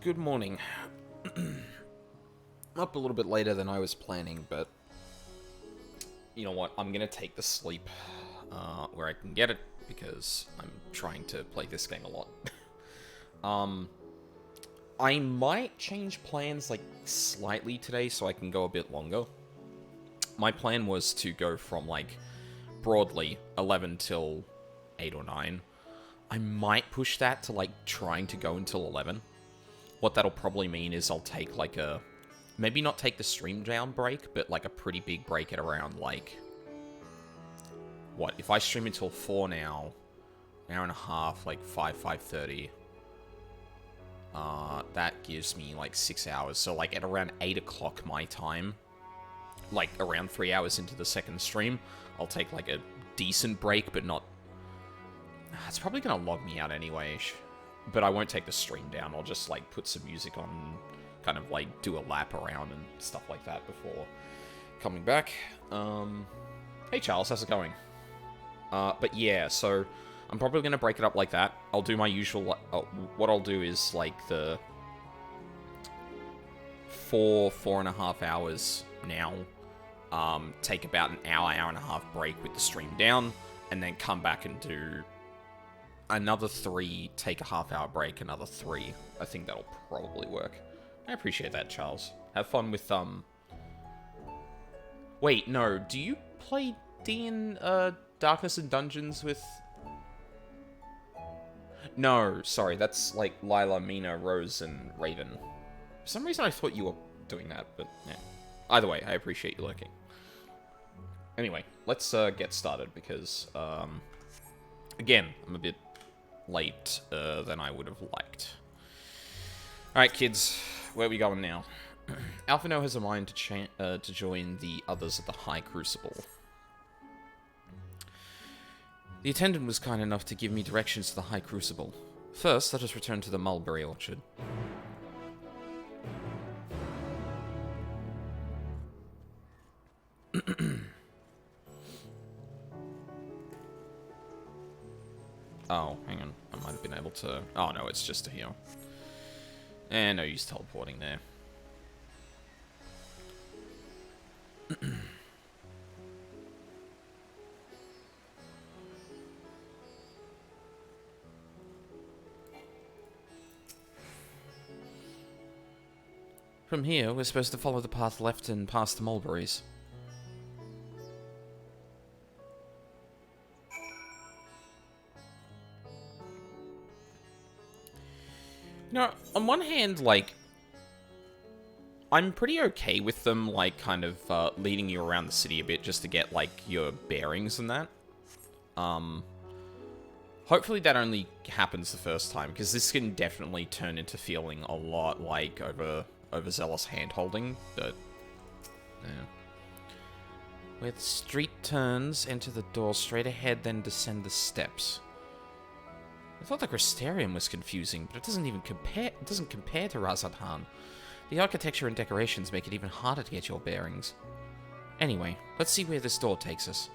Good morning. I'm up a little bit later than I was planning, but you know what? I'm gonna take the sleep where I can get it because I'm trying to play this game a lot. I might change plans like slightly today so I can go a bit longer. My plan was to go from like broadly 11 till 8 or 9. I might push that to like trying to go until 11. What that'll probably mean is I'll take like a, maybe not take the stream down break, but like a pretty big break at around like, what, if I stream until 4 now, an hour and a half, like 5:30, that gives me like 6 hours. So like at around 8 o'clock my time, like around 3 hours into the second stream, I'll take like a decent break, but not, it's probably gonna log me out anyway. But I won't take the stream down. I'll just, like, put some music on, kind of, like, do a lap around and stuff like that before coming back. Hey, Charles, how's it going? But yeah, so I'm probably going to break it up like that. I'll do my usual, what I'll do is, like, the 4.5 hours now. Take about an hour and a half break with the stream down, and then come back and do another 3, take a half-hour break, another 3. I think that'll probably work. I appreciate that, Charles. Have fun with, Wait, no, do you play Darkness and Dungeons with... No, sorry, that's, like, Lila, Mina, Rose, and Raven. For some reason I thought you were doing that, but, yeah. Either way, I appreciate you lurking. Anyway, let's, get started, because, again, I'm a bit late than I would have liked. Alright, kids, where are we going now? Alphino has a mind to join the others at the High Crucible. The attendant was kind enough to give me directions to the High Crucible. First, let us return to the mulberry orchard. Oh, hang on. I might have been able to... Oh, no, it's just a heal. And no use teleporting there. From here, we're supposed to follow the path left and past the mulberries. You know, on one hand, like, I'm pretty okay with them, like, kind of, leading you around the city a bit just to get, like, your bearings and that. Hopefully that only happens the first time, because this can definitely turn into feeling a lot like overzealous hand-holding, but, yeah. Where the street turns, enter the door straight ahead, then descend the steps. I thought the Crystarium was confusing, but it doesn't even compare. It doesn't compare to Razadhan. The architecture and decorations make it even harder to get your bearings. Anyway, let's see where this door takes us.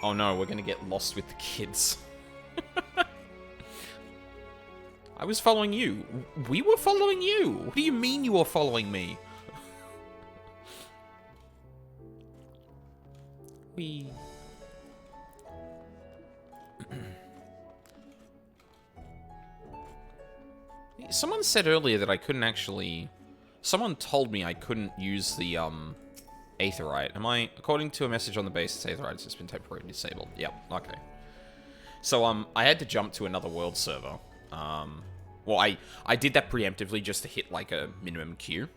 Oh no, we're gonna get lost with the kids. I was following you. We were following you. What do you mean you were following me? We... Someone said earlier that I couldn't actually... Someone told me I couldn't use the, Aetheryte. Am I... According to a message on the base, it's Aetheryte, it's been temporarily disabled. Yep, okay. So, I had to jump to another world server. Well, I did that preemptively just to hit, like, a minimum queue.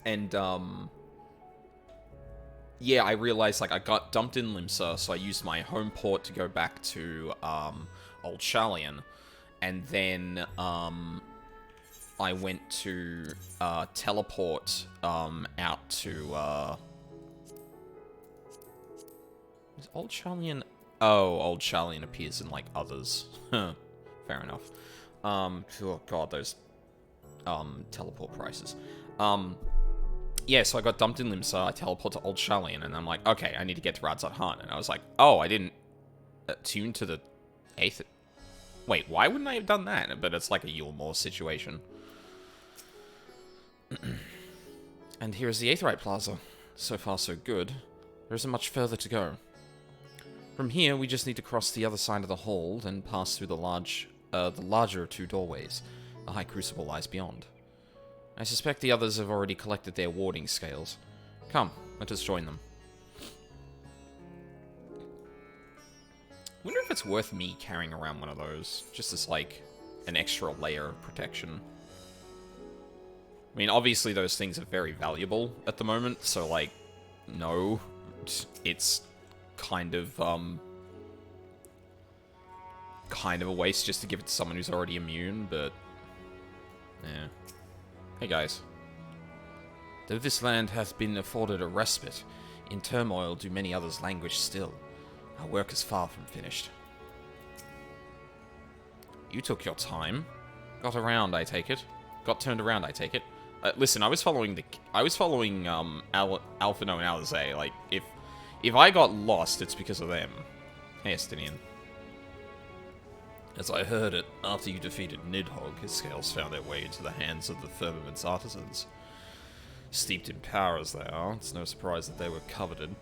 And, yeah, I realized, like, I got dumped in Limsa, so I used my home port to go back to, Old Sharlayan. And then, I went to, teleport, out to, Is Old Sharlayan... Oh, Old Sharlayan appears in, like, others. Fair enough. Oh god, those, teleport prices. Yeah, so I got dumped in Limsa, I teleport to Old Sharlayan, and I'm like, okay, I need to get to Radzat Han. And I was like, oh, I didn't attune to the Eighth... Wait, why wouldn't I have done that? But it's like a Yulmore situation. And here is the Aetheryte Plaza. So far, so good. There isn't much further to go. From here, we just need to cross the other side of the hold and pass through the larger of two doorways. The High Crucible lies beyond. I suspect the others have already collected their warding scales. Come, let us join them. Wonder if it's worth me carrying around one of those, just as, like, an extra layer of protection. I mean, obviously those things are very valuable at the moment, so, like, no. It's kind of a waste just to give it to someone who's already immune, but... yeah. Hey, guys. Though this land hath been afforded a respite, in turmoil do many others languish still. Our work is far from finished. You took your time. Got around, I take it. Got turned around, I take it. Listen, I was following Alphino and Alizé. Like, if I got lost, it's because of them. Hey, Estinian. As I heard it, after you defeated Nidhogg, his scales found their way into the hands of the Firmament's artisans. Steeped in power as they are, it's no surprise that they were coveted.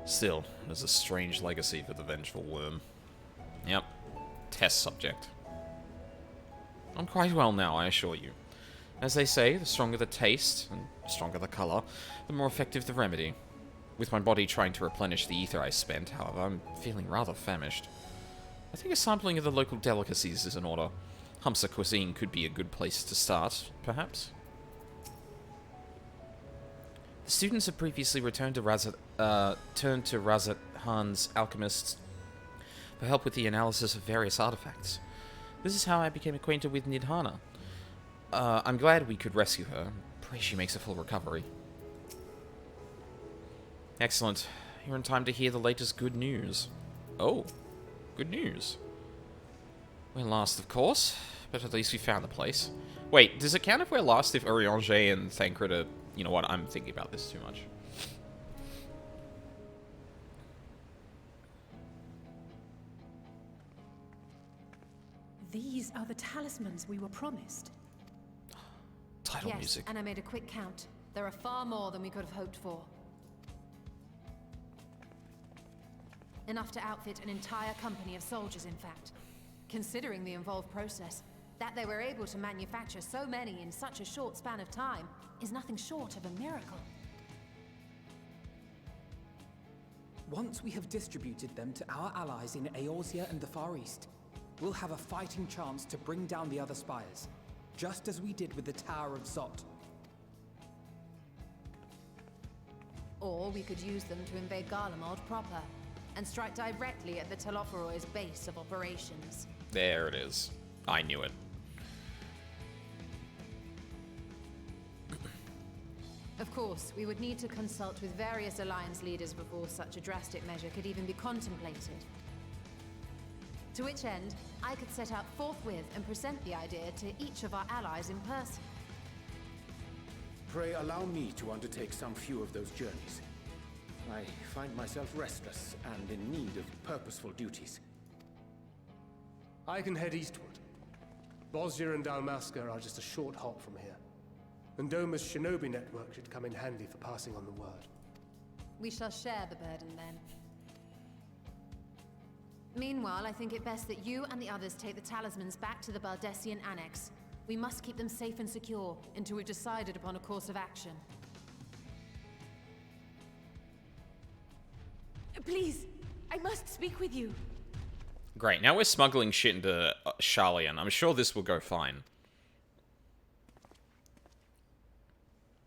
Still, there's a strange legacy for the vengeful worm. Yep. Test subject. I'm quite well now, I assure you. As they say, the stronger the taste, and stronger the colour, the more effective the remedy. With my body trying to replenish the ether I spent, however, I'm feeling rather famished. I think a sampling of the local delicacies is in order. Humsa cuisine could be a good place to start, perhaps? The students have previously returned to Razat Han's alchemists for help with the analysis of various artifacts. This is how I became acquainted with Nidhana. I'm glad we could rescue her. Pray she makes a full recovery. Excellent. You're in time to hear the latest good news. Oh, good news. We're lost, of course, but at least we found the place. Wait, does it count if we're lost if Urianger and Thancred are... You know what, I'm thinking about this too much. These are the talismans we were promised. Title music. Yes, and I made a quick count. There are far more than we could have hoped for. Enough to outfit an entire company of soldiers, in fact. Considering the involved process, that they were able to manufacture so many in such a short span of time is nothing short of a miracle. Once we have distributed them to our allies in Eorzea and the Far East, we'll have a fighting chance to bring down the other spires, just as we did with the Tower of Zot. Or we could use them to invade Garlemald proper, and strike directly at the Telophoroid's base of operations. There it is. I knew it. Of course, we would need to consult with various alliance leaders before such a drastic measure could even be contemplated. To which end, I could set out forthwith and present the idea to each of our allies in person. Pray allow me to undertake some few of those journeys. I find myself restless and in need of purposeful duties. I can head eastward. Bosnia and Dalmasca are just a short hop from here. And Doma's shinobi network should come in handy for passing on the word. We shall share the burden then. Meanwhile, I think it best that you and the others take the talismans back to the Baldessian Annex. We must keep them safe and secure until we've decided upon a course of action. Please, I must speak with you. Great, now we're smuggling shit into Sharlayan. I'm sure this will go fine.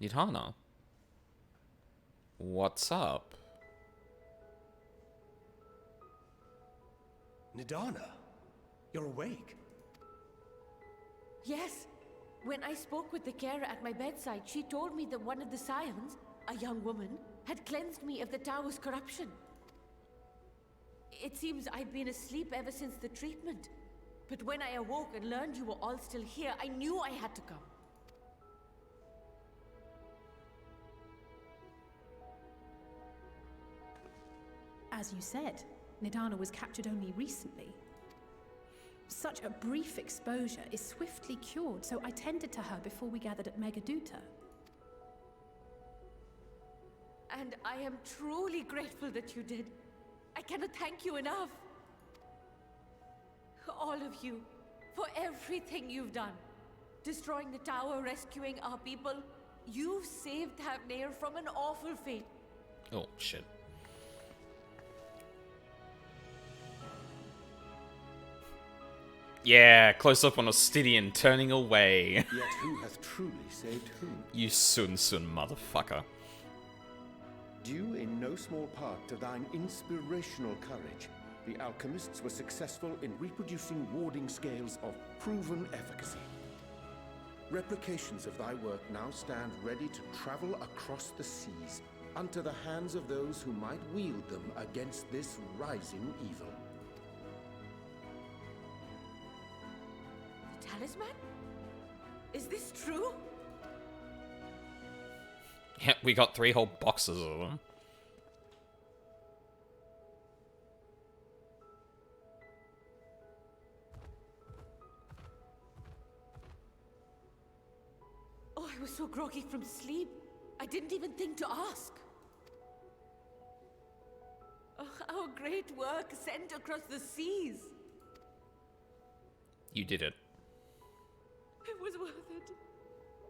Nidhana? What's up? Nidhana? You're awake? Yes. When I spoke with the carer at my bedside, she told me that one of the scions, a young woman, had cleansed me of the tower's corruption. It seems I'd been asleep ever since the treatment. But when I awoke and learned you were all still here, I knew I had to come. As you said, Nidhana was captured only recently. such a brief exposure is swiftly cured, so I tended to her before we gathered at Megaduta. And I am truly grateful that you did. I cannot thank you enough. All of you, for everything you've done. Destroying the tower, rescuing our people. You've saved Thavnair from an awful fate. Oh, shit. Yeah, close up on Ostidian turning away. Yet who hath truly saved whom? You Sun motherfucker. Due in no small part to thine inspirational courage, the alchemists were successful in reproducing warding scales of proven efficacy. Replications of thy work now stand ready to travel across the seas, unto the hands of those who might wield them against this rising evil. The talisman? Is this true? Yeah, we got 3 whole boxes of them. Oh, I was so groggy from sleep. I didn't even think to ask. Oh, our great work sent across the seas. You did it. It was worth it.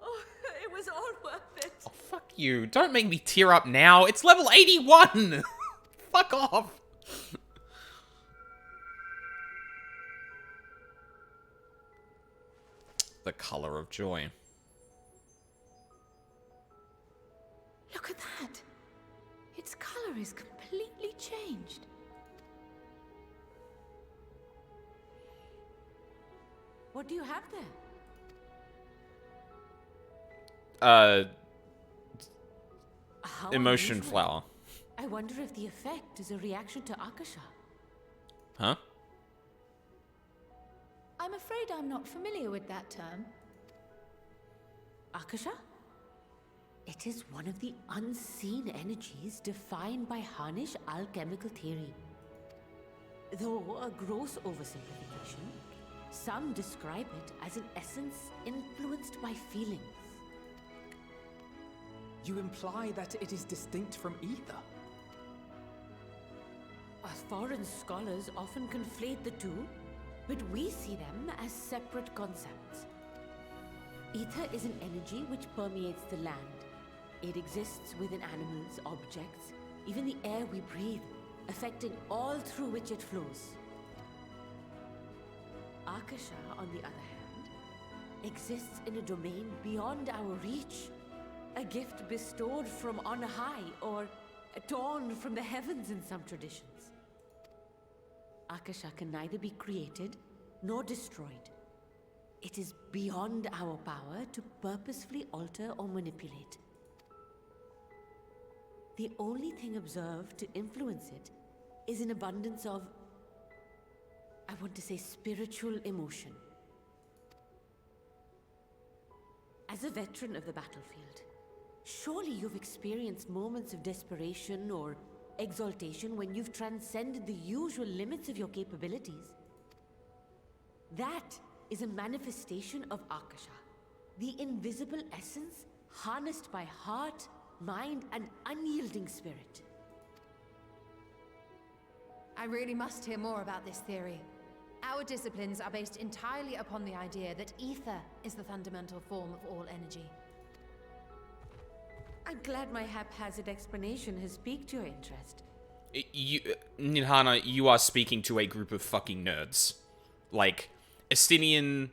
Oh, it was all worth it. Oh, fuck you. Don't make me tear up now. It's level 81! Fuck off! The color of joy. Look at that! Its color is completely changed. What do you have there? How Emotion unusual. flower. I wonder if the effect is a reaction to Akasha. Huh? I'm afraid I'm not familiar with that term. Akasha? It is one of the unseen energies defined by Harnish alchemical theory. Though a gross oversimplification, some describe it as an essence influenced by feelings. You imply that it is distinct from ether? Us foreign scholars often conflate the two, but we see them as separate concepts. Ether is an energy which permeates the land. It exists within animals, objects, even the air we breathe, affecting all through which it flows. Akasha, on the other hand, exists in a domain beyond our reach. A gift bestowed from on high, or torn from the heavens in some traditions. Akasha can neither be created nor destroyed. It is beyond our power to purposefully alter or manipulate. The only thing observed to influence it is an abundance of, I want to say, spiritual emotion. As a veteran of the battlefield, surely you've experienced moments of desperation or exaltation when you've transcended the usual limits of your capabilities. That is a manifestation of Akasha, the invisible essence harnessed by heart, mind, and unyielding spirit. I really must hear more about this theory. Our disciplines are based entirely upon the idea that ether is the fundamental form of all energy. I'm glad my haphazard explanation has piqued your interest. Nirhana, you are speaking to a group of fucking nerds. Like, Estinian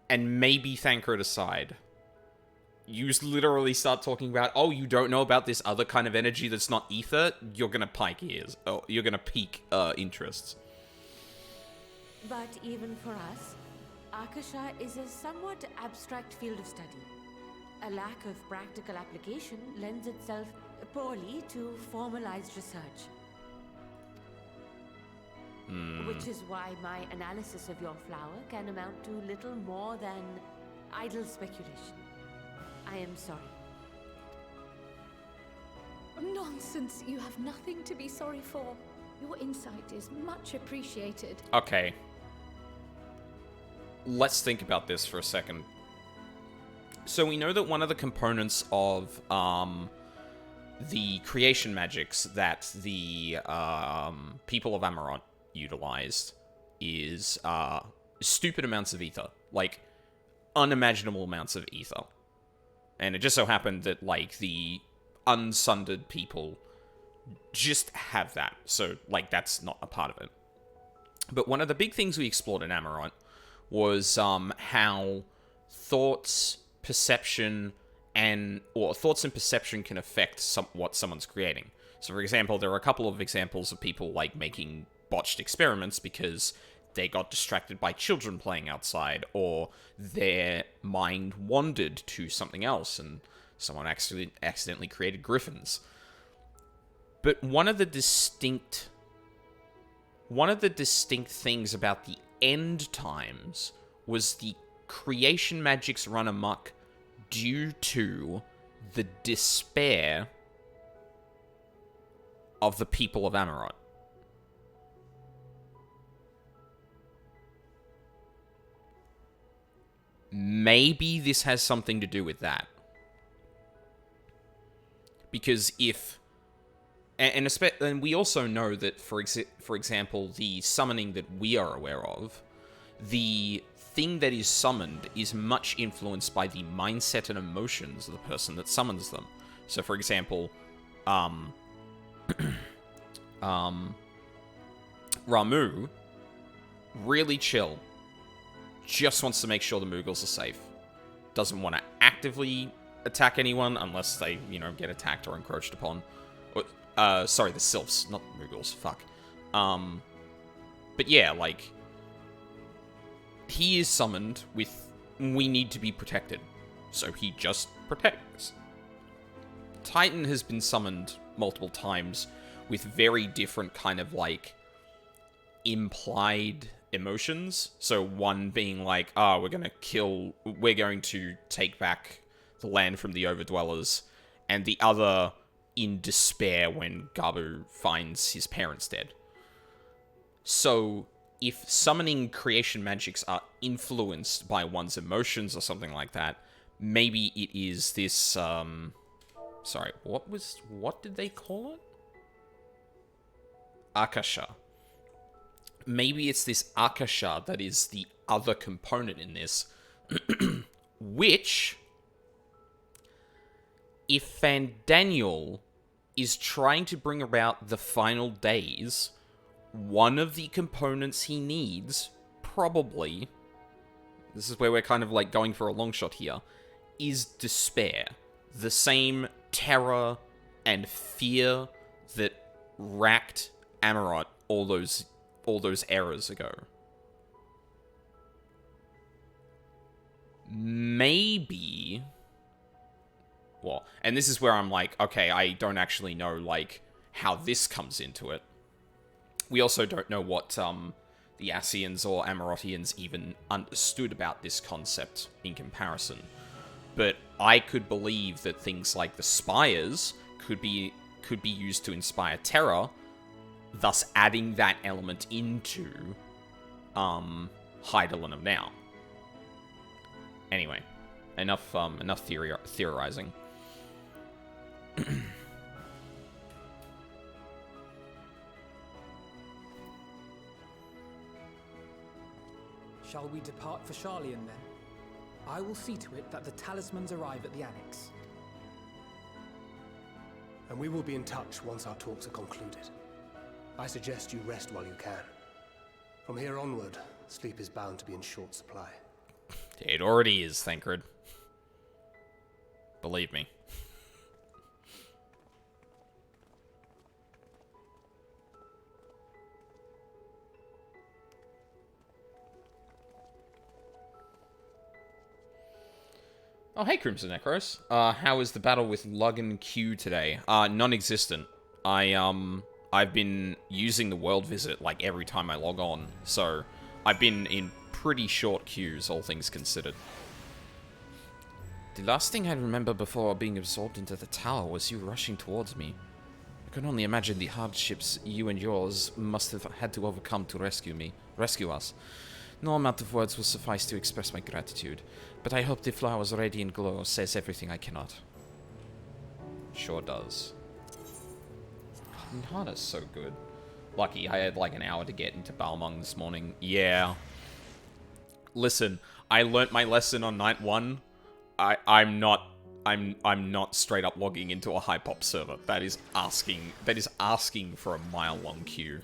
and maybe Thancred aside. You literally start talking about, oh, you don't know about this other kind of energy that's not ether, you're gonna pike ears. Oh, you're gonna pique interests. But even for us, Akasha is a somewhat abstract field of study. A lack of practical application lends itself poorly to formalized research. Which is why my analysis of your flower can amount to little more than idle speculation. I am sorry. Nonsense. You have nothing to be sorry for. Your insight is much appreciated. Okay. let's think about this for a second. So we know that one of the components of the creation magics that the people of Amarant utilized is stupid amounts of ether. Like, unimaginable amounts of ether. And it just so happened that, like, the unsundered people just have that. So, like, that's not a part of it. But one of the big things we explored in Amarant was how thoughts, perception, thoughts and perception can affect what someone's creating. So, for example, there are a couple of examples of people, like, making botched experiments because they got distracted by children playing outside, or their mind wandered to something else, and someone accidentally created griffins. But one of the distinct things about the end times was the creation magics run amok due to the despair of the people of Amarant. Maybe this has something to do with that. Because if... And we also know that, for example, the summoning that we are aware of, the thing that is summoned is much influenced by the mindset and emotions of the person that summons them. So, for example, Ramu, really chill, just wants to make sure the Moogles are safe. Doesn't want to actively attack anyone unless they, get attacked or encroached upon. Sorry, the Sylphs, not Moogles, fuck. But yeah, like, he is summoned with, we need to be protected. So he just protects. Titan has been summoned multiple times with very different kind of, like, implied emotions. So one being like, we're going to take back the land from the Overdwellers, and the other in despair when Gabu finds his parents dead. So if summoning creation magics are influenced by one's emotions or something like that, maybe it is this, sorry, what did they call it? Akasha. Maybe it's this Akasha that is the other component in this, which, if Fandaniel is trying to bring about the final days, one of the components he needs, probably, this is where we're kind of like going for a long shot here, is despair. The same terror and fear that racked Amarant all those eras ago. Maybe... Well, and this is where I'm like, okay, I don't actually know, like, how this comes into it. We also don't know what the Ascians or Amarantians even understood about this concept in comparison. But I could believe that things like the spires could be used to inspire terror, thus adding that element into Hydaelyn of now. Anyway, enough theorizing. Shall we depart for Sharlayan then? I will see to it that the talismans arrive at the Annex. And we will be in touch once our talks are concluded. I suggest you rest while you can. From here onward, sleep is bound to be in short supply. It already is, Thancred. Believe me. Oh, hey, Crimson Necros. How is the battle with Luggan Q today? Non-existent. I've been using the world visit, like, every time I log on, so I've been in pretty short queues, all things considered. The last thing I remember before being absorbed into the tower was you rushing towards me. I can only imagine the hardships you and yours must have had to overcome to rescue us. No amount of words will suffice to express my gratitude, but I hope the flower's radiant glow says everything I cannot. Sure does. Nana's so good. Lucky, I had like an hour to get into Balmung this morning. Yeah. Listen, I learnt my lesson on night 1. I'm not straight up logging into a Hypop server. That is asking for a mile-long queue.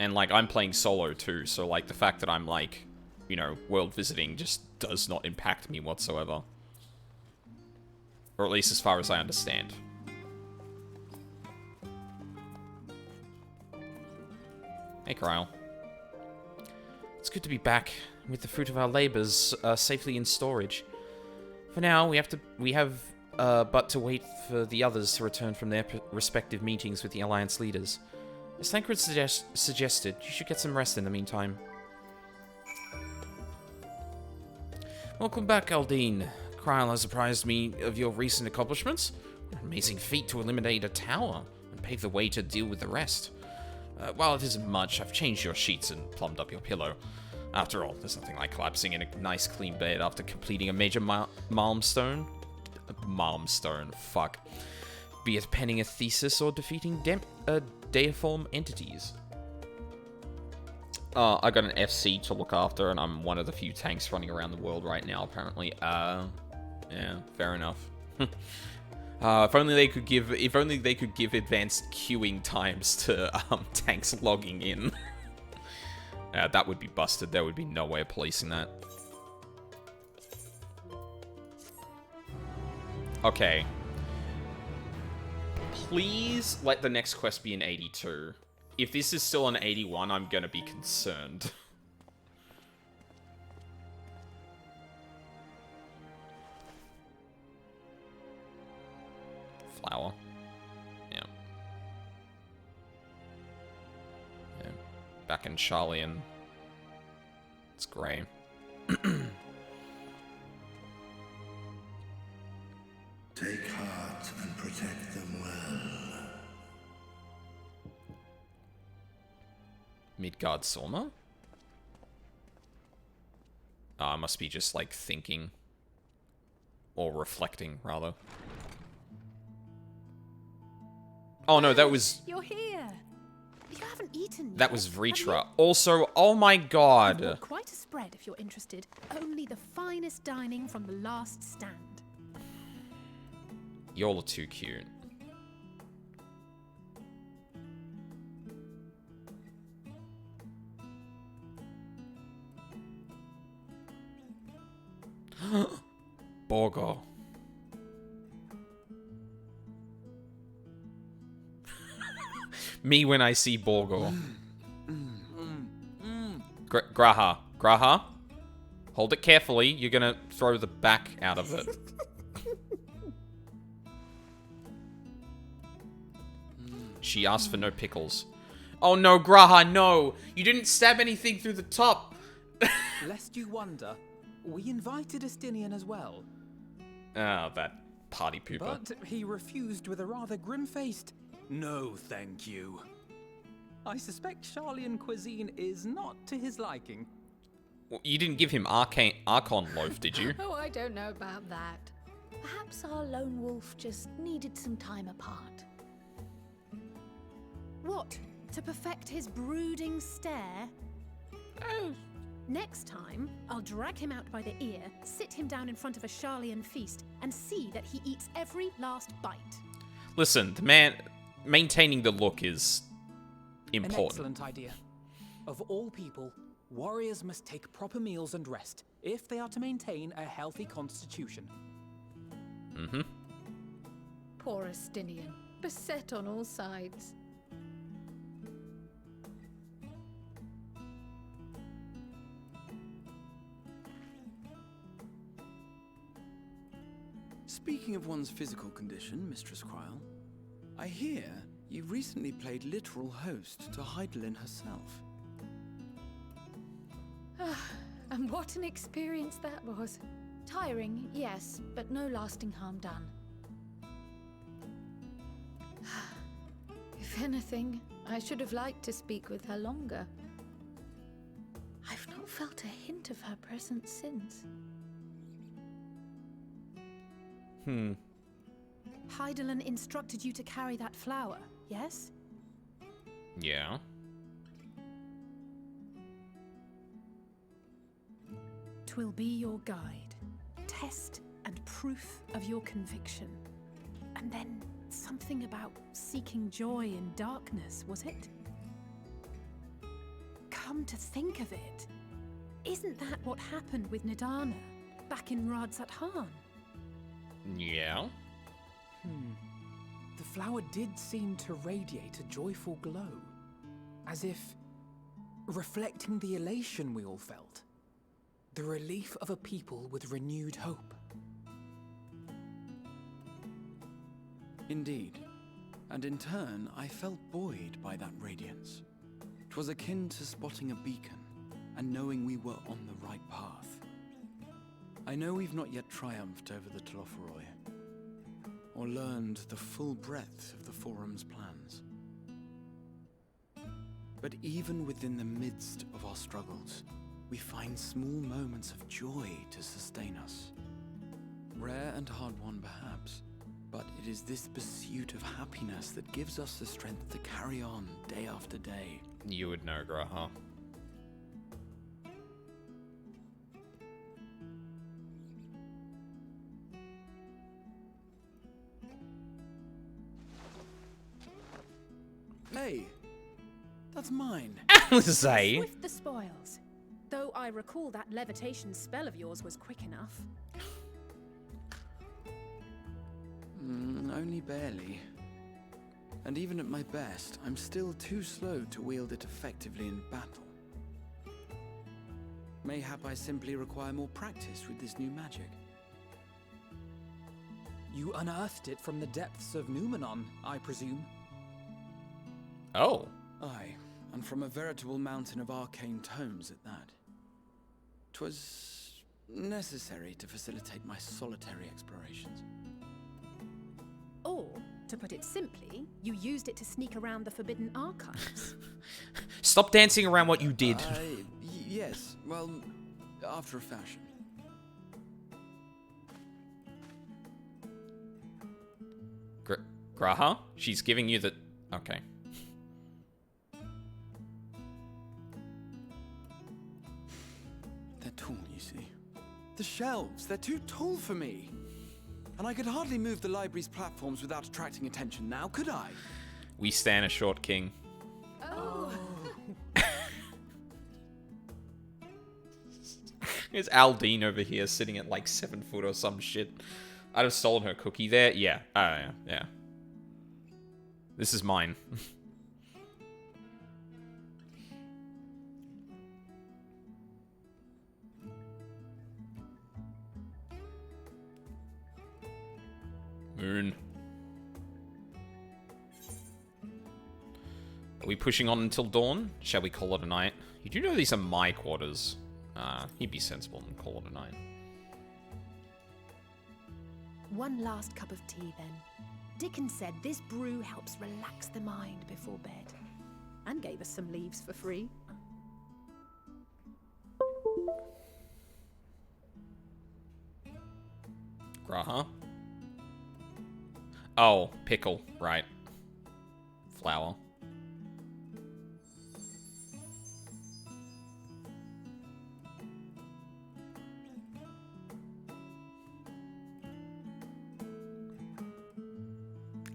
And, like, I'm playing solo, too, so, like, the fact that I'm, like, you know, world visiting just does not impact me whatsoever. Or at least as far as I understand. Hey, Kryle. It's good to be back with the fruit of our labors safely in storage. For now, we have but to wait for the others to return from their respective meetings with the Alliance leaders. As Thancred suggested, you should get some rest in the meantime. Welcome back, Aldine. Kryle has apprised me of your recent accomplishments. An amazing feat to eliminate a tower and pave the way to deal with the rest. While it isn't much, I've changed your sheets and plumbed up your pillow. After all, there's nothing like collapsing in a nice clean bed after completing a major milestone. Milestone, fuck. Be it penning a thesis or defeating deiform entities. I got an FC to look after, and I'm one of the few tanks running around the world right now, apparently. Yeah, fair enough. If only they could give advanced queuing times to tanks logging in. That would be busted. There would be no way of policing that. Okay. Please let the next quest be an 82. If this is still an 81, I'm gonna be concerned. Flower. Yeah. Yeah. Back in Charlian. It's grey. Take heart and protect them well. Midgard Sorma? I must be just, like, thinking. Or reflecting, rather. Oh, no, that was... You're here. You haven't eaten That yet, was have Vritra. you? Also, oh my I've god! brought quite a spread if you're interested. Only the finest dining from the last stand. Y'all are too cute. Borgo. Me when I see Borgo. Graha. Graha? Hold it carefully. You're gonna throw the back out of it. She asked for no pickles. Oh no, Graha, no! You didn't stab anything through the top! Lest you wonder, we invited Estinian as well. Oh, that party pooper. But he refused with a rather grim-faced, "No, thank you." I suspect Charlian cuisine is not to his liking. Well, you didn't give him Archon loaf, did you? Oh, I don't know about that. Perhaps our lone wolf just needed some time apart. What? To perfect his brooding stare? Oh. Next time, I'll drag him out by the ear, sit him down in front of a Charlian feast, and see that he eats every last bite. Listen, the man... Maintaining the look is... important. An excellent idea. Of all people, warriors must take proper meals and rest if they are to maintain a healthy constitution. Mm-hmm. Poor Estinian, beset on all sides. Speaking of one's physical condition, Mistress Kryle, I hear you recently played literal host to Heidelin herself. And what an experience that was. Tiring, yes, but no lasting harm done. If anything, I should have liked to speak with her longer. I've not felt a hint of her presence since. Hydaelyn instructed you to carry that flower, yes? Yeah. 'Twill be your guide, test and proof of your conviction. And then something about seeking joy in darkness, was it? Come to think of it, isn't that what happened with Nidana back in Radzat-Han? Yeah. The flower did seem to radiate a joyful glow, as if reflecting the elation we all felt, the relief of a people with renewed hope. Indeed. And in turn, I felt buoyed by that radiance. 'Twas akin to spotting a beacon and knowing we were on the right path. I know we've not yet triumphed over the Telophoroi, or learned the full breadth of the Forum's plans. But even within the midst of our struggles, we find small moments of joy to sustain us. Rare and hard-won perhaps, but it is this pursuit of happiness that gives us the strength to carry on day after day. You would know, Graha. Hey, that's mine. Alizé. Swift the spoils. Though I recall that levitation spell of yours was quick enough. Only barely. And even at my best, I'm still too slow to wield it effectively in battle. Mayhap I simply require more practice with this new magic. You unearthed it from the depths of Numenon, I presume. Oh. Aye, and from a veritable mountain of arcane tomes at that. 'Twas necessary to facilitate my solitary explorations. Or, to put it simply, you used it to sneak around the Forbidden Archives. Stop dancing around what you did. Yes, well, after a fashion. Graha? She's giving you the... Okay. They're tall, you see. The shelves, they're too tall for me. And I could hardly move the library's platforms without attracting attention now, could I? We stand a short king. Oh. There's Aldine over here sitting at like 7 foot or some shit. I'd have stolen her cookie there. Yeah. Yeah. This is mine. Moon. Are we pushing on until dawn? Shall we call it a night? You do know these are my quarters. He'd be sensible and call it a night. One last cup of tea, then. Dickon said this brew helps relax the mind before bed. And gave us some leaves for free. Graha? Oh, pickle. Right. Flour.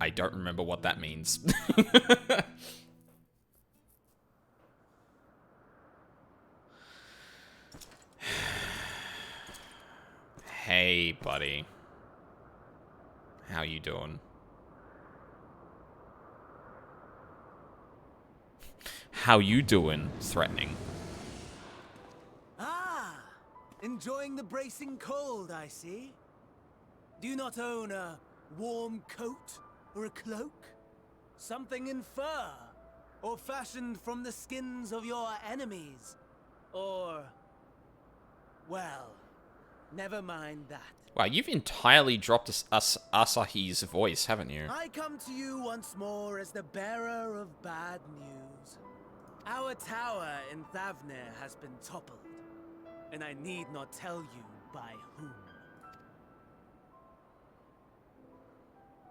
I don't remember what that means. Hey, buddy. How you doing? How you doing? Threatening. Ah! Enjoying the bracing cold, I see. Do you not own a warm coat or a cloak? Something in fur? Or fashioned from the skins of your enemies? Or... well, Never mind that. Wow, you've entirely dropped Asahi's voice, haven't you? I come to you once more as the bearer of bad news. Our tower in Thavnir has been toppled, and I need not tell you by whom.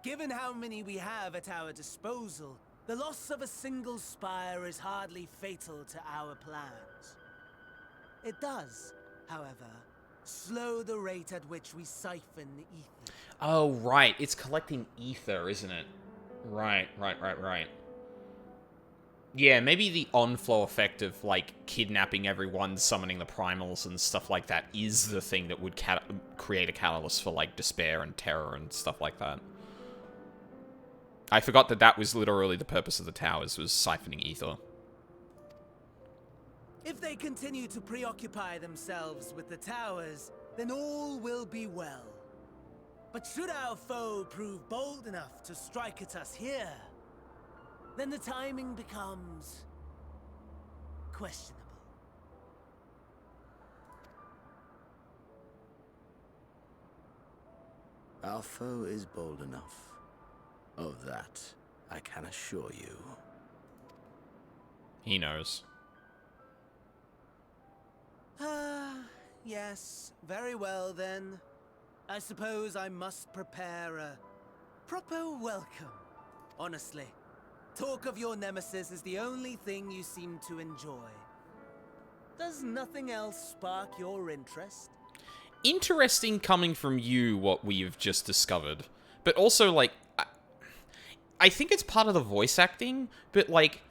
Given how many we have at our disposal, the loss of a single spire is hardly fatal to our plans. It does, however, slow the rate at which we siphon ether. Oh, right. It's collecting ether, isn't it? Right. Yeah, maybe the on-flow effect of, like, kidnapping everyone, summoning the primals and stuff like that is the thing that would create a catalyst for, like, despair and terror and stuff like that. I forgot that that was literally the purpose of the towers, was siphoning ether. If they continue to preoccupy themselves with the towers, then all will be well. But should our foe prove bold enough to strike at us here, then the timing becomes questionable. Our foe is bold enough. Of that, I can assure you. He knows. Yes, very well then. I suppose I must prepare a proper welcome. Honestly, talk of your nemesis is the only thing you seem to enjoy. Does nothing else spark your interest? Interesting coming from you, what we've just discovered. But also, like, I think it's part of the voice acting, but, like,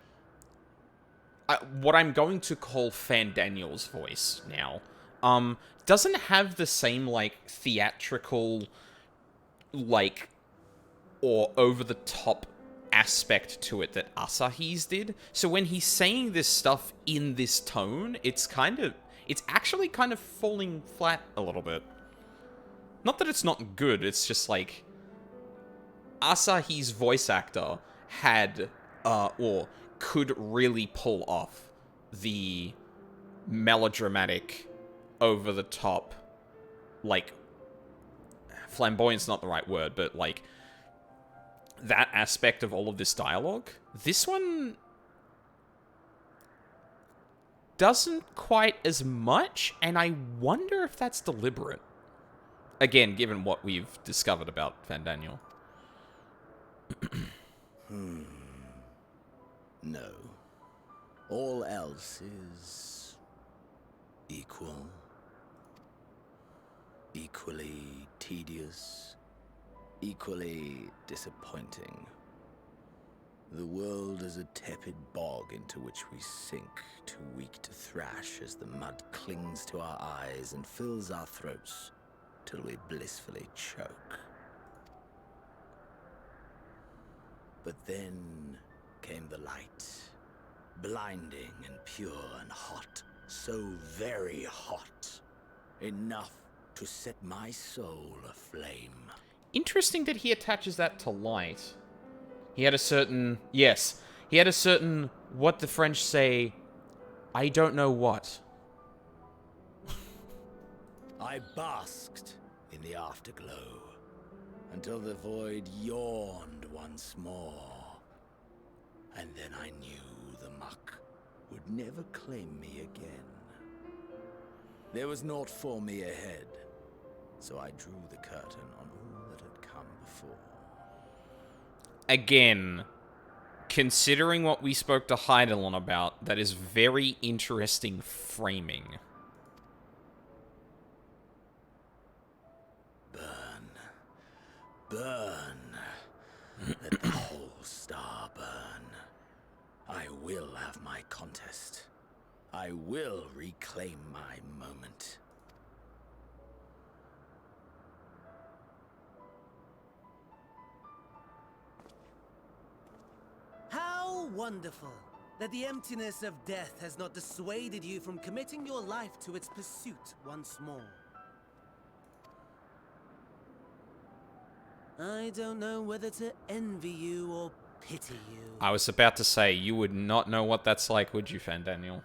what I'm going to call Fandaniel's voice now, doesn't have the same, like, theatrical, like, or over-the-top aspect to it that Asahi's did. So when he's saying this stuff in this tone, it's actually kind of falling flat a little bit. Not that it's not good, it's just, like, Asahi's voice actor had, or could really pull off the melodramatic, over-the-top, like, flamboyant's not the right word, but, like, that aspect of all of this dialogue. This one doesn't quite as much, and I wonder if that's deliberate. Again, given what we've discovered about Fandaniel. No. All else is equal. Equally tedious. Equally disappointing. The world is a tepid bog into which we sink, too weak to thrash as the mud clings to our eyes and fills our throats till we blissfully choke. But then came the light, blinding and pure and hot, so very hot, enough to set my soul aflame. Interesting that he attaches that to light. He had a certain... Yes, he had a certain, what the French say, I don't know what. I basked in the afterglow until the void yawned once more. And then I knew the muck would never claim me again. There was naught for me ahead, so I drew the curtain on all that had come before. Again, considering what we spoke to Heidelon about, that is very interesting framing. Burn. Burn. Let the whole star burn. I will have my contest. I will reclaim my moment. How wonderful that the emptiness of death has not dissuaded you from committing your life to its pursuit once more. I don't know whether to envy you or pity you. I was about to say, you would not know what that's like, would you, Fandaniel?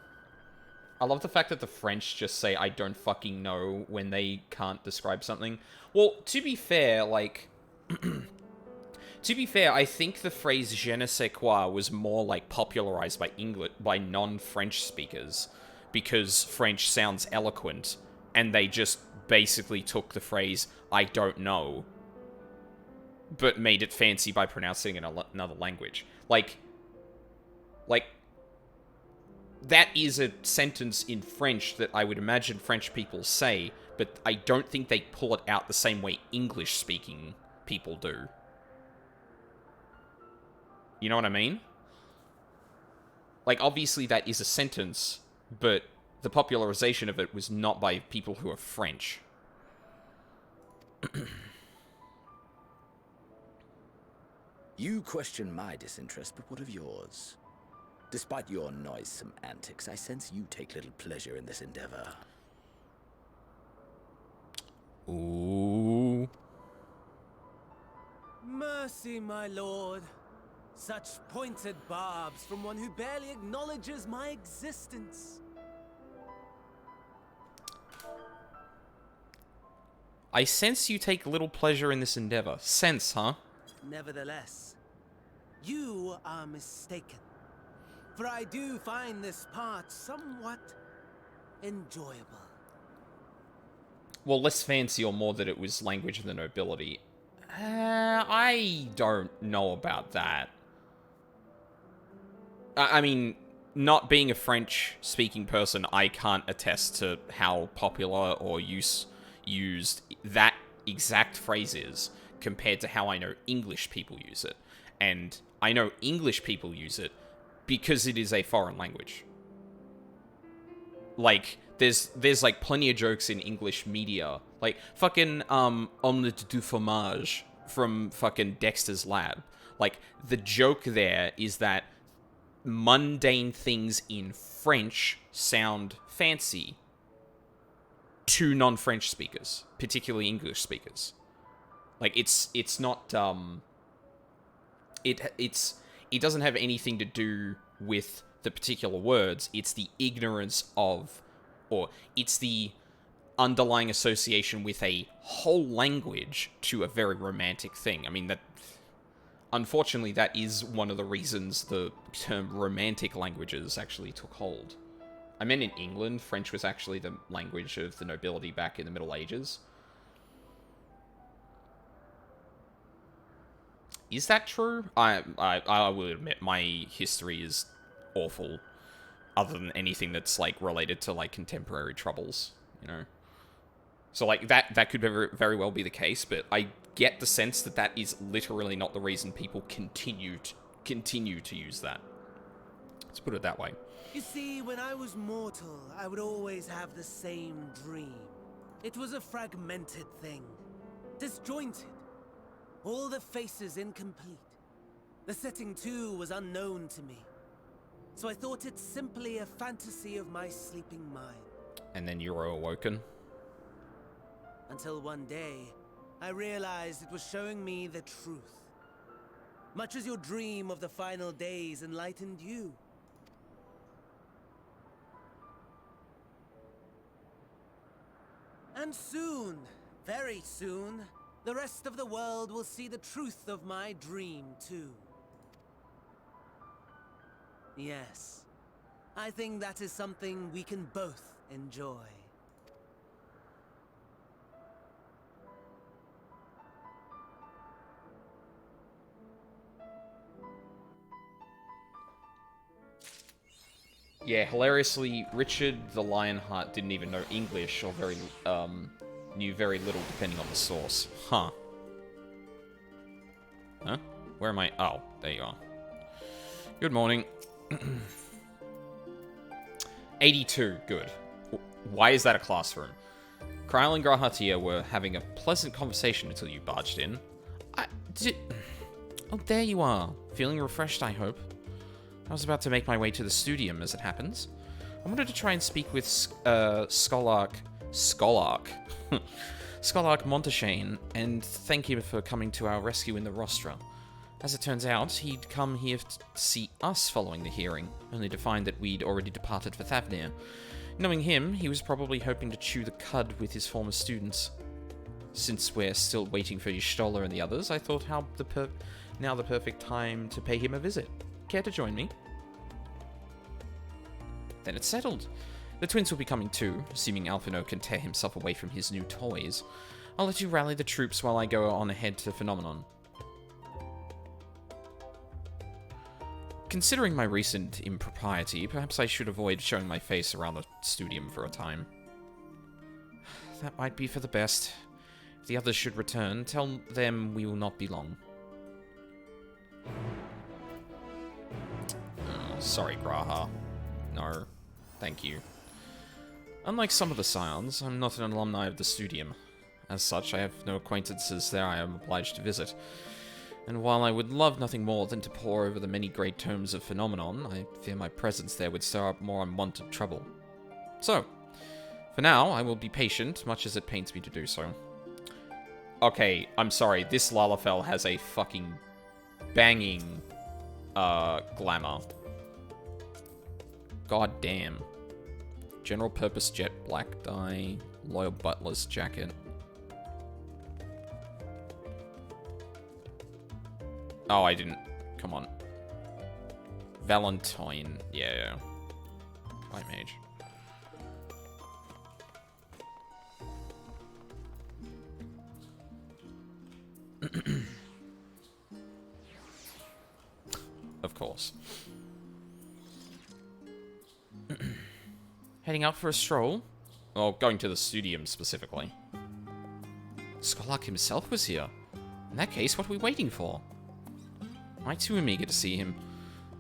I love the fact that the French just say, I don't fucking know, when they can't describe something. Well, to be fair, like... to be fair, I think the phrase je ne sais quoi was more, like, popularized by non-French speakers, because French sounds eloquent, and they just basically took the phrase, I don't know, but made it fancy by pronouncing it in another language. Like, that is a sentence in French that I would imagine French people say, but I don't think they pull it out the same way English-speaking people do. You know what I mean? Like, obviously that is a sentence, but the popularization of it was not by people who are French. You question my disinterest, but what of yours? Despite your noisome antics, I sense you take little pleasure in this endeavor. Ooh. Mercy, my lord. Such pointed barbs from one who barely acknowledges my existence. I sense you take little pleasure in this endeavor. Sense, huh? Nevertheless, you are mistaken. For I do find this part somewhat enjoyable. Well, less fancy or more that it was language of the nobility. I don't know about that. I mean, not being a French-speaking person, I can't attest to how popular or used that exact phrase is compared to how I know English people use it. And I know English people use it because it is a foreign language. Like, there's like plenty of jokes in English media. Like, fucking, omelette du fromage from fucking Dexter's Lab. Like, the joke there is that mundane things in French sound fancy to non-French speakers, particularly English speakers. Like, it's not, it doesn't have anything to do with the particular words. It's the ignorance of, or it's the underlying association with a whole language to a very romantic thing. I mean, that, unfortunately, that is one of the reasons the term romantic languages actually took hold. I mean, in England, French was actually the language of the nobility back in the Middle Ages. Is that true? I will admit my history is awful, other than anything that's, like, related to, like, contemporary troubles, you know? So, like, that could very well be the case, but I get the sense that that is literally not the reason people continue to use that. Let's put it that way. You see, when I was mortal, I would always have the same dream. It was a fragmented thing, disjointed. All the faces incomplete. The setting, too, was unknown to me. So I thought it simply a fantasy of my sleeping mind. And then you were awoken? Until one day, I realized it was showing me the truth. Much as your dream of the final days enlightened you. And soon, very soon, the rest of the world will see the truth of my dream, too. Yes, I think that is something we can both enjoy. Yeah, hilariously, Richard the Lionheart didn't even know English, or knew very little depending on the source. Huh. Huh? Where am I? Oh, there you are. Good morning. 82, good. Why is that a classroom? Kryl and Grahatia were having a pleasant conversation until you barged in. Oh, there you are. Feeling refreshed, I hope. I was about to make my way to the studium, as it happens. I wanted to try and speak with Scholark Monteshane, and thank him for coming to our rescue in the Rostra. As it turns out, he'd come here to see us following the hearing, only to find that we'd already departed for Thavnir. Knowing him, he was probably hoping to chew the cud with his former students. Since we're still waiting for Y'shtola and the others, I thought now the perfect time to pay him a visit. Care to join me? Then it's settled. The twins will be coming too, assuming Alphino can tear himself away from his new toys. I'll let you rally the troops while I go on ahead to Phenomenon. Considering my recent impropriety, perhaps I should avoid showing my face around the studium for a time. That might be for the best. If the others should return, tell them we will not be long. Oh, sorry, Graha. No, thank you. Unlike some of the Scions, I'm not an alumni of the studium. As such, I have no acquaintances there I am obliged to visit. And while I would love nothing more than to pore over the many great tomes of Phenomenon, I fear my presence there would stir up more unwanted trouble. So, for now, I will be patient, much as it pains me to do so. Okay, I'm sorry, this Lalafell has a fucking banging, glamour. God damn. General purpose jet black dye, loyal butler's jacket. Oh, I didn't. Come on. Valentine. Yeah. White mage. Of course. Heading out for a stroll? Well, going to the studium specifically. Skolak himself was here. In that case, what are we waiting for? I too am eager to see him,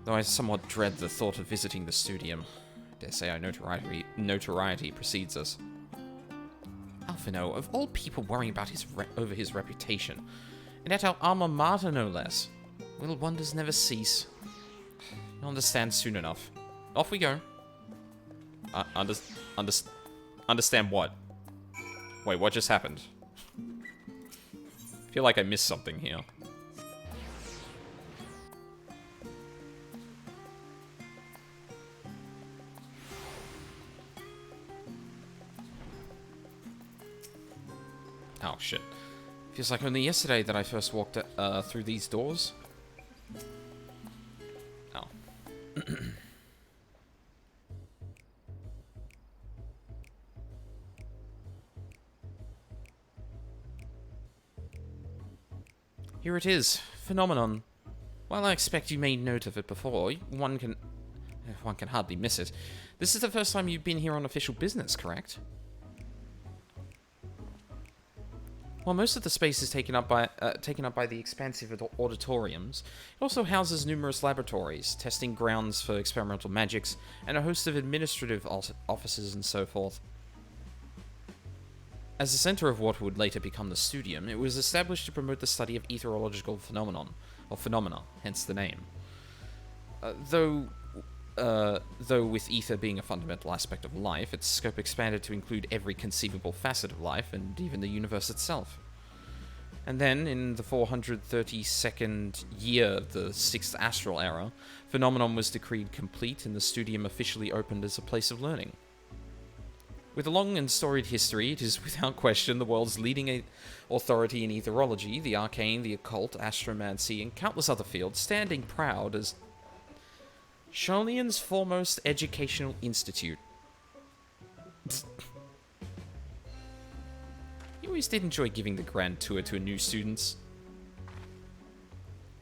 though I somewhat dread the thought of visiting the studium. I dare say our notoriety precedes us. Alphino, of all people worrying about over his reputation, and at our alma mater no less. Little wonders never cease. You'll understand soon enough. Off we go. Understand what? Wait, what just happened? I feel like I missed something here. Oh, shit. Feels like only yesterday that I first walked through these doors. Oh. Here it is, Phenomenon. While I expect you made note of it before, one can hardly miss it. This is the first time you've been here on official business, correct? While most of the space is taken up by the expansive auditoriums, it also houses numerous laboratories, testing grounds for experimental magics, and a host of administrative offices and so forth. As the center of what would later become the studium, it was established to promote the study of etherological phenomena, hence the name. Though with ether being a fundamental aspect of life, its scope expanded to include every conceivable facet of life, and even the universe itself. And then, in the 432nd year of the 6th Astral Era, Phenomenon was decreed complete, and the studium officially opened as a place of learning. With a long and storied history, it is without question the world's leading authority in etherology, the arcane, the occult, astromancy, and countless other fields, standing proud as Sholian's foremost educational institute. You always did enjoy giving the grand tour to new students.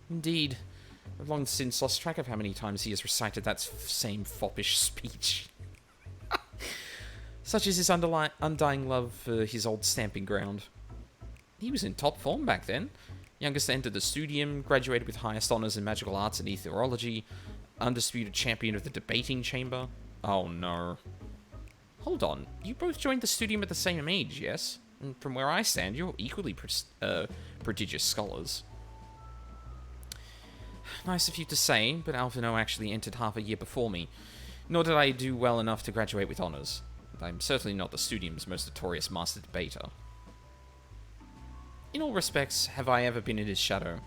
Indeed, I've long since lost track of how many times he has recited that same foppish speech. Such is his undying love for his old stamping ground. He was in top form back then. Youngest to enter the studium, graduated with highest honors in magical arts and etherology, undisputed champion of the debating chamber. Oh no. Hold on, you both joined the studium at the same age, yes? And from where I stand, you're equally prodigious scholars. Nice of you to say, but Alphino actually entered half a year before me. Nor did I do well enough to graduate with honors. I'm certainly not the studium's most notorious master debater. In all respects, have I ever been in his shadow?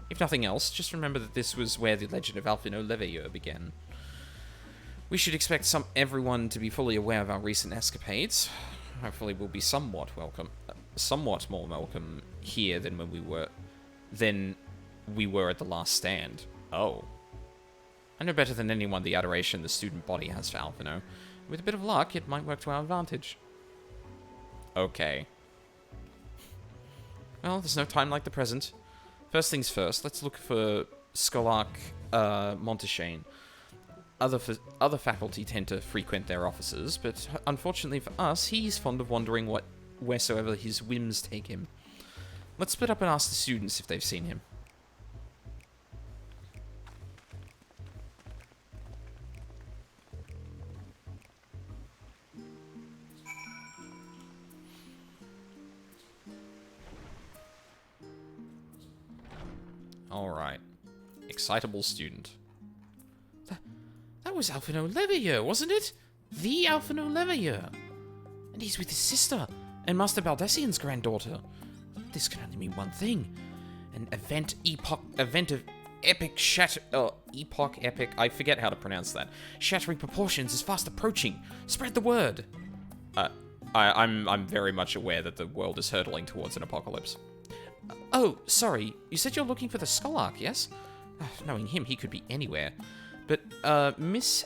If nothing else, just remember that this was where the legend of Alphino Leveilleur began. We should expect everyone to be fully aware of our recent escapades. Hopefully we'll be somewhat more welcome here than we were at the last stand. Oh. I know better than anyone the adoration the student body has for Alphino. With a bit of luck, it might work to our advantage. Okay. Well, there's no time like the present. First things first, let's look for Scholark Monteshane. Other faculty tend to frequent their offices, but unfortunately for us, he's fond of wandering wheresoever his whims take him. Let's split up and ask the students if they've seen him. Alright. Excitable student. That was Alphino Leveilleur, wasn't it? The Alphino Leveilleur. And he's with his sister, and Master Baldessian's granddaughter. This can only mean one thing. An event of epic I forget how to pronounce that. Shattering proportions is fast approaching. Spread the word. I'm very much aware that the world is hurtling towards an apocalypse. Oh, sorry. You said you're looking for the Scholark, yes? Knowing him, he could be anywhere. But, Miss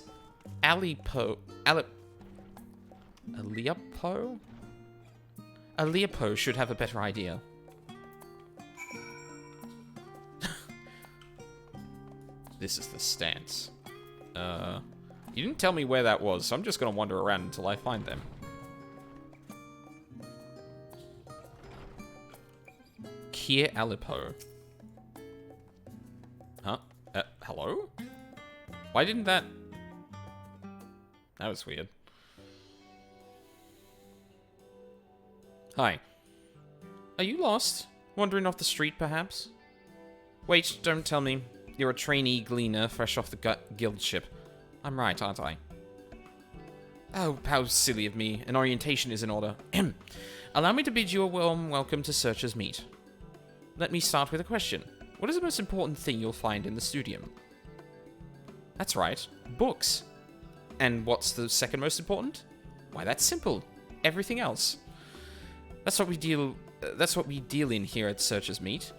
Aliapo should have a better idea. This is the stance. You didn't tell me where that was, so I'm just gonna wander around until I find them. Kier Alipo. Huh? Hello? Why didn't that... That was weird. Hi. Are you lost? Wandering off the street, perhaps? Wait, don't tell me. You're a trainee gleaner fresh off the guild ship. I'm right, aren't I? Oh, how silly of me. An orientation is in order. Allow me to bid you a warm welcome to Searcher's Meet. Let me start with a question. What is the most important thing you'll find in the studium? That's right, books. And what's the second most important? Why, that's simple. Everything else. That's what we deal in here at Searcher's Meet.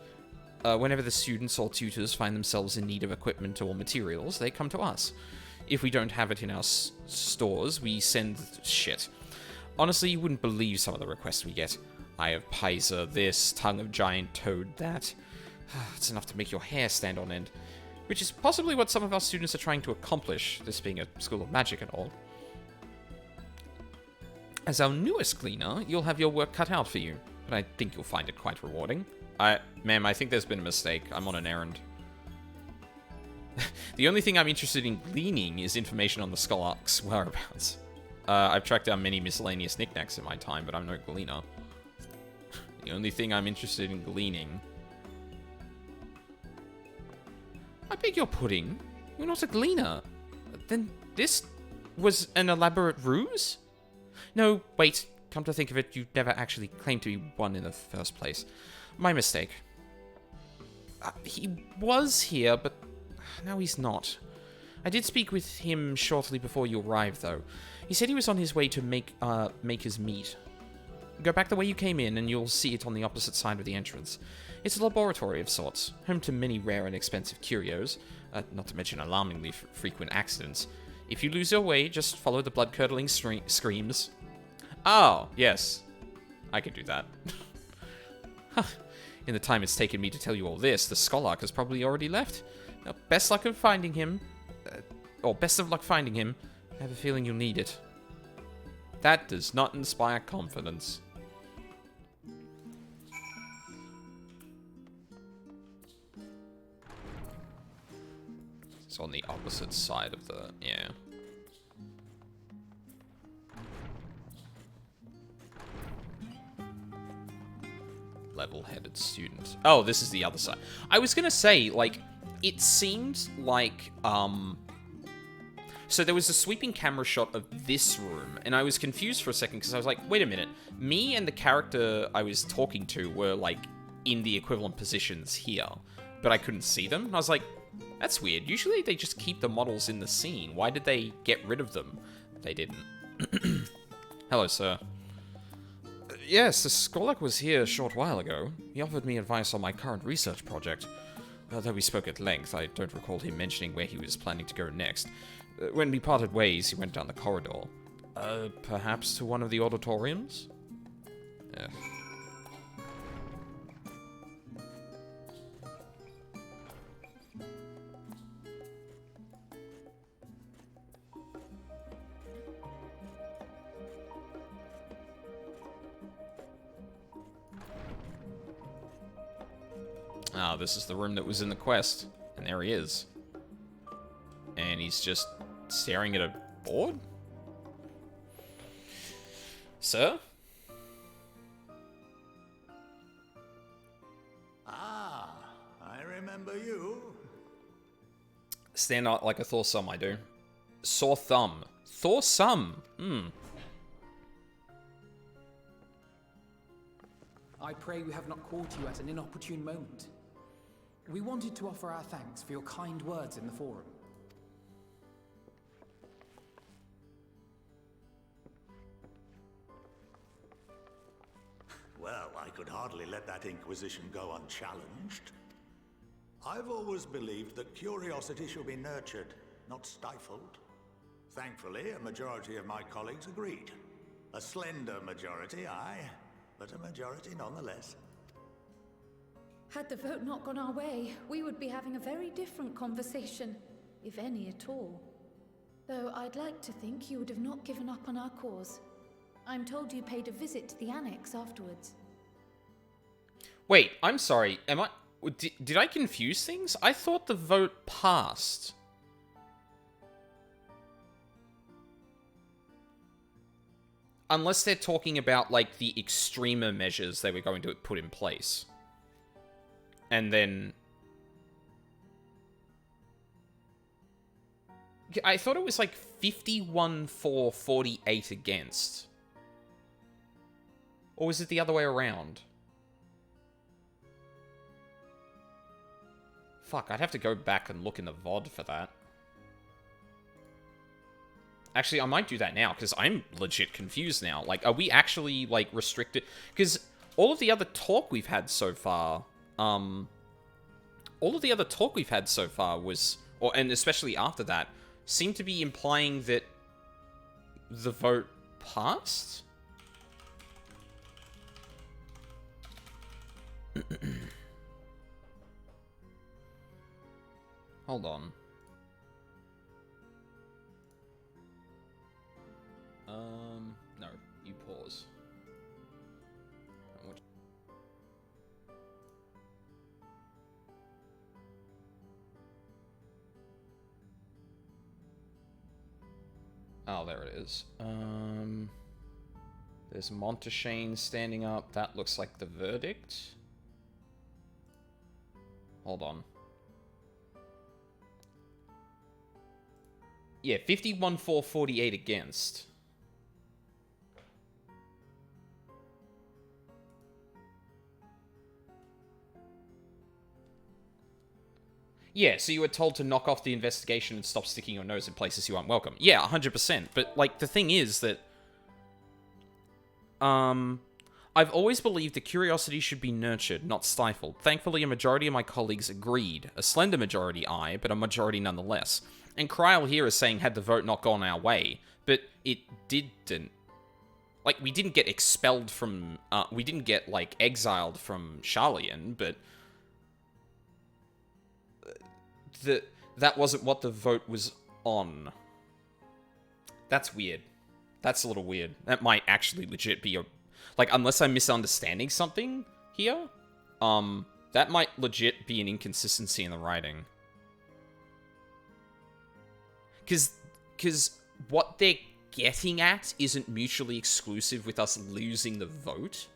Whenever the students or tutors find themselves in need of equipment or materials, they come to us. If we don't have it in our stores, we send shit. Honestly, you wouldn't believe some of the requests we get. Eye of Pizer this, tongue of giant toad that. It's enough to make your hair stand on end. Which is possibly what some of our students are trying to accomplish, this being a school of magic and all. As our newest gleaner, you'll have your work cut out for you, but I think you'll find it quite rewarding. Ma'am, I think there's been a mistake. I'm on an errand. The only thing I'm interested in gleaning is information on the Scholark's whereabouts. I've tracked down many miscellaneous knickknacks in my time, but I'm no gleaner. The only thing I'm interested in gleaning... I beg your pudding. You're not a gleaner. Then this was an elaborate ruse? No, wait. Come to think of it, you never actually claimed to be one in the first place. My mistake. He was here, but now he's not. I did speak with him shortly before you arrived, though. He said he was on his way to Maker's Meet. Go back the way you came in, and you'll see it on the opposite side of the entrance. It's a laboratory of sorts, home to many rare and expensive curios, not to mention alarmingly frequent accidents. If you lose your way, just follow the blood-curdling screams. Oh, yes. I can do that. In the time it's taken me to tell you all this, the Scholark has probably already left. Now, best luck of finding him. Or best of luck finding him. I have a feeling you'll need it. That does not inspire confidence. It's on the opposite side of the... yeah. Level-headed student. Oh, this is the other side. I was gonna say, like, it seemed like, so there was a sweeping camera shot of this room, and I was confused for a second, because I was like, wait a minute. Me and the character I was talking to were, like, in the equivalent positions here, but I couldn't see them. And I was like, That's weird. Usually they just keep the models in the scene. Why did they get rid of them? They didn't. Hello, sir. Yes, the Skolak was here a short while ago. He offered me advice on my current research project. Though we spoke at length, I don't recall him mentioning where he was planning to go next. When we parted ways, he went down the corridor. Perhaps to one of the auditoriums? Yeah. Ah, this is the room that was in the quest. And there he is. And he's just staring at a board? Sir? Ah, I remember you. Stand out like a Thor sum, I do. Sore thumb. Thor sum. I pray we have not caught you at an inopportune moment. We wanted to offer our thanks for your kind words in the forum. Well, I could hardly let that inquisition go unchallenged. I've always believed that curiosity should be nurtured, not stifled. Thankfully, a majority of my colleagues agreed. A slender majority, aye, but a majority nonetheless. Had the vote not gone our way, we would be having a very different conversation, if any at all. Though I'd like to think you would have not given up on our cause. I'm told you paid a visit to the annex afterwards. Wait, I'm sorry. Am I... Did I confuse things? I thought the vote passed. Unless they're talking about, like, the extremer measures they were going to put in place. And then... I thought it was, like, 51 for, 48 against. Or was it the other way around? Fuck, I'd have to go back and look in the VOD for that. Actually, I might do that now, because I'm legit confused now. Like, are we actually, like, restricted? Because all of the other talk we've had so far, was, and especially after that, seemed to be implying that the vote passed? Hold on. No, you pause. Oh, there it is. There's Monteshane standing up. That looks like the verdict. Hold on. Yeah, 51 for, 48 against. Yeah, so you were told to knock off the investigation and stop sticking your nose in places you aren't welcome. Yeah, 100%. But, like, the thing is that... I've always believed that curiosity should be nurtured, not stifled. Thankfully, a majority of my colleagues agreed. A slender majority, aye, but a majority nonetheless. And Kryl here is saying, had the vote not gone our way, but it didn't. Like, we didn't get expelled from... we didn't get, like, exiled from Sharlayan, but... that wasn't what the vote was on. That's weird. That's a little weird. That might actually legit be a... Like, unless I'm misunderstanding something here, that might legit be an inconsistency in the writing. Because what they're getting at isn't mutually exclusive with us losing the vote.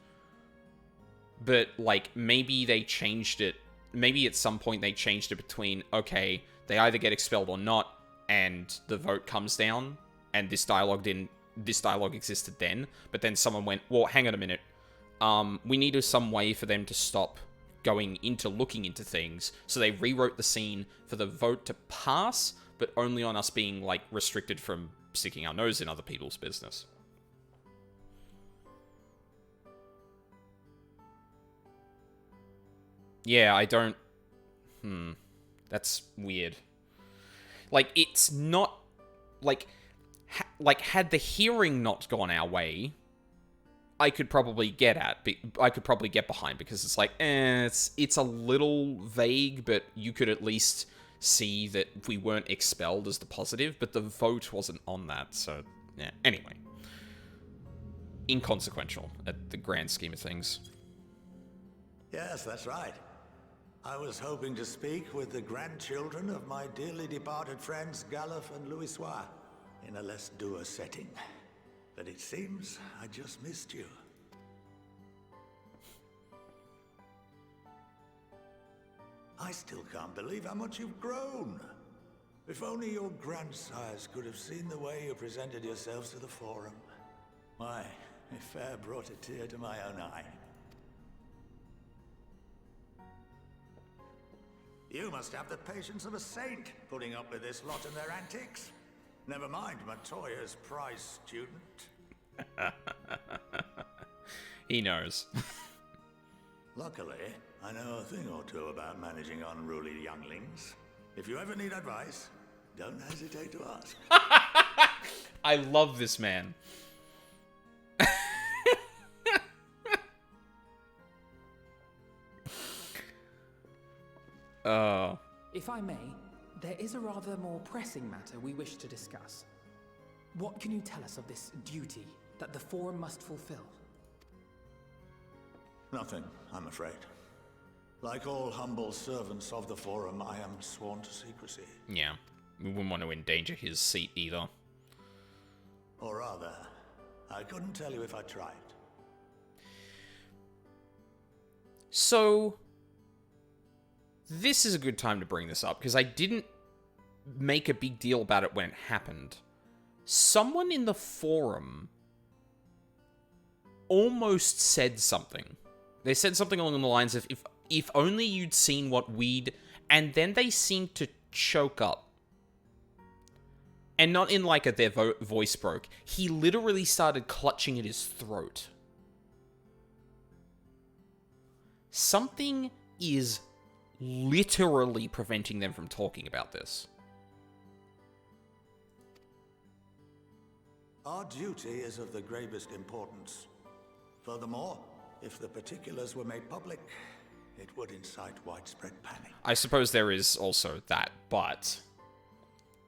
But, like, maybe they changed it. Maybe at some point they changed it between, okay, they either get expelled or not, and the vote comes down, and this dialogue existed then, but then someone went, well, hang on a minute, we needed some way for them to stop going into looking into things, so they rewrote the scene for the vote to pass, but only on us being, like, restricted from sticking our nose in other people's business. Yeah, I don't... That's weird. Like, it's not... Like, had the hearing not gone our way, I could probably get behind, because it's like, it's a little vague, but you could at least see that we weren't expelled as the positive, but the vote wasn't on that, so, yeah. Anyway. Inconsequential at the grand scheme of things. Yes, that's right. I was hoping to speak with the grandchildren of my dearly departed friends Galuf and Louisoix in a less dour setting. But it seems I just missed you. I still can't believe how much you've grown. If only your grandsires could have seen the way you presented yourselves to the Forum. Why, it fair brought a tear to my own eye. You must have the patience of a saint, putting up with this lot and their antics. Never mind Matoya's prize student. He knows. Luckily, I know a thing or two about managing unruly younglings. If you ever need advice, don't hesitate to ask. I love this man. If I may, there is a rather more pressing matter we wish to discuss. What can you tell us of this duty that the Forum must fulfill? Nothing, I'm afraid. Like all humble servants of the Forum, I am sworn to secrecy. Yeah, we wouldn't want to endanger his seat either. Or rather, I couldn't tell you if I tried. So, this is a good time to bring this up, because I didn't make a big deal about it when it happened. Someone in the Forum almost said something. They said something along the lines of, if only you'd seen what we'd... And then they seemed to choke up. And not in like their voice broke. He literally started clutching at his throat. Something is literally preventing them from talking about this. Our duty is of the gravest importance. Furthermore, if the particulars were made public, it would incite widespread panic. I suppose there is also that, but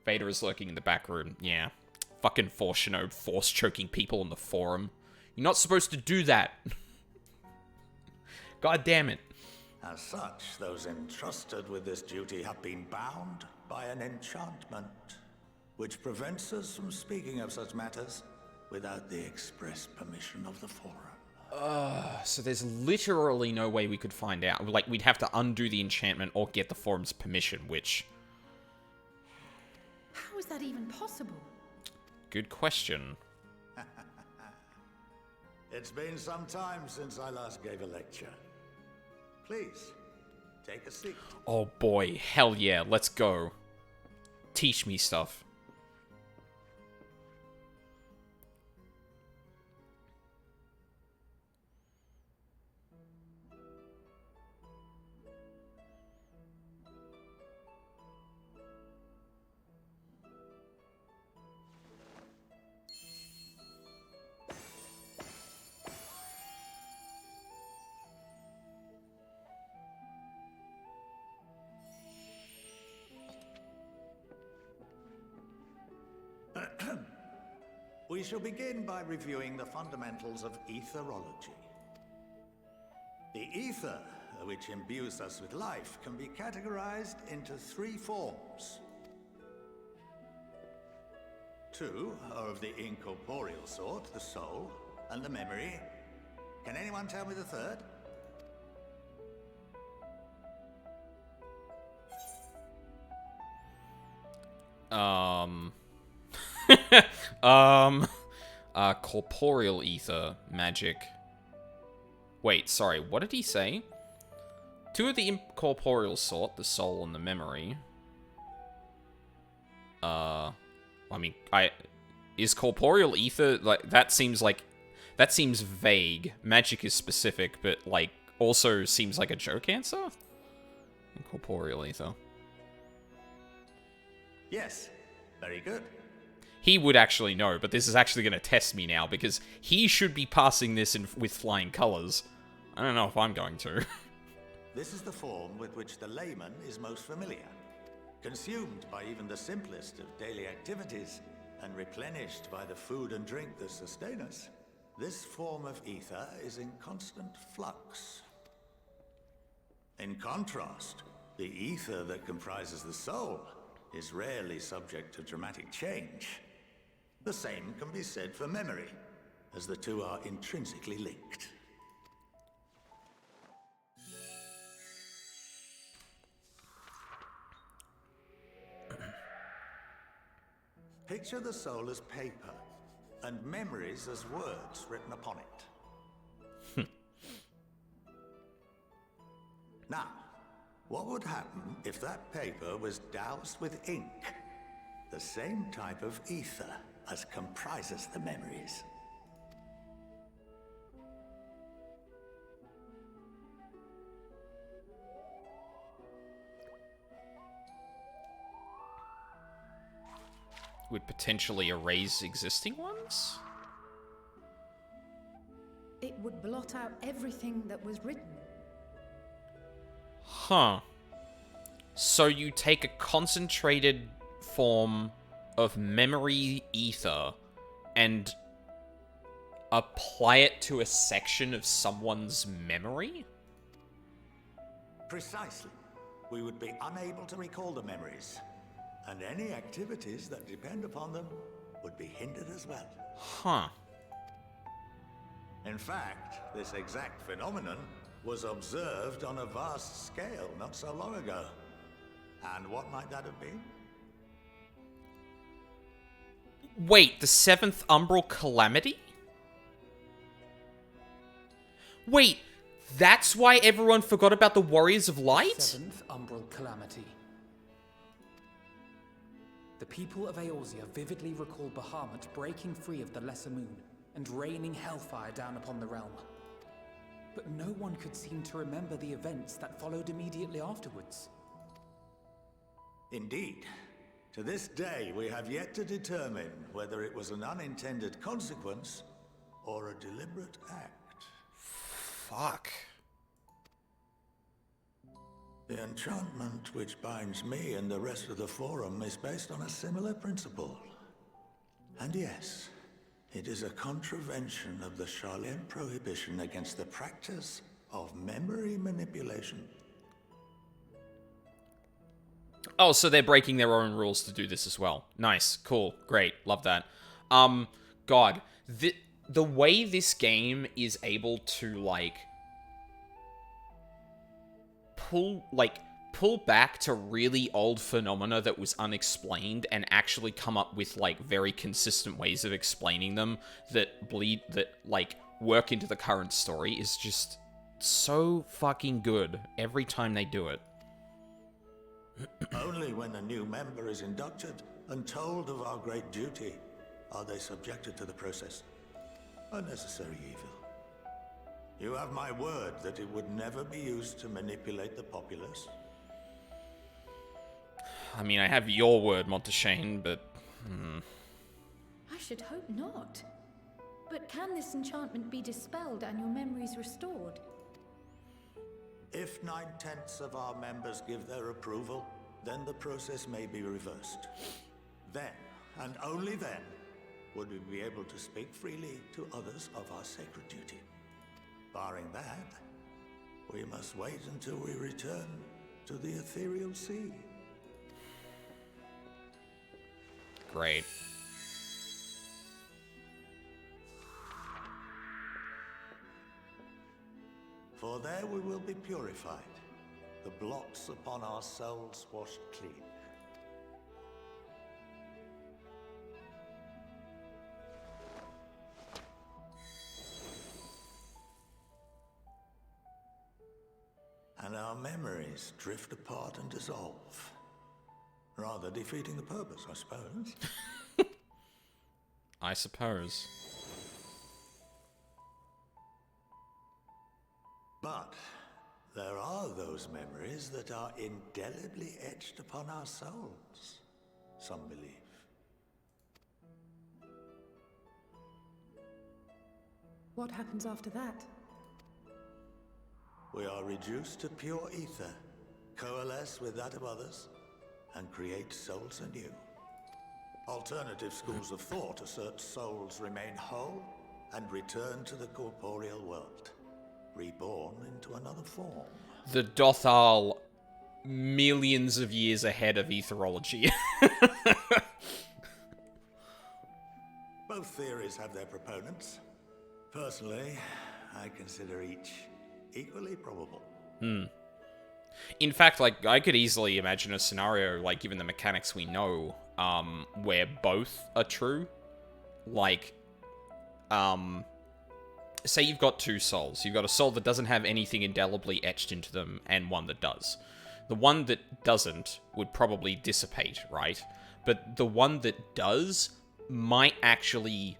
Vader is lurking in the back room. Yeah. Fucking Force Shinobi force choking people on the Forum. You're not supposed to do that. God damn it. As such, those entrusted with this duty have been bound by an enchantment, which prevents us from speaking of such matters without the express permission of the Forum. So there's literally no way we could find out. Like, we'd have to undo the enchantment or get the Forum's permission, which... How is that even possible? Good question. It's been some time since I last gave a lecture. Please, take a seat. Oh boy, hell yeah, let's go. Teach me stuff. We shall begin by reviewing the fundamentals of etherology. The ether, which imbues us with life, can be categorized into three forms. Two are of the incorporeal sort, the soul and the memory. Can anyone tell me the third? Corporeal ether, magic. Wait, sorry, what did he say? Two of the incorporeal sort, the soul and the memory. I mean, is corporeal ether, that seems vague. Magic is specific, but, like, also seems like a joke answer? Incorporeal ether. Yes, very good. He would actually know, but this is actually going to test me now, because he should be passing this with flying colors. I don't know if I'm going to. This is the form with which the layman is most familiar. Consumed by even the simplest of daily activities, and replenished by the food and drink that sustain us, this form of ether is in constant flux. In contrast, the ether that comprises the soul is rarely subject to dramatic change. The same can be said for memory, as the two are intrinsically linked. Picture the soul as paper, and memories as words written upon it. Now, what would happen if that paper was doused with ink? The same type of ether as comprises the memories. Would potentially erase existing ones? It would blot out everything that was written. Huh. So you take a concentrated form of memory ether and apply it to a section of someone's memory? Precisely. We would be unable to recall the memories, and any activities that depend upon them would be hindered as well. Huh. In fact, this exact phenomenon was observed on a vast scale not so long ago. And what might that have been? Wait, the 7th Umbral Calamity? Wait, that's why everyone forgot about the Warriors of Light? 7th Umbral Calamity. The people of Eorzea vividly recall Bahamut breaking free of the Lesser Moon and raining hellfire down upon the realm. But no one could seem to remember the events that followed immediately afterwards. Indeed. To this day, we have yet to determine whether it was an unintended consequence or a deliberate act. Fuck. The enchantment which binds me and the rest of the Forum is based on a similar principle. And yes, it is a contravention of the Sharlayan prohibition against the practice of memory manipulation. Oh, so they're breaking their own rules to do this as well. Nice, cool, great, love that. God, the way this game is able to, like, pull back to really old phenomena that was unexplained and actually come up with, like, very consistent ways of explaining them that work into the current story is just so fucking good every time they do it. Only when a new member is inducted and told of our great duty are they subjected to the process. A necessary evil. You have my word that it would never be used to manipulate the populace. I mean, I have your word, Monteshane, but... I should hope not. But can this enchantment be dispelled and your memories restored? If 9/10 of our members give their approval, then the process may be reversed. Then, and only then, would we be able to speak freely to others of our sacred duty. Barring that, we must wait until we return to the ethereal sea. Great. For there we will be purified, the blots upon our souls washed clean. And our memories drift apart and dissolve. Rather defeating the purpose, I suppose. I suppose. But there are those memories that are indelibly etched upon our souls, some believe. What happens after that? We are reduced to pure ether, coalesce with that of others, and create souls anew. Alternative schools of thought assert souls remain whole and return to the corporeal world, reborn into another form. The Dothal millions of years ahead of etherology. Both theories have their proponents. Personally, I consider each equally probable. In fact, like, I could easily imagine a scenario, like, given the mechanics we know, where both are true. Like, say you've got two souls. You've got a soul that doesn't have anything indelibly etched into them, and one that does. The one that doesn't would probably dissipate, right? But the one that does might actually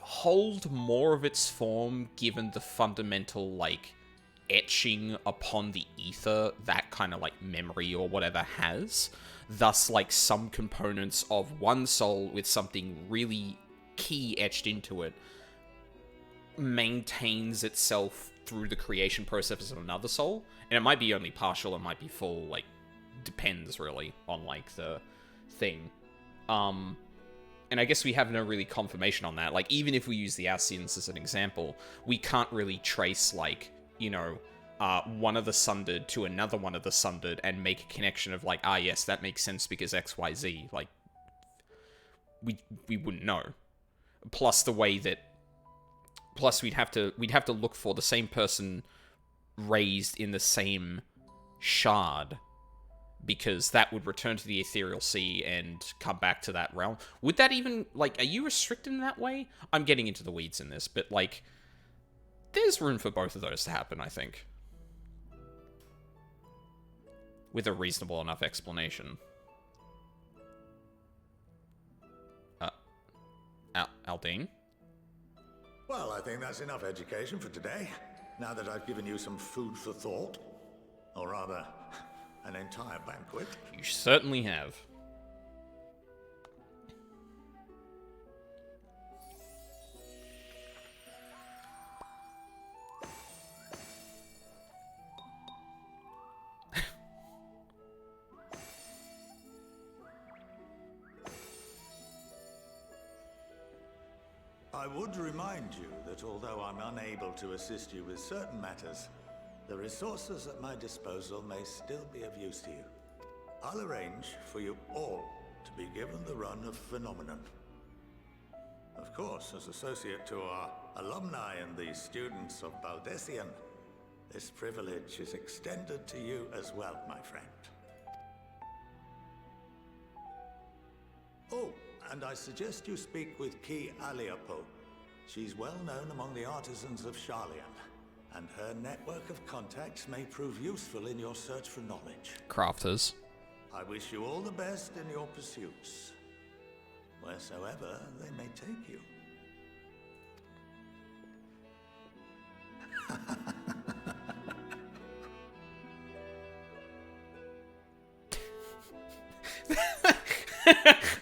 hold more of its form, given the fundamental, like, etching upon the ether that kind of, like, memory or whatever has. Thus, like, some components of one soul with something really key etched into it maintains itself through the creation process of another soul. And it might be only partial, it might be full, like, depends, really, on, like, the thing. And I guess we have no really confirmation on that. Like, even if we use the Ascians as an example, we can't really trace, like, you know, one of the Sundered to another one of the Sundered and make a connection of, like, ah, yes, that makes sense because XYZ. Like, we wouldn't know. Plus the way that... Plus, we'd have to look for the same person raised in the same shard, because that would return to the ethereal sea and come back to that realm. Would that even, like, are you restricted in that way? I'm getting into the weeds in this, but, like, there's room for both of those to happen, I think. With a reasonable enough explanation. Aldine? Well, I think that's enough education for today, now that I've given you some food for thought. Or rather, an entire banquet. You certainly have. I would remind you that although I'm unable to assist you with certain matters, the resources at my disposal may still be of use to you. I'll arrange for you all to be given the run of Phenomenon. Of course, as associate to our alumni and the students of Baldessian, this privilege is extended to you as well, my friend. Oh, and I suggest you speak with Ki Aliapo. She's well known among the artisans of Sharlayan, and her network of contacts may prove useful in your search for knowledge. Crafters. I wish you all the best in your pursuits, wheresoever they may take you.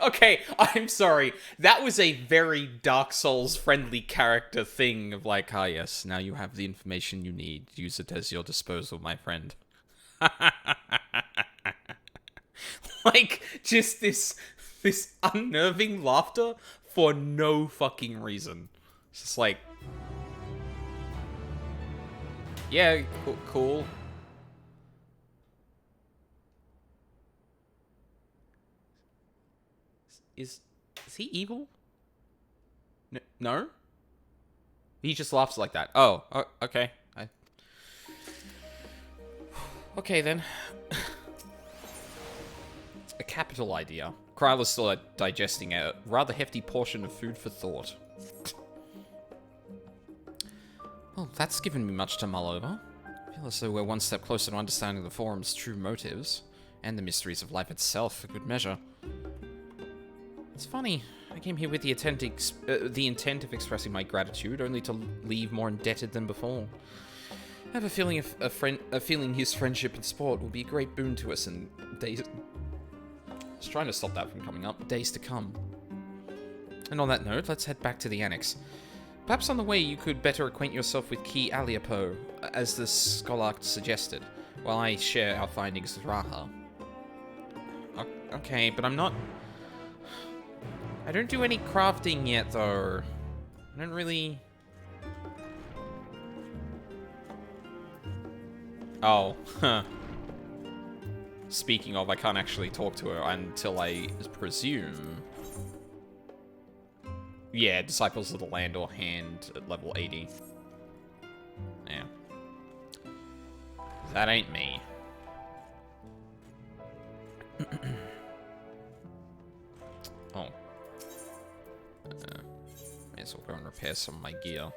Okay, I'm sorry. That was a very Dark Souls-friendly character thing of like, ah yes, now you have the information you need. Use it as your disposal, my friend. Like, just this unnerving laughter for no fucking reason. It's just like... Yeah, cool. Is he evil? No? He just laughs like that. Oh, okay. Okay, then. A capital idea. Kryla's still digesting a rather hefty portion of food for thought. Well, that's given me much to mull over. Feel as though we're one step closer to understanding the Forum's true motives, and the mysteries of life itself, for good measure. It's funny, I came here with the intent of expressing my gratitude, only to leave more indebted than before. I have a feeling his friendship and support will be a great boon to us in days... I was trying to stop that from coming up. Days to come. And on that note, let's head back to the Annex. Perhaps on the way you could better acquaint yourself with Key Aliapo, as the Scholarch suggested, while I share our findings with Raha. Okay, but I'm not... I don't do any crafting yet, though. I don't really... Oh, huh. Speaking of, I can't actually talk to her until I presume... Yeah, Disciples of the Landor hand at level 80. Yeah. That ain't me. Oh. May as well go and repair some of my gear.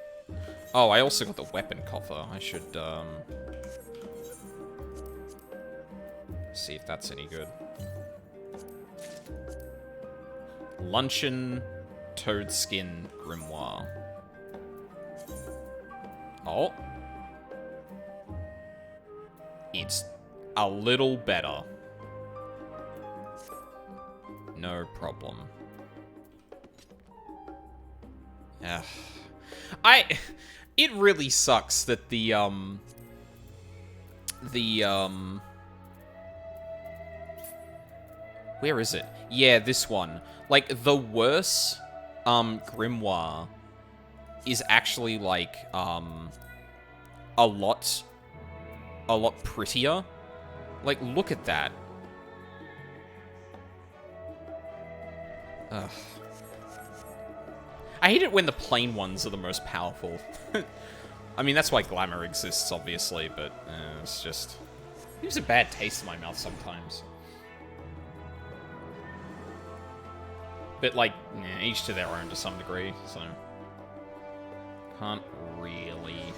Oh, I also got the weapon coffer. I should, see if that's any good. Luncheon Toadskin Grimoire. Oh. It's a little better. No problem. It really sucks that where is it? Yeah, this one. Like, the worse grimoire is actually, like, a lot prettier. Like, look at that. Ugh. I hate it when the plain ones are the most powerful. I mean, that's why glamour exists, obviously, but it's just... It leaves a bad taste in my mouth sometimes. But, like, each to their own to some degree, so... Can't really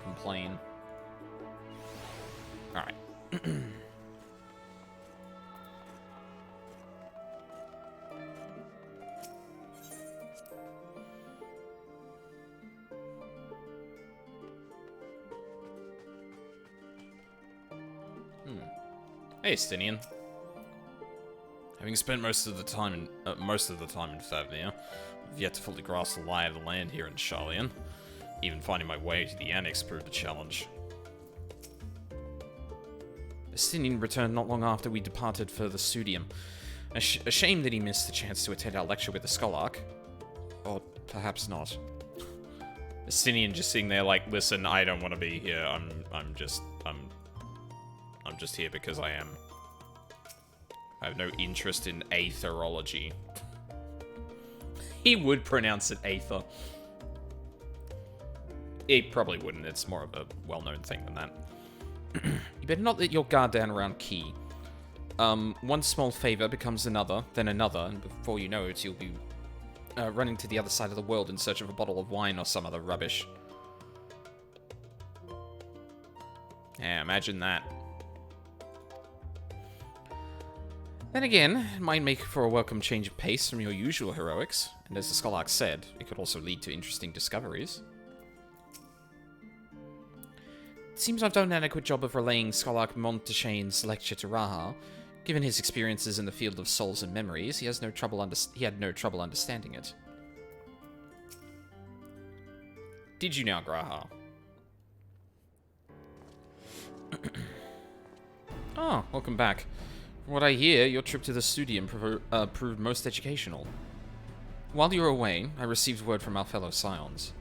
complain. Alright. Hey, Stinian. Having spent most of the time in Favnia, I've yet to fully grasp the lie of the land here in Charlian. Even finding my way to the Annex proved a challenge. Stinian returned not long after we departed for the Studium. A shame that he missed the chance to attend our lecture with the Scholarch. Or perhaps not. Stinian just sitting there like, listen, I don't want to be here. I'm just here because I am. I have no interest in aetherology. He would pronounce it aether. He probably wouldn't. It's more of a well-known thing than that. You better not let your guard down around Key. One small favor becomes another, then another, and before you know it, you'll be running to the other side of the world in search of a bottle of wine or some other rubbish. Yeah, imagine that. Then again, it might make for a welcome change of pace from your usual heroics, and as the Scholarch said, it could also lead to interesting discoveries. It seems I've done an adequate job of relaying Scholarch Monteshane's lecture to Raha. Given his experiences in the field of souls and memories, he had no trouble understanding it. Did you now, Graha? Oh, welcome back. From what I hear, your trip to the Studium proved most educational. While you were away, I received word from our fellow Scions.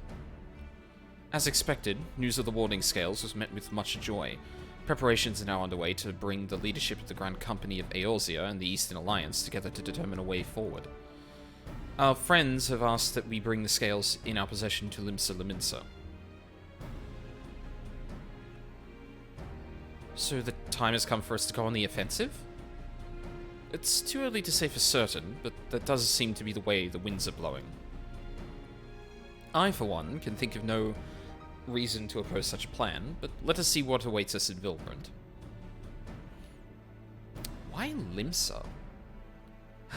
As expected, news of the warding scales was met with much joy. Preparations are now underway to bring the leadership of the Grand Company of Eorzea and the Eastern Alliance together to determine a way forward. Our friends have asked that we bring the scales in our possession to Limsa Liminsa. So the time has come for us to go on the offensive? It's too early to say for certain, but that does seem to be the way the winds are blowing. I, for one, can think of no reason to oppose such a plan, but let us see what awaits us in Vilbrand. Why Limsa?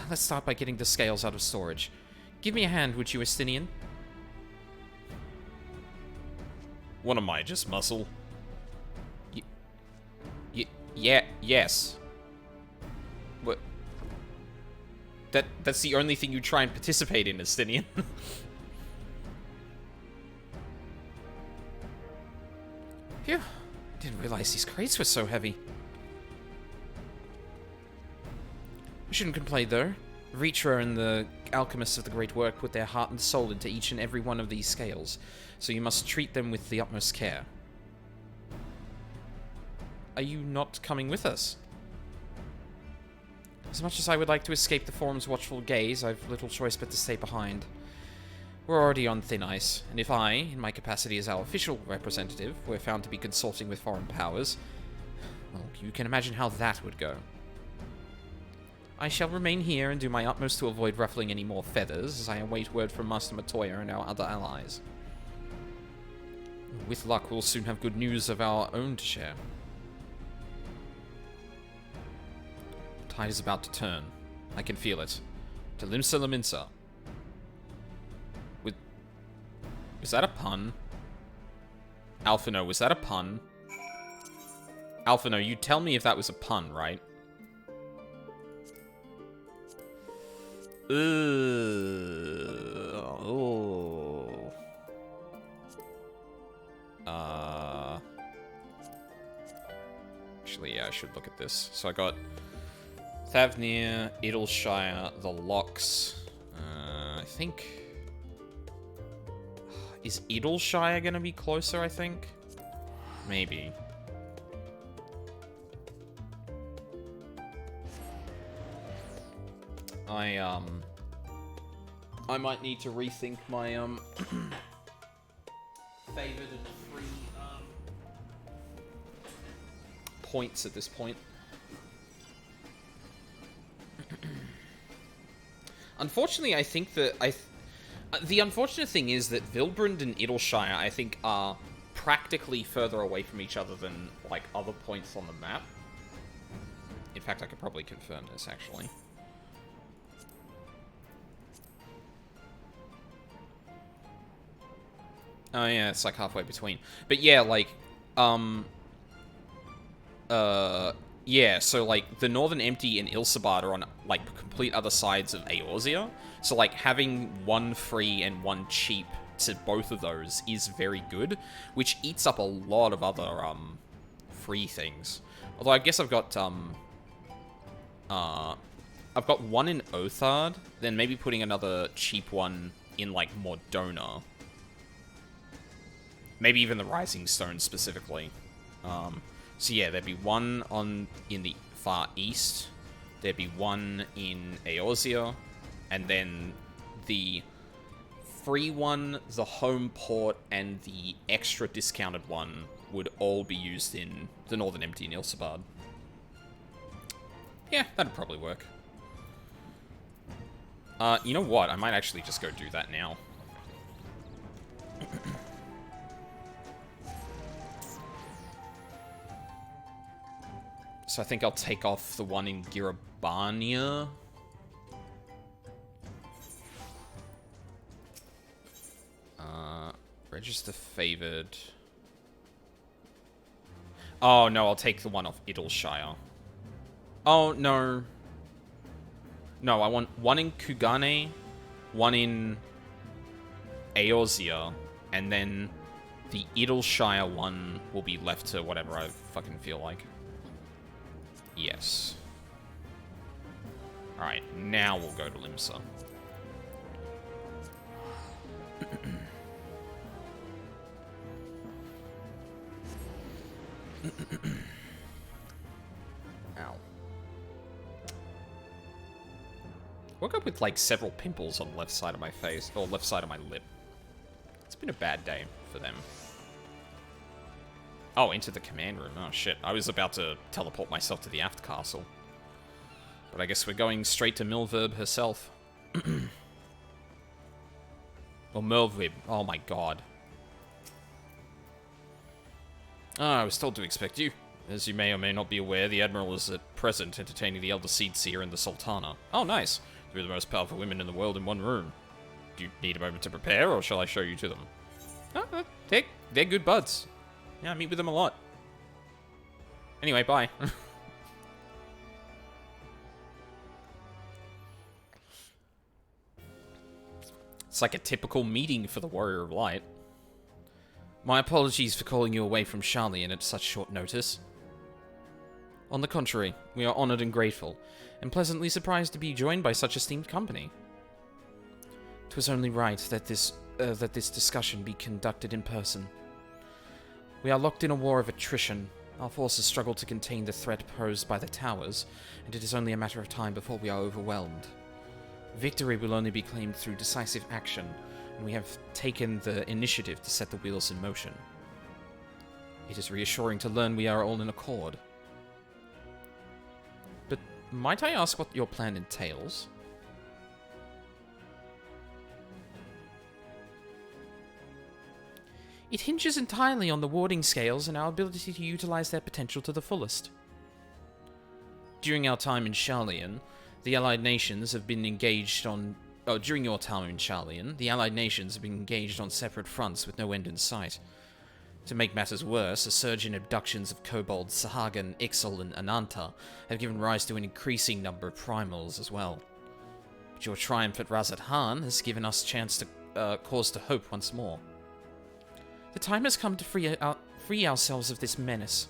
Let's start by getting the scales out of storage. Give me a hand, would you, Estinian? What am I, just muscle? Yeah, yes. What? That's the only thing you try and participate in, Estinian. Phew. Didn't realize these crates were so heavy. We shouldn't complain, though. Reacher and the alchemists of the Great Work put their heart and soul into each and every one of these scales, so you must treat them with the utmost care. Are you not coming with us? As much as I would like to escape the Forum's watchful gaze, I've little choice but to stay behind. We're already on thin ice, and if I, in my capacity as our official representative, were found to be consulting with foreign powers, well, you can imagine how that would go. I shall remain here and do my utmost to avoid ruffling any more feathers, as I await word from Master Matoya and our other allies. With luck, we'll soon have good news of our own to share. The tide is about to turn. I can feel it. To Limsa Laminsa. Was that a pun? Alphino, was that a pun? Alphino, you tell me if that was a pun, right? Oh. Actually, yeah, I should look at this. So I got Thavnir, Idleshire, the Locks. I think... Is Idleshire gonna be closer, I think? Maybe. I might need to rethink my, favored and free, points at this point. Unfortunately, I think that the unfortunate thing is that Vilbrand and Idleshire, I think, are practically further away from each other than, like, other points on the map. In fact, I could probably confirm this, actually. Oh, yeah, it's, like, halfway between. But, yeah, like, yeah, so, like, the Northern Empty and Ilsabard are on, like, complete other sides of Eorzea. So, like, having one free and one cheap to both of those is very good, which eats up a lot of other, free things. Although, I guess I've got one in Othard, then maybe putting another cheap one in, like, Mordona. Maybe even the Rising Stone, specifically. So yeah, there'd be one in the far east, there'd be one in Eorzea, and then the free one, the home port, and the extra discounted one would all be used in the Northern Empty and Ilsabard. Yeah, that'd probably work. You know what? I might actually just go do that now. So I think I'll take off the one in Girabania. Register favored. Oh, no, I'll take the one off Idleshire. Oh, no. No, I want one in Kugane, one in Eorzea, and then the Idleshire one will be left to whatever I fucking feel like. Yes. Alright, now we'll go to Limsa. Ow. Woke up with, like, several pimples on the left side of my face, or left side of my lip. It's been a bad day for them. Oh, into the command room. Oh, shit. I was about to teleport myself to the aft castle. But I guess we're going straight to Milverb herself. Or Merlvib. Oh, my God. Ah, I was told to expect you. As you may or may not be aware, the Admiral is at present entertaining the Elder Seedseer and the Sultana. Oh, nice. Three of the most powerful women in the world in one room. Do you need a moment to prepare, or shall I show you to them? Oh, they're good buds. Yeah, I meet with them a lot. Anyway, bye. It's like a typical meeting for the Warrior of Light. My apologies for calling you away from Charlian at such short notice. On the contrary, we are honored and grateful, and pleasantly surprised to be joined by such esteemed company. 'Twas only right that this discussion be conducted in person. We are locked in a war of attrition. Our forces struggle to contain the threat posed by the towers, and it is only a matter of time before we are overwhelmed. Victory will only be claimed through decisive action, and we have taken the initiative to set the wheels in motion. It is reassuring to learn we are all in accord. But might I ask what your plan entails? It hinges entirely on the warding scales and our ability to utilize their potential to the fullest. During our time in Charlian, the Allied nations have been engaged on... during your time in Charlian, the Allied nations have been engaged on separate fronts with no end in sight. To make matters worse, a surge in abductions of kobolds, Sahagan, Ixal, and Ananta have given rise to an increasing number of primals as well. But your triumph at Razat Han has given us cause to hope once more. The time has come to free ourselves of this menace,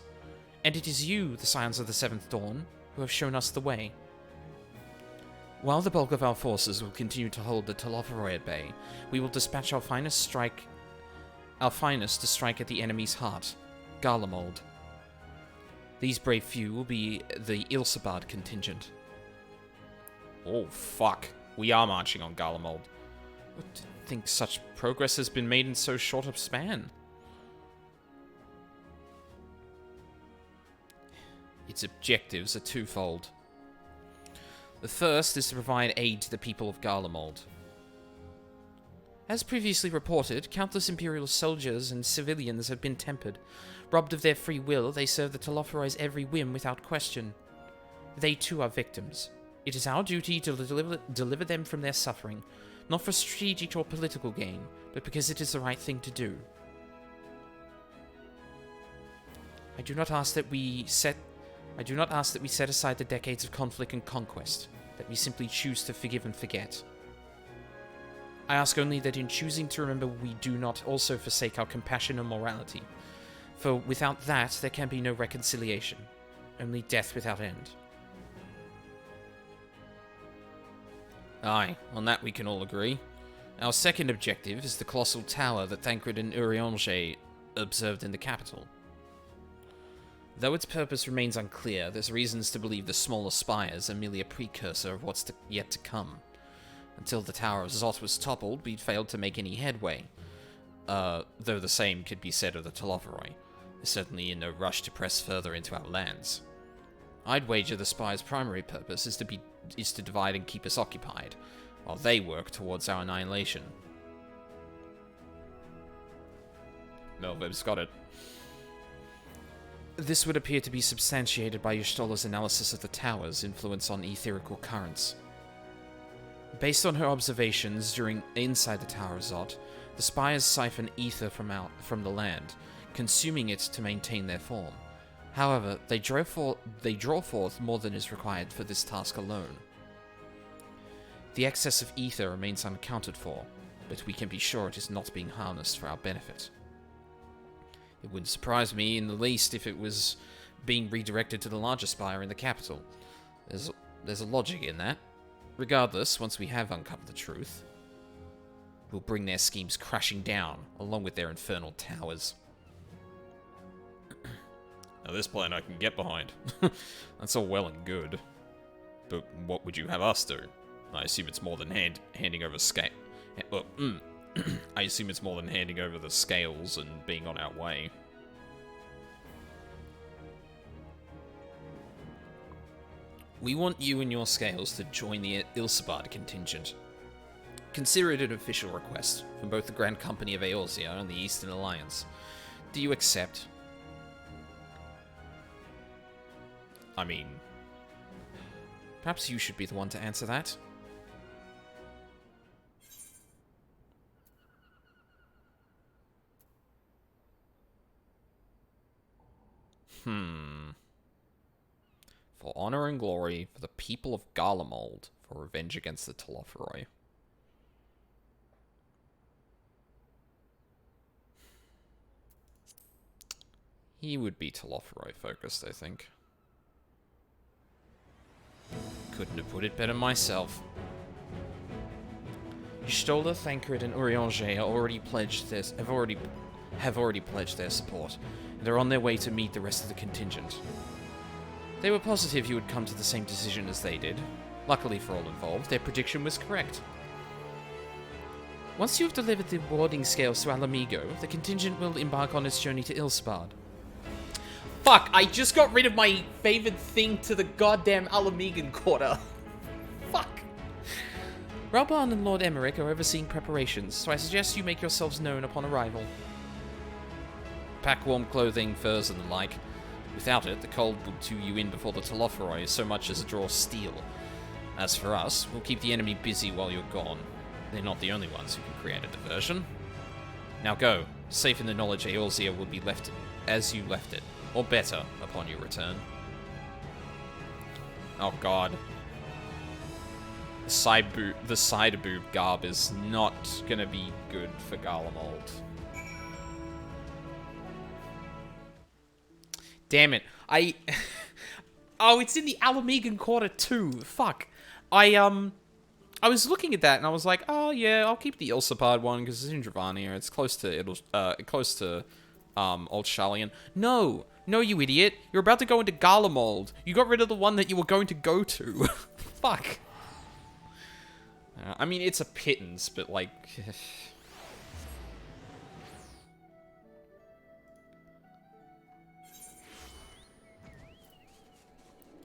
and it is you, the Scions of the Seventh Dawn, who have shown us the way. While the bulk of our forces will continue to hold the Telophoroi at bay, we will dispatch our finest to strike at the enemy's heart, Garlemald. These brave few will be the Ilsabard contingent. Oh, fuck. We are marching on Garlemald. I didn't think such progress has been made in so short a span. Its objectives are twofold. The first is to provide aid to the people of Garlemald. As previously reported, countless Imperial soldiers and civilians have been tempered. Robbed of their free will, they serve the Telophoroi's every whim without question. They too are victims. It is our duty to deliver them from their suffering, not for strategic or political gain, but because it is the right thing to do. I do not ask that we set aside the decades of conflict and conquest, that we simply choose to forgive and forget. I ask only that in choosing to remember we do not also forsake our compassion and morality, for without that there can be no reconciliation, only death without end. Aye, on that we can all agree. Our second objective is the colossal tower that Thancred and Urianger observed in the capital. Though its purpose remains unclear, there's reasons to believe the smaller spires are merely a precursor of what's yet to come. Until the Tower of Zot was toppled, we'd failed to make any headway. Though the same could be said of the Telophoroi. They're certainly in no rush to press further into our lands. I'd wager the spire's primary purpose is to divide and keep us occupied, while they work towards our annihilation. Melvib's got it. This would appear to be substantiated by Y'shtola's analysis of the tower's influence on etherical currents. Based on her observations inside the Tower of Zot, the spires siphon ether from the land, consuming it to maintain their form. However, they draw forth more than is required for this task alone. The excess of ether remains unaccounted for, but we can be sure it is not being harnessed for our benefit. It wouldn't surprise me in the least if it was being redirected to the larger spire in the capital. There's a logic in that. Regardless, once we have uncovered the truth, we'll bring their schemes crashing down, along with their infernal towers. Now this plan I can get behind. That's all well and good. But what would you have us do? I assume it's more than handing over I assume it's more than handing over the scales and being on our way. We want you and your scales to join the Ilsabard contingent. Consider it an official request from both the Grand Company of Eorzea and the Eastern Alliance. Do you accept? I mean, perhaps you should be the one to answer that. For honor and glory, for the people of Garlemald, for revenge against the Telophoroi. He would be Telophoroi focused, I think. Couldn't have put it better myself. Ystola, Thancred, and Urianger have already pledged their support, and they're on their way to meet the rest of the contingent. They were positive you would come to the same decision as they did. Luckily for all involved, their prediction was correct. Once you have delivered the warding scales to Alamigo, the contingent will embark on its journey to Ilsbard. Fuck, I just got rid of my favorite thing to the goddamn Alamigan Quarter. Fuck. Ralbarn and Lord Emmerich are overseeing preparations, so I suggest you make yourselves known upon arrival. Pack warm clothing, furs, and the like. Without it, the cold will do you in before the Telophoroi so much as draw steel. As for us, we'll keep the enemy busy while you're gone. They're not the only ones who can create a diversion. Now go, safe in the knowledge Eorzea will be left as you left it, or better, upon your return. Oh god. The side boob garb is not gonna be good for Garlemald. Damn it. Oh, it's in the Alamigan Quarter too. Fuck. I was looking at that and I was like, oh yeah, I'll keep the Ilsapard one because it's in Dravania. It's close to Old Sharlayan. No, you idiot. You're about to go into Garlemald. You got rid of the one that you were going to go to. Fuck. I mean, it's a pittance, but like...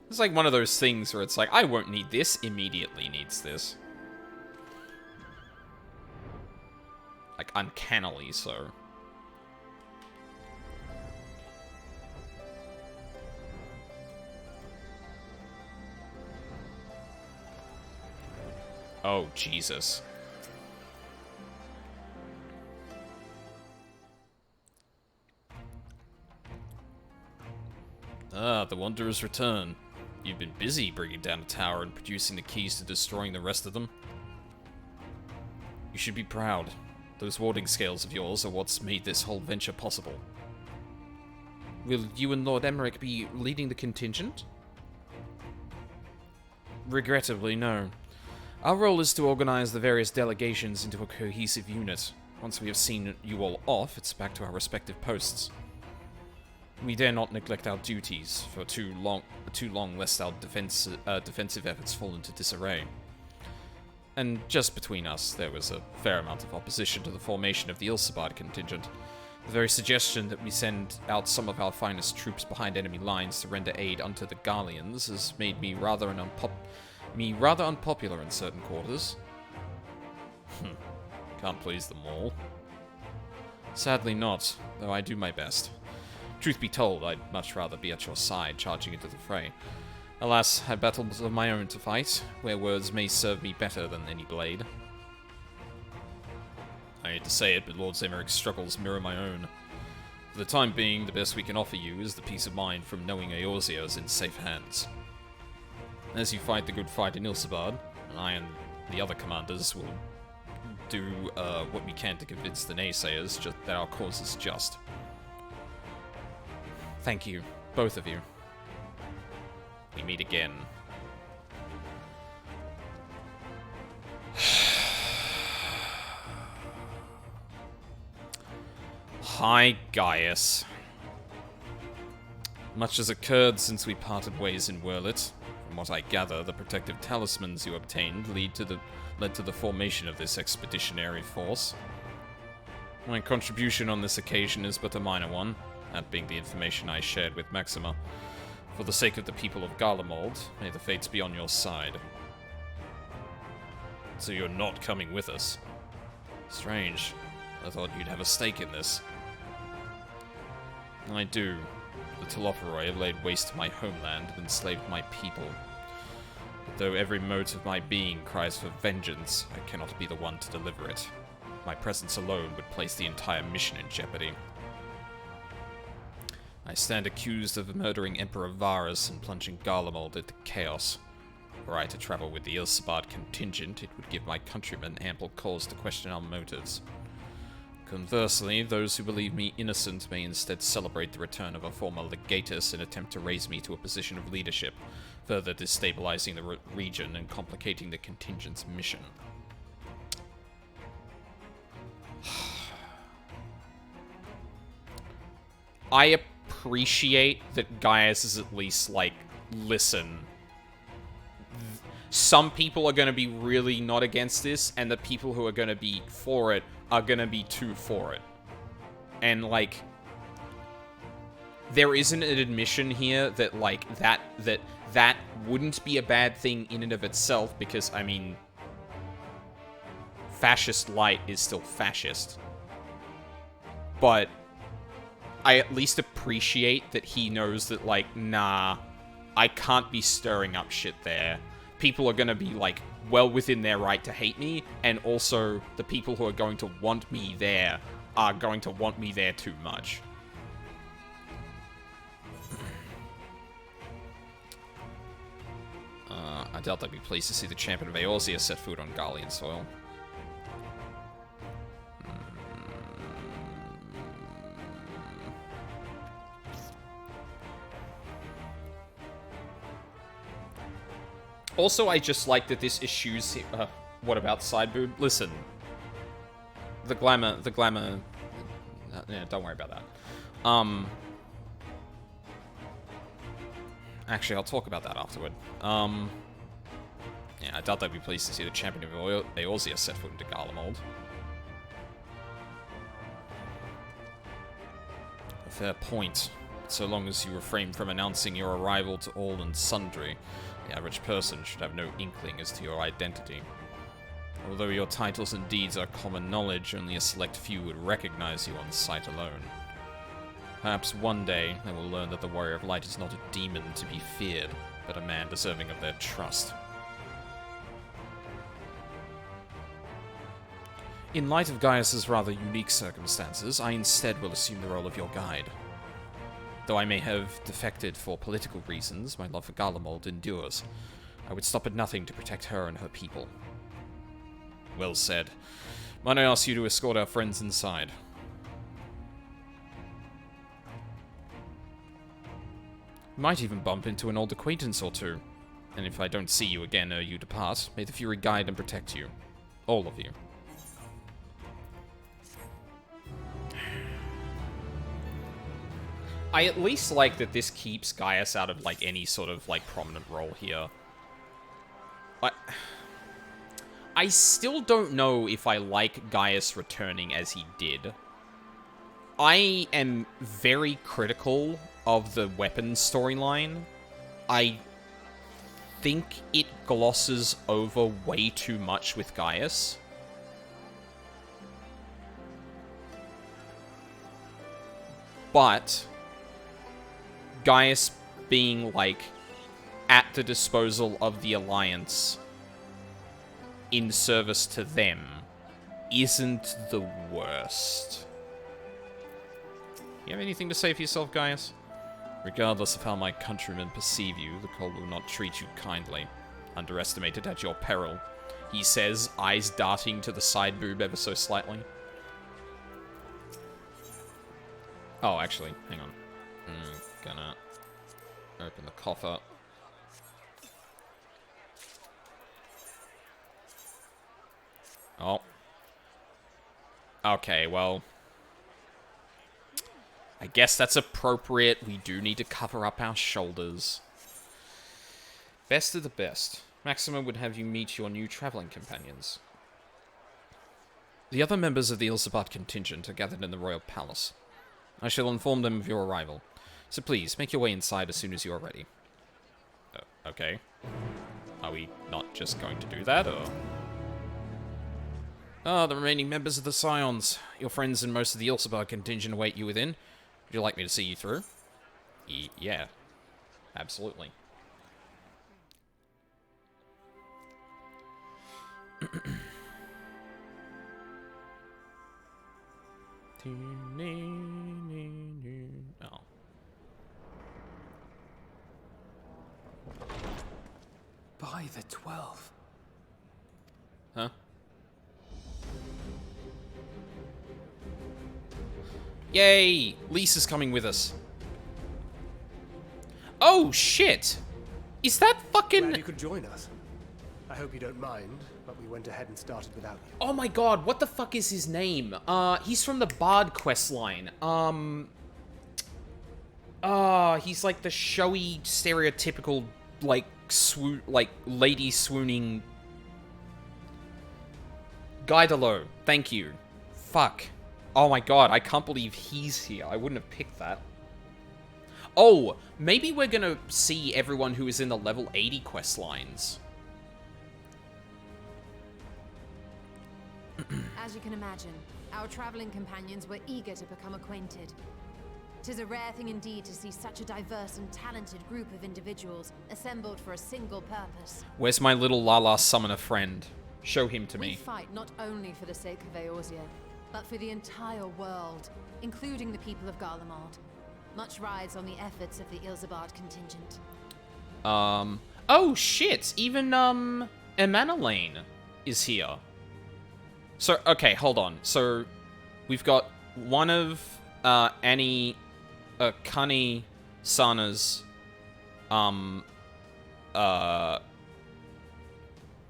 It's like one of those things where it's like, I won't need this, immediately needs this. Like, uncannily so. Oh, Jesus. Ah, the Wanderers return. You've been busy bringing down a tower and producing the keys to destroying the rest of them. You should be proud. Those warding scales of yours are what's made this whole venture possible. Will you and Lord Emmerich be leading the contingent? Regrettably, no. Our role is to organize the various delegations into a cohesive unit. Once we have seen you all off, it's back to our respective posts. We dare not neglect our duties for too long lest our defensive efforts fall into disarray. And just between us, there was a fair amount of opposition to the formation of the Ilsabard contingent. The very suggestion that we send out some of our finest troops behind enemy lines to render aid unto the Garleans has made me rather unpopular in certain quarters. Can't please them all. Sadly not, though I do my best. Truth be told, I'd much rather be at your side, charging into the fray. Alas, I have battles of my own to fight, where words may serve me better than any blade. I hate to say it, but Lord Emmerich's struggles mirror my own. For the time being, the best we can offer you is the peace of mind from knowing Eorzea is in safe hands. As you fight the good fight in Ilsabard, I and the other commanders will do what we can to convince the naysayers that our cause is just. Thank you, both of you. We meet again. Hi, Gaius. Much has occurred since we parted ways in Wurlit. From what I gather, the protective talismans you obtained led to the formation of this expeditionary force. My contribution on this occasion is but a minor one, that being the information I shared with Maxima. For the sake of the people of Garlemald, may the fates be on your side. So you're not coming with us? Strange. I thought you'd have a stake in this. I do. The Telophoroi have laid waste to my homeland and enslaved my people. But though every mote of my being cries for vengeance, I cannot be the one to deliver it. My presence alone would place the entire mission in jeopardy. I stand accused of murdering Emperor Varus and plunging Garlemald into chaos. Were I to travel with the Ilsabard contingent, it would give my countrymen ample cause to question our motives. Conversely, those who believe me innocent may instead celebrate the return of a former legatus and attempt to raise me to a position of leadership, further destabilizing the region and complicating the contingent's mission. I appreciate that Gaius is at least like, listen, some people are going to be really not against this, and the people who are going to be for it are going to be too for it. And, like, there isn't an admission here that, like, that wouldn't be a bad thing in and of itself, because, I mean, fascist light is still fascist. But I at least appreciate that he knows that, like, nah, I can't be stirring up shit there. People are going to be, like, well within their right to hate me, and also the people who are going to want me there are going to want me there too much. I doubt I'd be pleased to see the champion of Eorzea set foot on Garlean soil. Also, I just like that this eschews... what about side boob? Listen. The glamour... yeah, don't worry about that. Actually, I'll talk about that afterward. Yeah, I doubt they'd be pleased to see the champion of Eorzea set foot into Garlemald. A fair point. So long as you refrain from announcing your arrival to all and sundry, the average person should have no inkling as to your identity. Although your titles and deeds are common knowledge, only a select few would recognize you on sight alone. Perhaps one day they will learn that the Warrior of Light is not a demon to be feared, but a man deserving of their trust. In light of Gaius's rather unique circumstances, I instead will assume the role of your guide. Though I may have defected for political reasons, my love for Garlemald endures. I would stop at nothing to protect her and her people. Well said. Might I ask you to escort our friends inside? Might even bump into an old acquaintance or two. And if I don't see you again ere you depart, may the Fury guide and protect you. All of you. I at least like that this keeps Gaius out of, like, any sort of, like, prominent role here. I still don't know if I like Gaius returning as he did. I am very critical of the weapons storyline. I think it glosses over way too much with Gaius. But Gaius being, like, at the disposal of the Alliance in service to them isn't the worst. You have anything to say for yourself, Gaius? Regardless of how my countrymen perceive you, the cold will not treat you kindly. Underestimated at your peril, he says, eyes darting to the side boob ever so slightly. Oh, actually, hang on. Gonna open the coffer. Oh. Okay, well, I guess that's appropriate. We do need to cover up our shoulders. Best of the best. Maxima would have you meet your new traveling companions. The other members of the Ilsabard contingent are gathered in the royal palace. I shall inform them of your arrival. So please, make your way inside as soon as you are ready. Okay. Are we not just going to do that, or...? Ah, the remaining members of the Scions. Your friends and most of the Ilsabard contingent await you within. Would you like me to see you through? Yeah. Absolutely. Oh. By the 12. Huh? Yay! Lisa's coming with us. Oh, shit! Is that fucking... Glad you could join us. I hope you don't mind, but we went ahead and started without you. Oh my god, what the fuck is his name? He's from the Bard questline. He's like the showy, stereotypical, like, lady swooning... Guidalo. Thank you. Fuck. Oh my god, I can't believe he's here. I wouldn't have picked that. Oh, maybe we're gonna see everyone who is in the level 80 quest lines. As you can imagine, our traveling companions were eager to become acquainted. 'Tis a rare thing indeed to see such a diverse and talented group of individuals assembled for a single purpose. Where's my little Lala summoner friend? Show him to We me. fight not only for the sake of Eorzea, but for the entire world, including the people of Garlemald. Much rides on the efforts of the Ilzabard contingent. Oh shit! Even, Emanelaine is here. So, okay, hold on. So, we've got one of, Annie, Kani Sana's,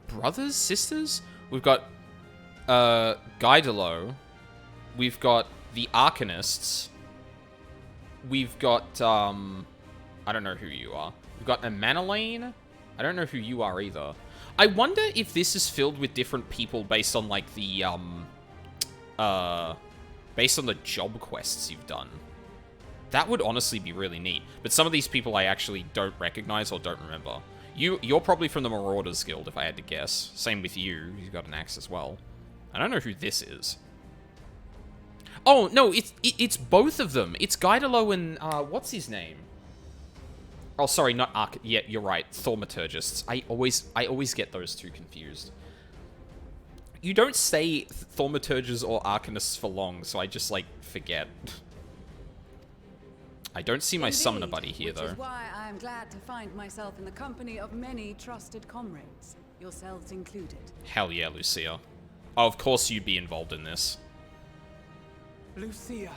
brothers? Sisters? We've got, Guidalo. We've got the Arcanists. We've got, I don't know who you are. We've got Emanelaine. I don't know who you are either. I wonder if this is filled with different people based on, like, the, based on the job quests you've done. That would honestly be really neat. But some of these people I actually don't recognize or don't remember. You're probably from the Marauders Guild, if I had to guess. Same with you. You've got an axe as well. I don't know who this is. Oh, no, it's both of them. It's Guidalo and, what's his name? Oh, sorry, not yeah, you're right. Thaumaturgists. I always get those two confused. You don't say Thaumaturges or Arcanists for long, so I just, like, forget. I don't see my summoner buddy here, though. Which is why I am glad to find myself in the company of many trusted comrades, yourselves included. Hell yeah, Lucia. Oh, of course you'd be involved in this. Lucia.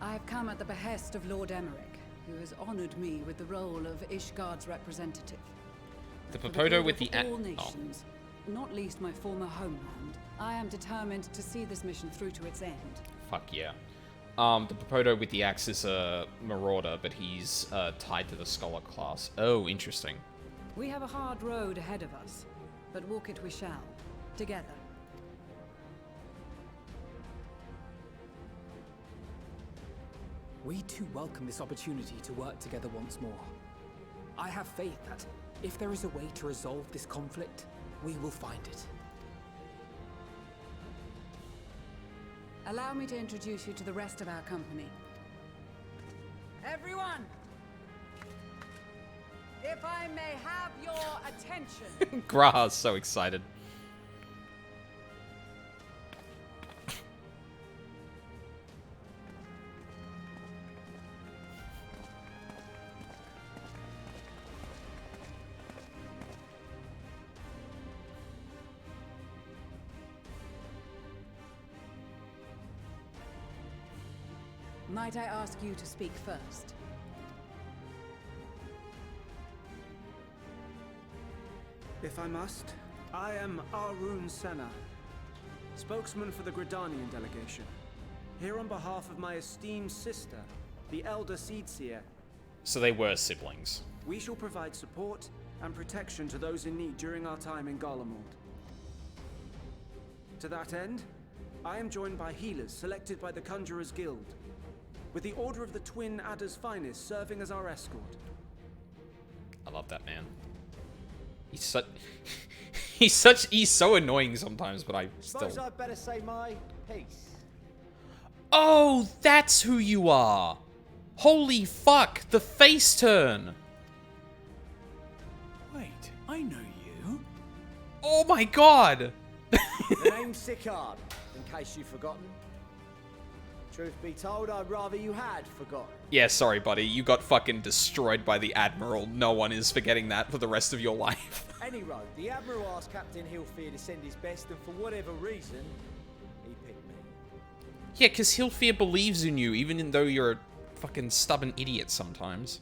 I have come at the behest of Lord Emmerich, who has honored me with the role of Ishgard's representative. The For Popoto good with of the... all nations, not least my former homeland, I am determined to see this mission through to its end. Fuck yeah. The Popoto with the axe is a marauder, but he's tied to the scholar class. Oh, interesting. We have a hard road ahead of us, but walk it we shall, together. We too welcome this opportunity to work together once more. I have faith that, if there is a way to resolve this conflict, we will find it. Allow me to introduce you to the rest of our company. Everyone! If I may have your attention. Graha's so excited. Might I ask you to speak first? If I must, I am Arun Senna, spokesman for the Gridanian delegation. Here on behalf of my esteemed sister, the Elder Seedseer. So they were siblings. We shall provide support and protection to those in need during our time in Garlemald. To that end, I am joined by healers selected by the Conjurers Guild, with the Order of the Twin Adder's Finest serving as our escort. I love that man. He's such... he's so annoying sometimes, but I still... Suppose I'd better say my piece. Oh, that's who you are! Holy fuck! The face turn! Wait, I know you. Oh my god! The name's Sicard, in case you've forgotten. Truth be told, I'd rather you had forgotten. Yeah, sorry, buddy. You got fucking destroyed by the Admiral. No one is forgetting that for the rest of your life. Any road, the Admiral asked Captain Hilfear to send his best, and for whatever reason, he picked me. Yeah, because Hilfear believes in you, even though you're a fucking stubborn idiot sometimes.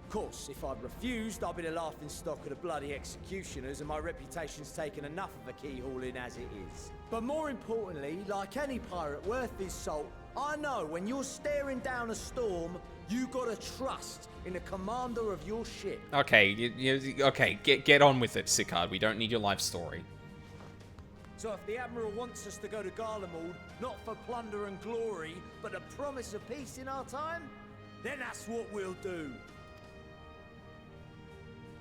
Of course, if I'd refused, I'd be the laughing stock of the bloody executioners, and my reputation's taken enough of a keyhauling as it is. But more importantly, like any pirate worth his salt, I know when you're staring down a storm, you gotta trust in the commander of your ship. Okay, okay, get on with it, Sicard. We don't need your life story. So if the Admiral wants us to go to Garlemald, not for plunder and glory, but the promise of peace in our time, then that's what we'll do.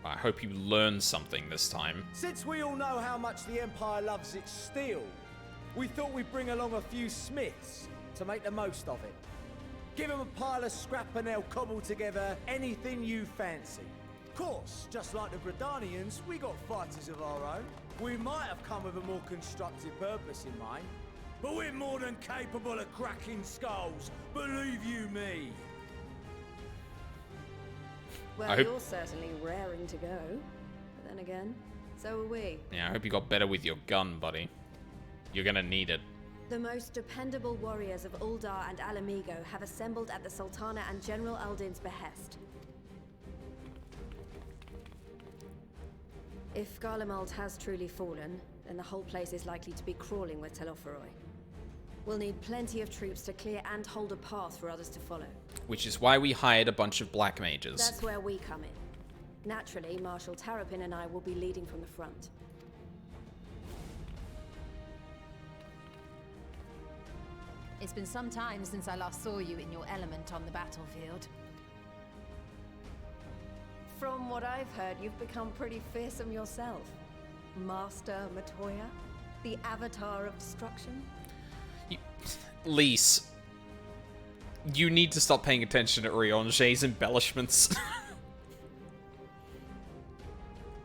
I hope you learn something this time. Since we all know how much the Empire loves its steel, we thought we'd bring along a few smiths to make the most of it. Give them a pile of scrap and they'll cobble together anything you fancy. Of course, just like the Gridanians, we got fighters of our own. We might have come with a more constructive purpose in mind, but we're more than capable of cracking skulls, believe you me. Well, you're certainly raring to go. But then again, so are we. Yeah, I hope you got better with your gun, buddy. You're gonna need it. The most dependable warriors of Uldar and Alamigo have assembled at the Sultana and General Aldin's behest. If Garlemald has truly fallen, then the whole place is likely to be crawling with Telophoroi. We'll need plenty of troops to clear and hold a path for others to follow. Which is why we hired a bunch of black mages. That's where we come in. Naturally, Marshal Terrapin and I will be leading from the front. It's been some time since I last saw you in your element on the battlefield. From what I've heard, you've become pretty fearsome yourself. Master Matoya? The Avatar of Destruction? Lise, you need to stop paying attention to Riange's embellishments.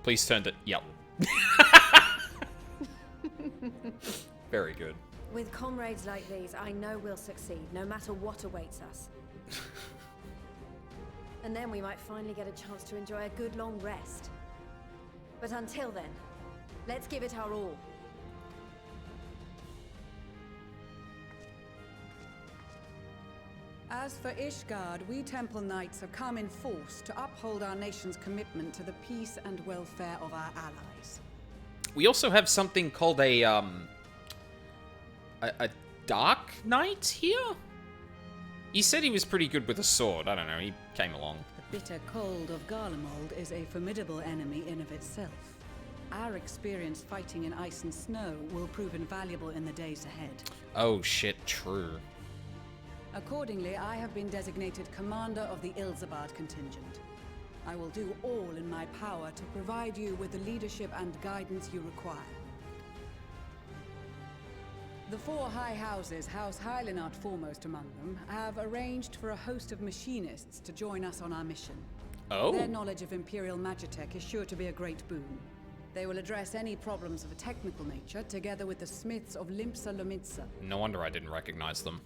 Please turn to... Yep. Very good. With comrades like these, I know we'll succeed, no matter what awaits us. And then we might finally get a chance to enjoy a good long rest. But until then, let's give it our all. As for Ishgard, we Temple Knights have come in force to uphold our nation's commitment to the peace and welfare of our allies. We also have something called a Dark Knight here? He said he was pretty good with a sword. I don't know, he came along. The bitter cold of Garlemald is a formidable enemy in of itself. Our experience fighting in ice and snow will prove invaluable in the days ahead. Oh shit, true. Accordingly, I have been designated commander of the Ilzabard contingent. I will do all in my power to provide you with the leadership and guidance you require. The four high houses, House Hylinart foremost among them, have arranged for a host of machinists to join us on our mission. Oh. Their knowledge of Imperial Magitech is sure to be a great boon. They will address any problems of a technical nature, together with the smiths of Limpsa Lomitsa. No wonder I didn't recognize them.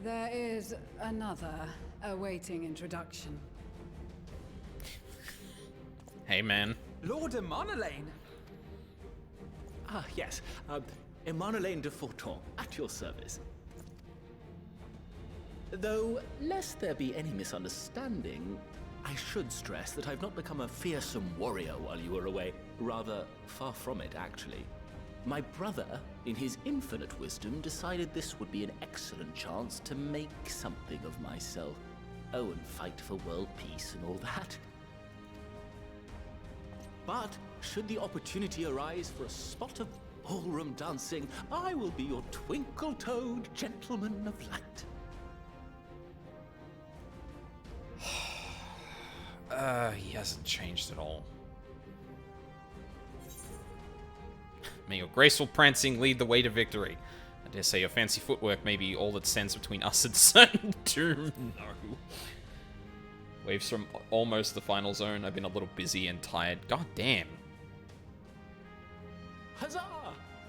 There is another awaiting introduction. Hey, man. Lord Emanolaine! Ah, yes. Emanolaine de Forton, at your service. Though, lest there be any misunderstanding, I should stress that I've not become a fearsome warrior while you were away. Rather, far from it, actually. My brother, in his infinite wisdom, decided this would be an excellent chance to make something of myself. Oh, and fight for world peace and all that. But, should the opportunity arise for a spot of ballroom dancing, I will be your twinkle-toed gentleman of light. He hasn't changed at all. May your graceful prancing lead the way to victory. dare say your fancy footwork may be all that stands between us and certain doom. No. Waves from almost the final zone. I've been a little busy and tired. God damn. Huzzah!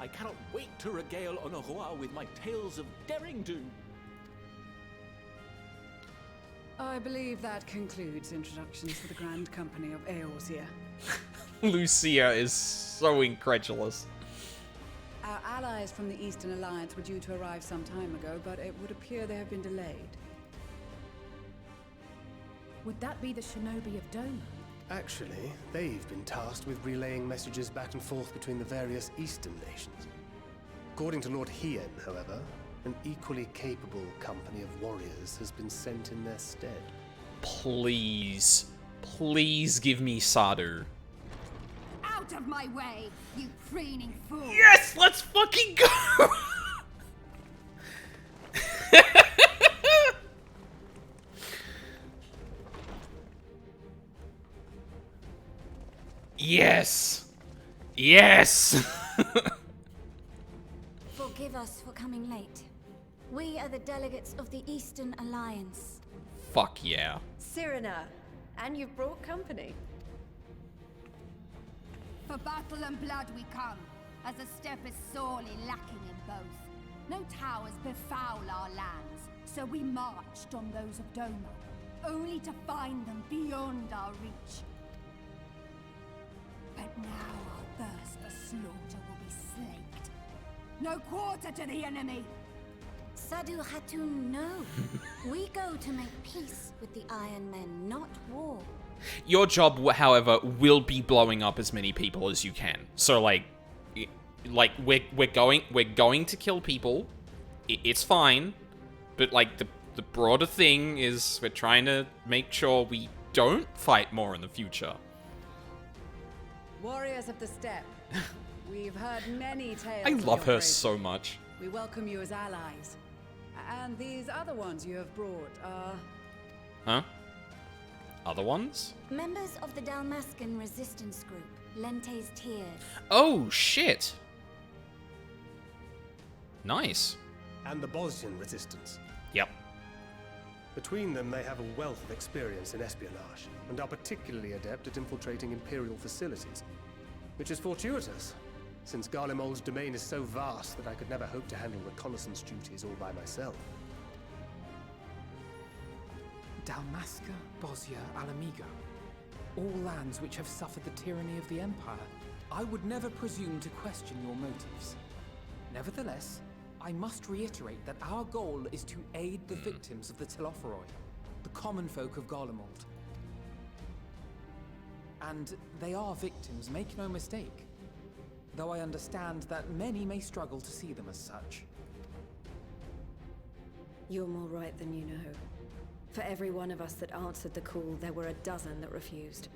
I cannot wait to regale Honoroi with my tales of daring do. I believe that concludes introductions to the Grand Company of Eorzea. Lucia is so incredulous. Our allies from the Eastern Alliance were due to arrive some time ago, but it would appear they have been delayed. Would that be the shinobi of Doma? Actually, they've been tasked with relaying messages back and forth between the various Eastern nations. According to Lord Hien, however, an equally capable company of warriors has been sent in their stead. Please. Please give me Sadu. Out of my way, you preening fool! Yes! Let's fucking go! Yes! Yes! Forgive us for coming late. We are the delegates of the Eastern Alliance. Fuck yeah. Cyrena, and you've brought company. For battle and blood we come, as a step is sorely lacking in both. No towers befoul our lands, so we marched on those of Doma, only to find them beyond our reach. But now our thirst for slaughter will be slaked. No quarter to the enemy! Sadu Hatun, no. We go to make peace with the Iron Men, not war. Your job, however, will be blowing up as many people as you can. So, like we're going to kill people. It's fine, but like the broader thing is we're trying to make sure we don't fight more in the future. Warriors of the Steppe, we've heard many tales. I of love your her so much. We welcome you as allies. And these other ones you have brought are... Huh? Other ones? Members of the Dalmascan resistance group, Lente's Tears. Oh, shit. Nice. And the Bosnian resistance. Yep. Between them, they have a wealth of experience in espionage, and are particularly adept at infiltrating Imperial facilities. Which is fortuitous, since Garlemald's domain is so vast that I could never hope to handle reconnaissance duties all by myself. Dalmasca, Bosnia, Alamigo. All lands which have suffered the tyranny of the Empire. I would never presume to question your motives. Nevertheless, I must reiterate that our goal is to aid the victims of the Telophoroi, the common folk of Garlemald. And they are victims, make no mistake. Though I understand that many may struggle to see them as such. You're more right than you know. For every one of us that answered the call, there were a dozen that refused.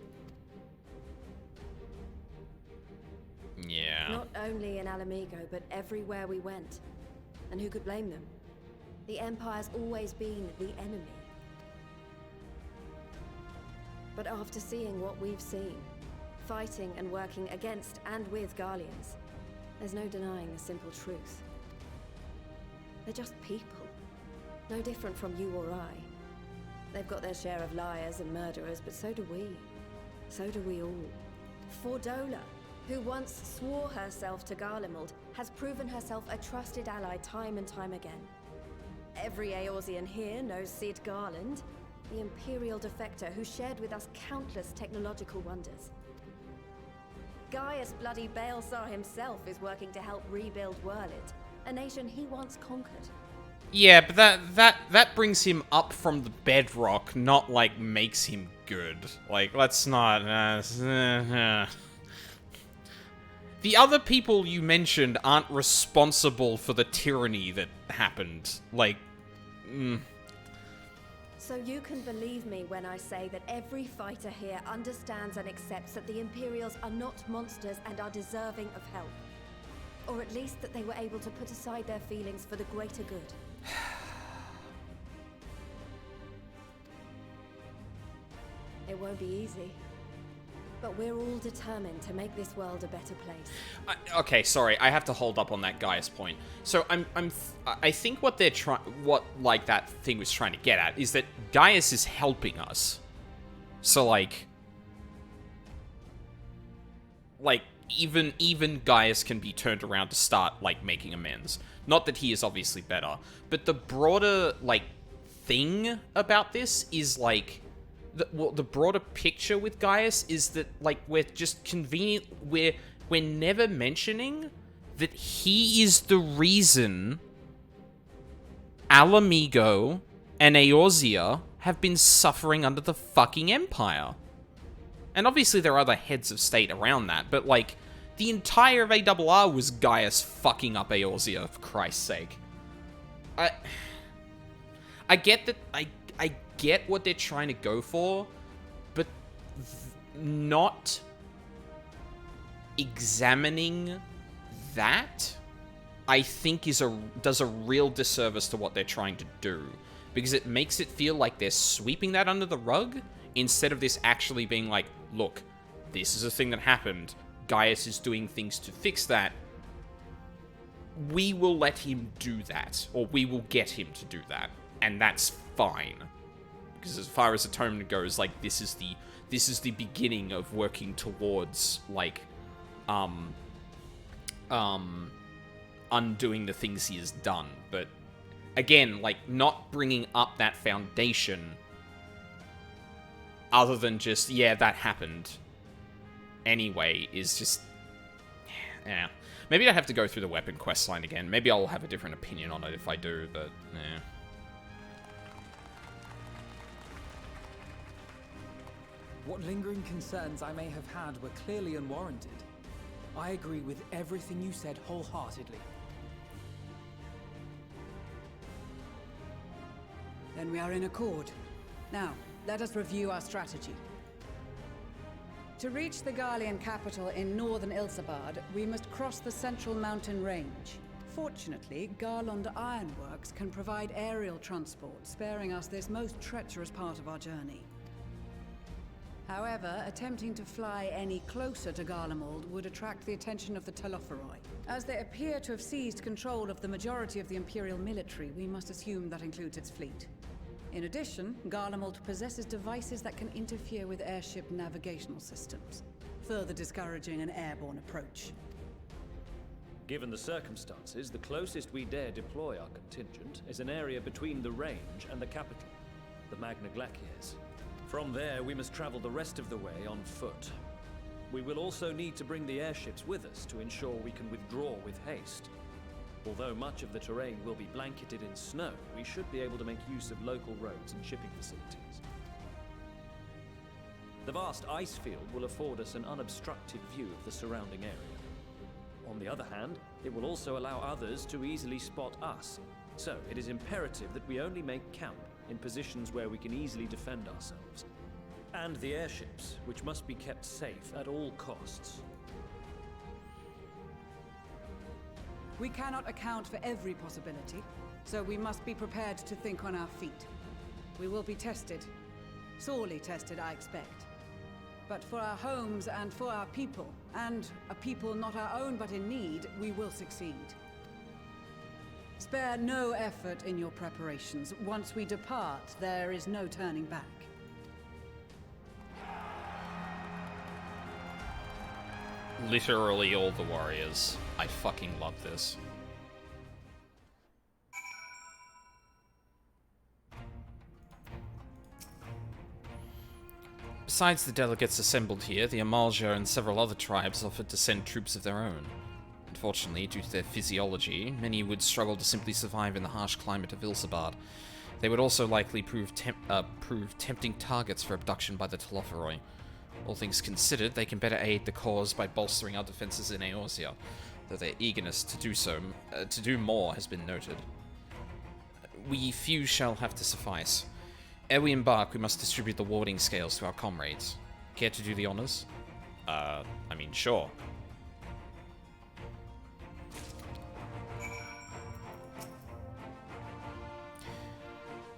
Yeah. Not only in Alamigo, but everywhere we went. And who could blame them? The Empire's always been the enemy. But after seeing what we've seen, fighting and working against and with Garleans, there's no denying the simple truth. They're just people. No different from you or I. They've got their share of liars and murderers, but so do we. So do we all. Fordola, who once swore herself to Garlemald, has proven herself a trusted ally time and time again. Every Eorzean here knows Cid Garland, the Imperial defector who shared with us countless technological wonders. Gaius bloody Baelsar himself is working to help rebuild Werlit, a nation he once conquered. Yeah, but that brings him up from the bedrock, not like makes him good. Like, let's not. The other people you mentioned aren't responsible for the tyranny that happened. Like, So you can believe me when I say that every fighter here understands and accepts that the Imperials are not monsters and are deserving of help. Or at least that they were able to put aside their feelings for the greater good. It won't be easy. But we're all determined to make this world a better place. Okay, sorry, I have to hold up on that Gaius point. So I think what they're like that thing was trying to get at is that Gaius is helping us. So like even Gaius can be turned around to start like making amends. Not that he is obviously better, but the broader like thing about this is like the broader picture with Gaius is that like we're just we're never mentioning that he is the reason Alamigo and Eorzea have been suffering under the fucking Empire. And obviously there are other heads of state around that, but like the entire of ARR was Gaius fucking up Eorzea, for Christ's sake. I get that I get what they're trying to go for, but not examining that, I think, does a real disservice to what they're trying to do. Because it makes it feel like they're sweeping that under the rug, instead of this actually being like, look, this is a thing that happened, Gaius is doing things to fix that, we will let him do that, or we will get him to do that, and that's fine. Because as far as atonement goes, like, this is the beginning of working towards, like, undoing the things he has done. But again, like, not bringing up that foundation other than just, yeah, that happened anyway, is just, yeah. Maybe I have to go through the weapon quest line again. Maybe I'll have a different opinion on it if I do, but, yeah. What lingering concerns I may have had were clearly unwarranted. I agree with everything you said wholeheartedly. Then we are in accord. Now, let us review our strategy. To reach the Garlean capital in northern Ilsabard, we must cross the central mountain range. Fortunately, Garlemald Ironworks can provide aerial transport, sparing us this most treacherous part of our journey. However, attempting to fly any closer to Garlemald would attract the attention of the Telophoroi. As they appear to have seized control of the majority of the Imperial military, we must assume that includes its fleet. In addition, Garlemald possesses devices that can interfere with airship navigational systems, further discouraging an airborne approach. Given the circumstances, the closest we dare deploy our contingent is an area between the range and the capital, the Magna Glaciers. From there, we must travel the rest of the way on foot. We will also need to bring the airships with us to ensure we can withdraw with haste. Although much of the terrain will be blanketed in snow, we should be able to make use of local roads and shipping facilities. The vast ice field will afford us an unobstructed view of the surrounding area. On the other hand, it will also allow others to easily spot us, so it is imperative that we only make camp in positions where we can easily defend ourselves. And the airships, which must be kept safe at all costs. We cannot account for every possibility, so we must be prepared to think on our feet. We will be tested. Sorely tested, I expect. But for our homes and for our people, and a people not our own but in need, we will succeed. Spare no effort in your preparations. Once we depart, there is no turning back. Literally all the warriors. I fucking love this. Besides the delegates assembled here, the Amalja and several other tribes offered to send troops of their own. Unfortunately, due to their physiology, many would struggle to simply survive in the harsh climate of Ilsabard. They would also likely prove tempting targets for abduction by the Telophoroi. All things considered, they can better aid the cause by bolstering our defenses in Eorzea, though their eagerness to do more has been noted. We few shall have to suffice. Ere we embark, we must distribute the warding scales to our comrades. Care to do the honors? I mean, sure.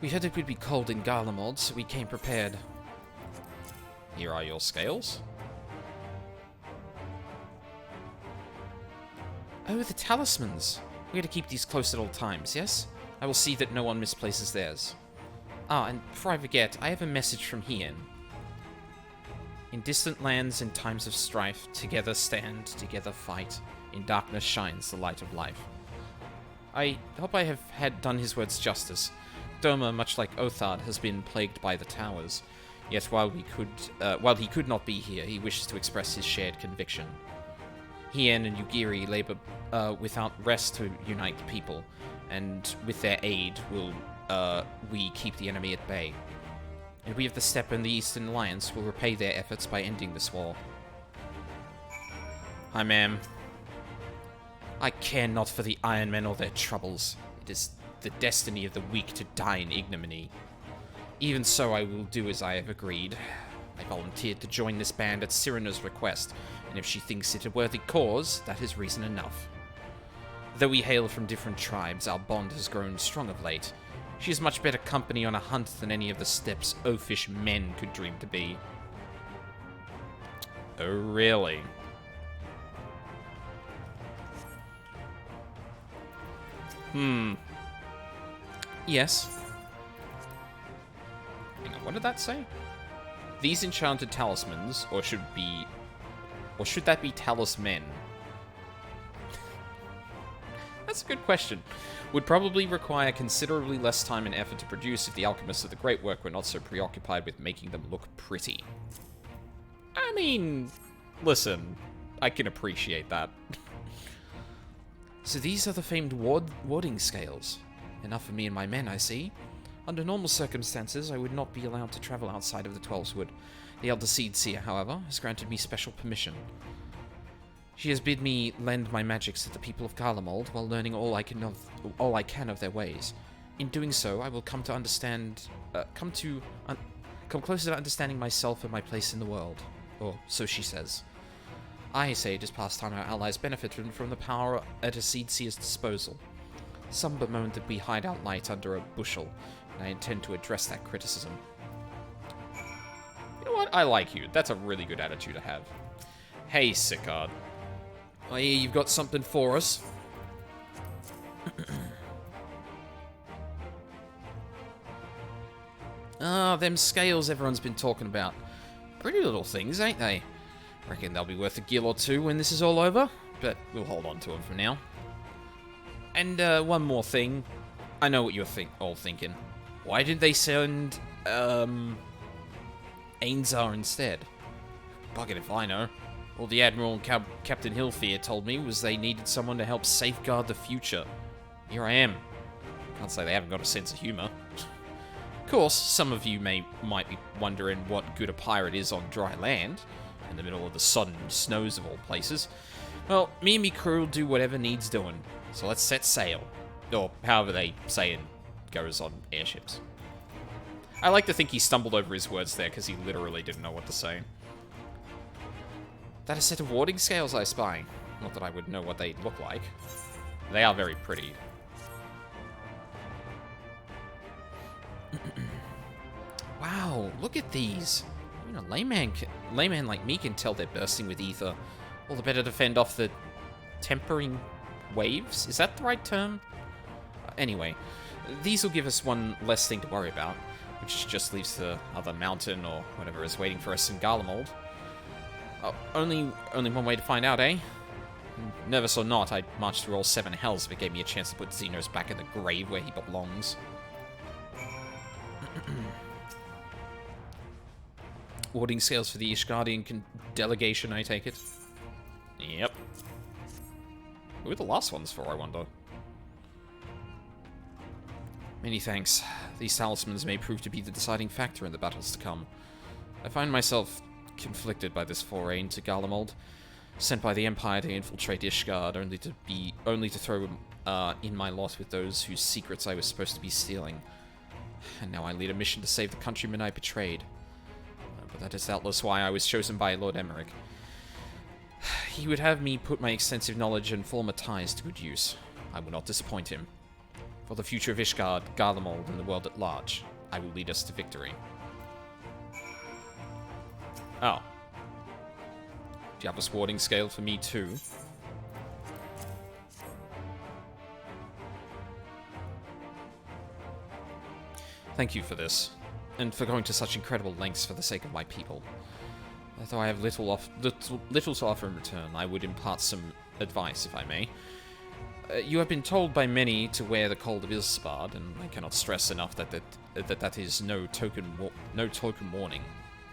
We heard it would be cold in Garlemald, so we came prepared. Here are your scales. Oh, the talismans. We are to keep these close at all times, yes? I will see that no one misplaces theirs. Ah, and before I forget, I have a message from Hien. In distant lands and times of strife, together stand, together fight. In darkness shines the light of life. I hope I have done his words justice. Doma, much like Othard, has been plagued by the towers. Yet while he could not be here, he wishes to express his shared conviction. Hien and Yugiri labor without rest to unite the people, and with their aid will we keep the enemy at bay. And we of the Steppe and the Eastern Alliance will repay their efforts by ending this war. Hi, ma'am. I care not for the Iron Men or their troubles. It is the destiny of the weak to die in ignominy. Even so, I will do as I have agreed. I volunteered to join this band at Cyrano's request, and if she thinks it a worthy cause, that is reason enough. Though we hail from different tribes, our bond has grown strong of late. She is much better company on a hunt than any of the Steppe's oafish men could dream to be. Oh, really? Yes. Hang on, what did that say? These enchanted talismans, or should that be talismen? That's a good question. Would probably require considerably less time and effort to produce if the alchemists of the Great Work were not so preoccupied with making them look pretty. I mean, listen, I can appreciate that. So these are the famed warding scales. Enough for me and my men, I see. Under normal circumstances, I would not be allowed to travel outside of the Twelveswood. The Elder Seedseer, however, has granted me special permission. She has bid me lend my magics to the people of Garlemald while learning all I can of their ways. In doing so, I will come closer to understanding myself and my place in the world. Or so she says. I say it is past time our allies benefited from the power at a Seedseer's disposal. Some bemoan that we hide our light under a bushel, and I intend to address that criticism. You know what? I like you. That's a really good attitude to have. Hey, Sicard. I hear you've got something for us. Ah, them scales everyone's been talking about. Pretty little things, ain't they? Reckon they'll be worth a gil or two when this is all over, but we'll hold on to them for now. And one more thing. I know what you're all thinking. Why did they send Ainzar instead? Bugger if I know. All the Admiral and Captain Hillfear told me was they needed someone to help safeguard the future. Here I am. Can't say they haven't got a sense of humor. Of course, some of you might be wondering what good a pirate is on dry land, in the middle of the sodden snows of all places. Well, me and me crew will do whatever needs doing, so let's set sail. Or however they say it goes on airships. I like to think he stumbled over his words there, because he literally didn't know what to say. That a set of warding scales I spy. Not that I would know what they look like. They are very pretty. Wow, look at these. You know, layman like me can tell they're bursting with ether. All the better to fend off the tempering waves? Is that the right term? Anyway, these will give us one less thing to worry about, which just leaves the other mountain or whatever is waiting for us in Garlemald. Oh, only one way to find out, eh? Nervous or not, I'd march through all 7 hells if it gave me a chance to put Xenos back in the grave where he belongs. Warding scales for the Ishgardian delegation, I take it? Yep. Who are the last ones for, I wonder? Many thanks. These talismans may prove to be the deciding factor in the battles to come. I find myself conflicted by this foray into Garlemald, sent by the Empire to infiltrate Ishgard, only to throw in my lot with those whose secrets I was supposed to be stealing. And now I lead a mission to save the countrymen I betrayed. But that is doubtless why I was chosen by Lord Emmerich. He would have me put my extensive knowledge and former ties to good use. I will not disappoint him. For the future of Ishgard, Garlemald, and the world at large, I will lead us to victory. Oh. Do you have a warding scale for me too? Thank you for this, and for going to such incredible lengths for the sake of my people. Though I have little to offer in return, I would impart some advice, if I may. You have been told by many to wear the Cold of Ilsbard, and I cannot stress enough that is no token warning.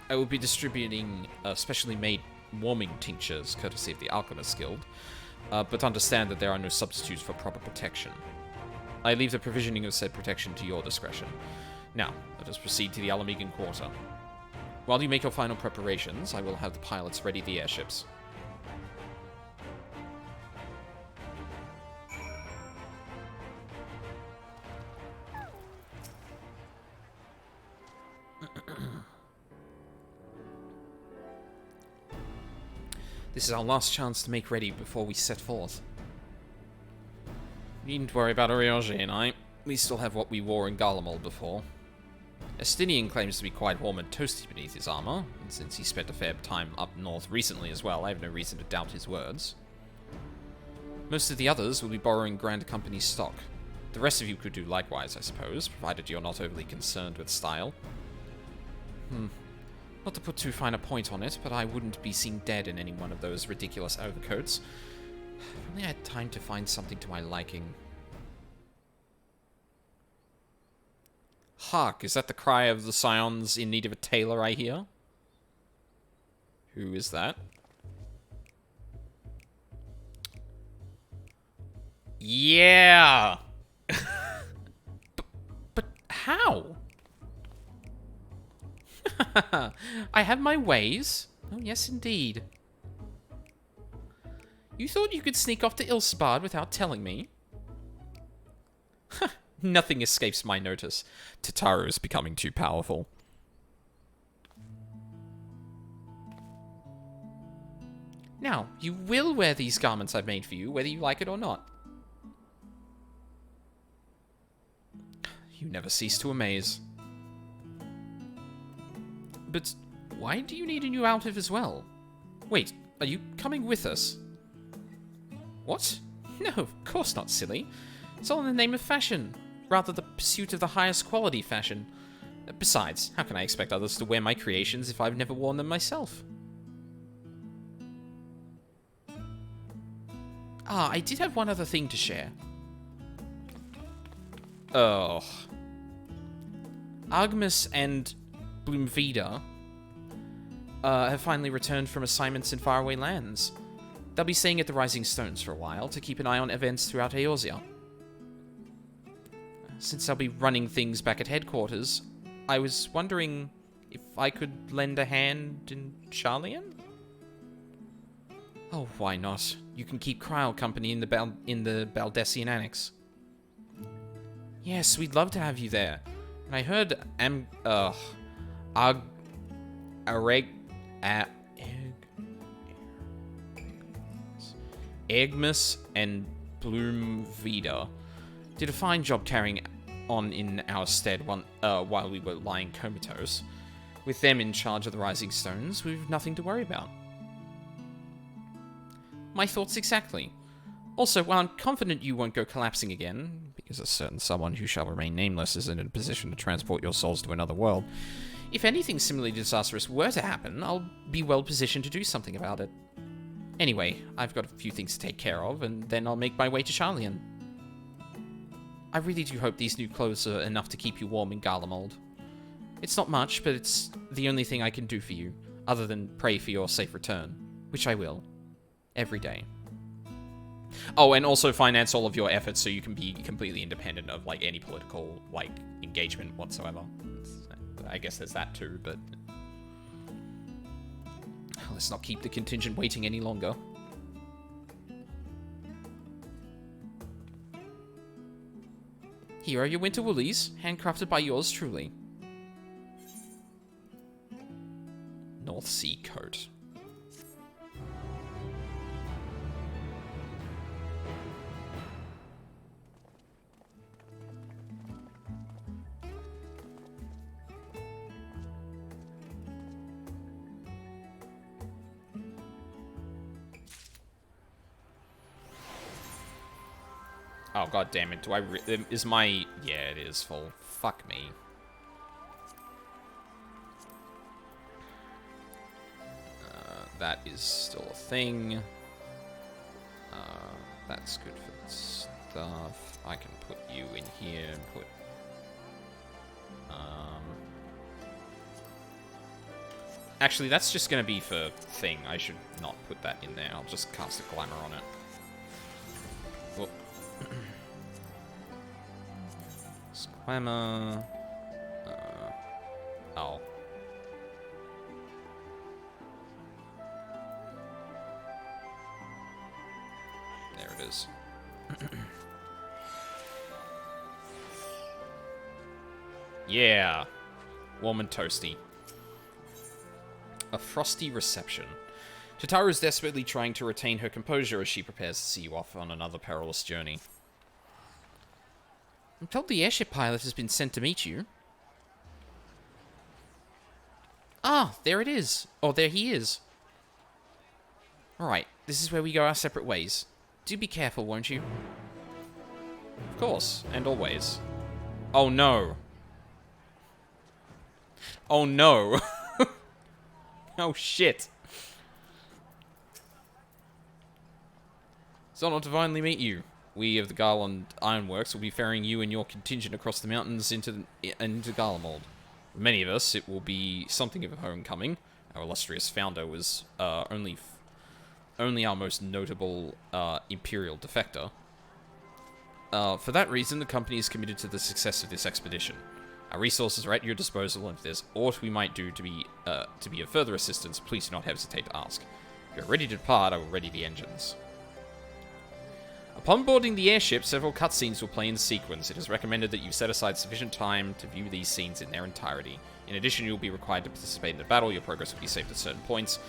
I will be distributing specially made warming tinctures, courtesy of the Alchemist Guild, but understand that there are no substitutes for proper protection. I leave the provisioning of said protection to your discretion. Now, let us proceed to the Alamegan Quarter. While you make your final preparations, I will have the pilots ready the airships. This is our last chance to make ready before we set forth. You needn't worry about Ariage and I. We still have what we wore in Garlemald before. Estinian claims to be quite warm and toasty beneath his armor, and since he spent a fair time up north recently as well, I have no reason to doubt his words. Most of the others will be borrowing Grand Company stock. The rest of you could do likewise, I suppose, provided you're not overly concerned with style. Not to put too fine a point on it, but I wouldn't be seen dead in any one of those ridiculous overcoats. If only I had time to find something to my liking. Hark, is that the cry of the scions in need of a tailor, I hear? Who is that? Yeah! but how? I have my ways. Oh, yes, indeed. You thought you could sneak off to Ilsbard without telling me? Nothing escapes my notice. Tataru is becoming too powerful. Now, you will wear these garments I've made for you, whether you like it or not. You never cease to amaze. But why do you need a new outfit as well? Wait, are you coming with us? What? No, of course not, silly. It's all in the name of fashion. Rather the pursuit of the highest quality fashion. Besides, how can I expect others to wear my creations if I've never worn them myself? Ah, I did have one other thing to share. Oh. Agmus and Bloomvida have finally returned from assignments in faraway lands. They'll be staying at the Rising Stones for a while to keep an eye on events throughout Eorzea. Since I'll be running things back at headquarters, I was wondering if I could lend a hand in Charlian? Oh, why not? You can keep Cryle company in the Baldessian Annex. Yes, we'd love to have you there. And I heard Agmus and Bloomvida did a fine job carrying on in our stead while we were lying comatose. With them in charge of the Rising Stones, we've nothing to worry about. My thoughts exactly. Also, while I'm confident you won't go collapsing again, because a certain someone who shall remain nameless isn't in a position to transport your souls to another world, if anything similarly disastrous were to happen, I'll be well positioned to do something about it. Anyway, I've got a few things to take care of, and then I'll make my way to Charlian. I really do hope these new clothes are enough to keep you warm in Garlemald. It's not much, but it's the only thing I can do for you, other than pray for your safe return, which I will. Every day. Oh, and also finance all of your efforts so you can be completely independent of, like, any political, like, engagement whatsoever. I guess there's that too, but... let's not keep the contingent waiting any longer. Here are your winter woolies, handcrafted by yours truly. North Sea coat. Oh, god damn it. Do I is my... Yeah, it is full. Fuck me. that is still a thing. That's good for stuff. I can put you in here and put... Actually, that's just going to be for thing. I should not put that in there. I'll just cast a glamour on it. Whoop. Glamour... oh. There it is. Yeah. Warm and toasty. A frosty reception. Tataru is desperately trying to retain her composure as she prepares to see you off on another perilous journey. I'm told the airship pilot has been sent to meet you. Ah, there it is. Oh, there he is. Alright, this is where we go our separate ways. Do be careful, won't you? Of course, and always. Oh no. Oh no. Oh shit. It's honor to finally meet you. We of the Garlemald Ironworks will be ferrying you and your contingent across the mountains into Garlemald. For many of us, it will be something of a homecoming. Our illustrious founder was only our most notable Imperial defector. For that reason, the company is committed to the success of this expedition. Our resources are at your disposal, and if there's aught we might do to be of further assistance, please do not hesitate to ask. If you're ready to depart, I will ready the engines. Upon boarding the airship, several cutscenes will play in sequence. It is recommended that you set aside sufficient time to view these scenes in their entirety. In addition, you will be required to participate in the battle. Your progress will be saved at certain points.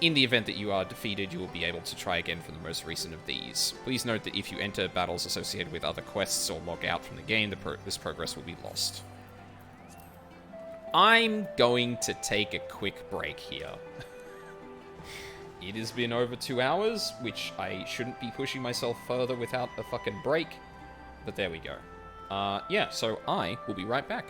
In the event that you are defeated, you will be able to try again from the most recent of these. Please note that if you enter battles associated with other quests or log out from the game, this progress will be lost. I'm going to take a quick break here. It has been over 2 hours, which I shouldn't be pushing myself further without a fucking break. But there we go. Yeah, so I will be right back.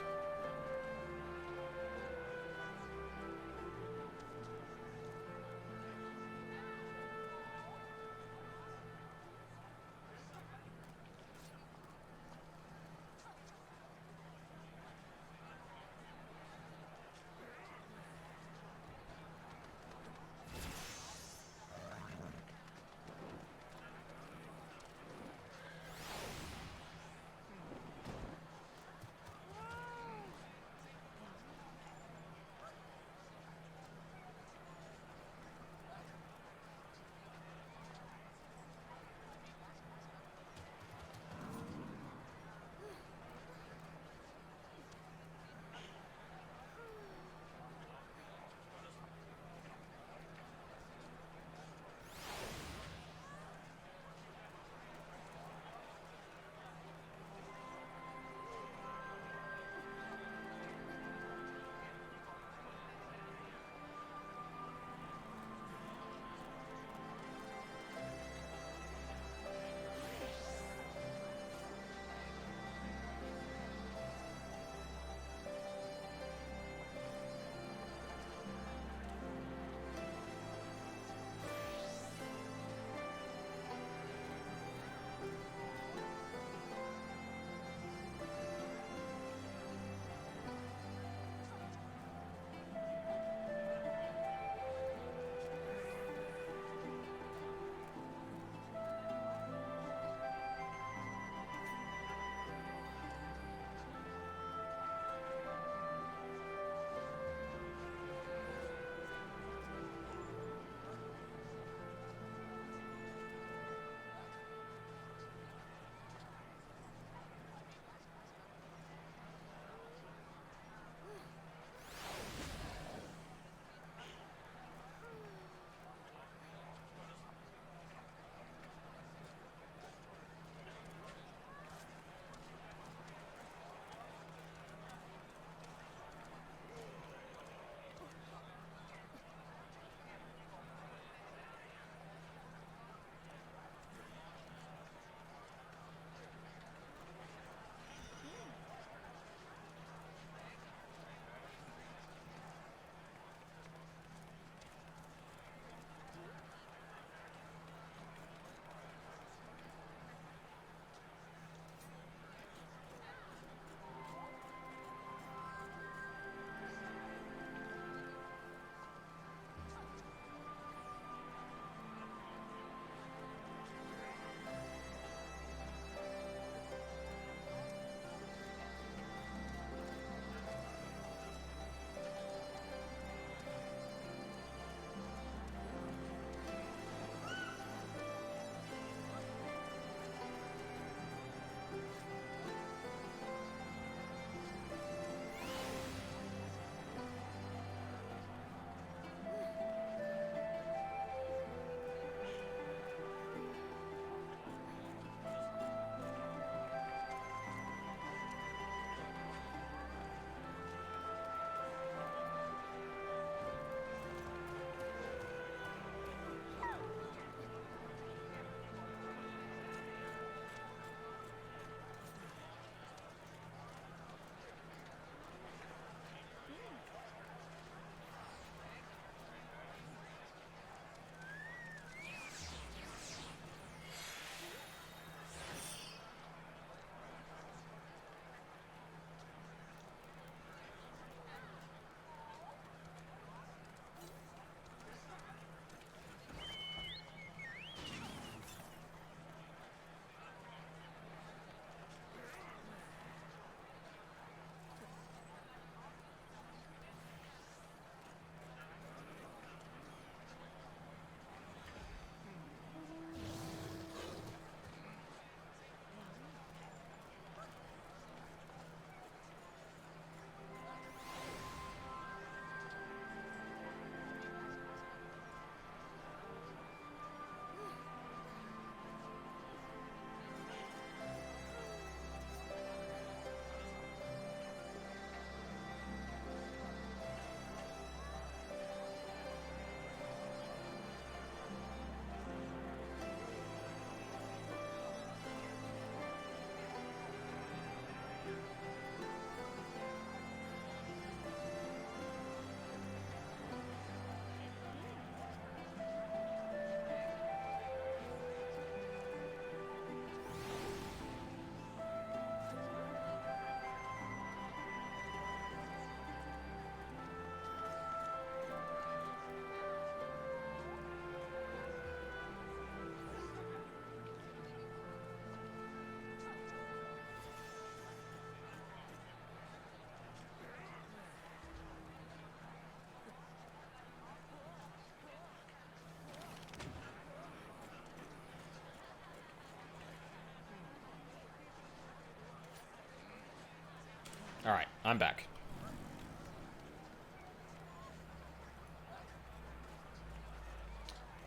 I'm back.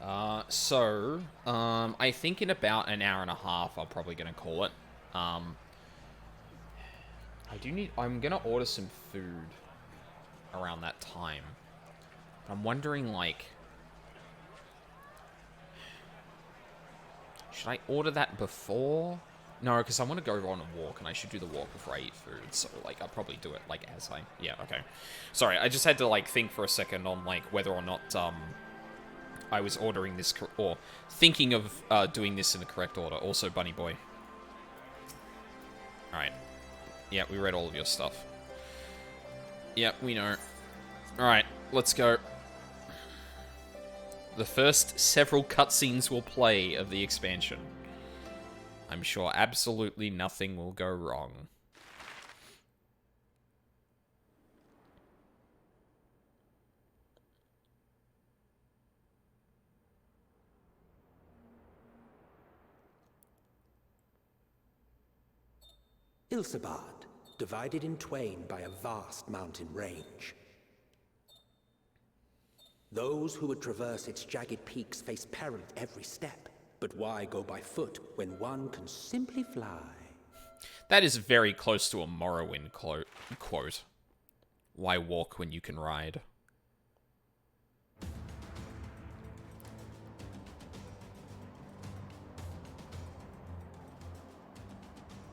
I think in about an hour and a half, I'm probably gonna call it. I'm gonna order some food around that time. I'm wondering, like, should I order that before? No, because I want to go on a walk, and I should do the walk before I eat food, so, like, I'll probably do it, like, as I... Yeah, okay. Sorry, I just had to, like, think for a second on, like, whether or not, I was ordering this, or thinking of, doing this in the correct order. Also, Bunny Boy. Alright. Yeah, we read all of your stuff. Yep, we know. Alright, let's go. The first several cutscenes will play of the expansion. I'm sure absolutely nothing will go wrong. Ilsabard, divided in twain by a vast mountain range. Those who would traverse its jagged peaks face peril at every step. But why go by foot when one can simply fly? That is very close to a Morrowind quote. Why walk when you can ride?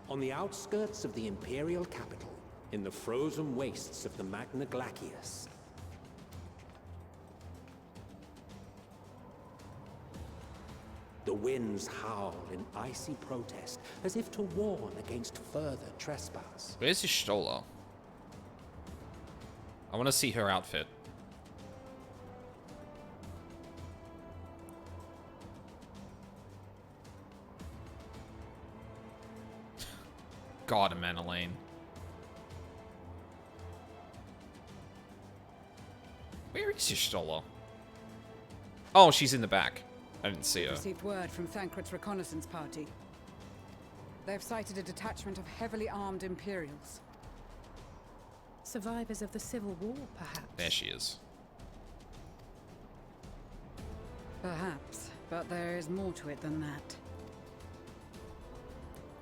On the outskirts of the Imperial capital, in the frozen wastes of the Magna Glacius, the winds howl in icy protest, as if to warn against further trespass. Where's Y'shtola? I want to see her outfit. God, Amanalane. Where is Y'shtola? Oh, she's in the back. I didn't see her. Received word from Thancred's reconnaissance party. They've sighted a detachment of heavily armed Imperials. Survivors of the Civil War, perhaps? There she is. Perhaps, but there is more to it than that.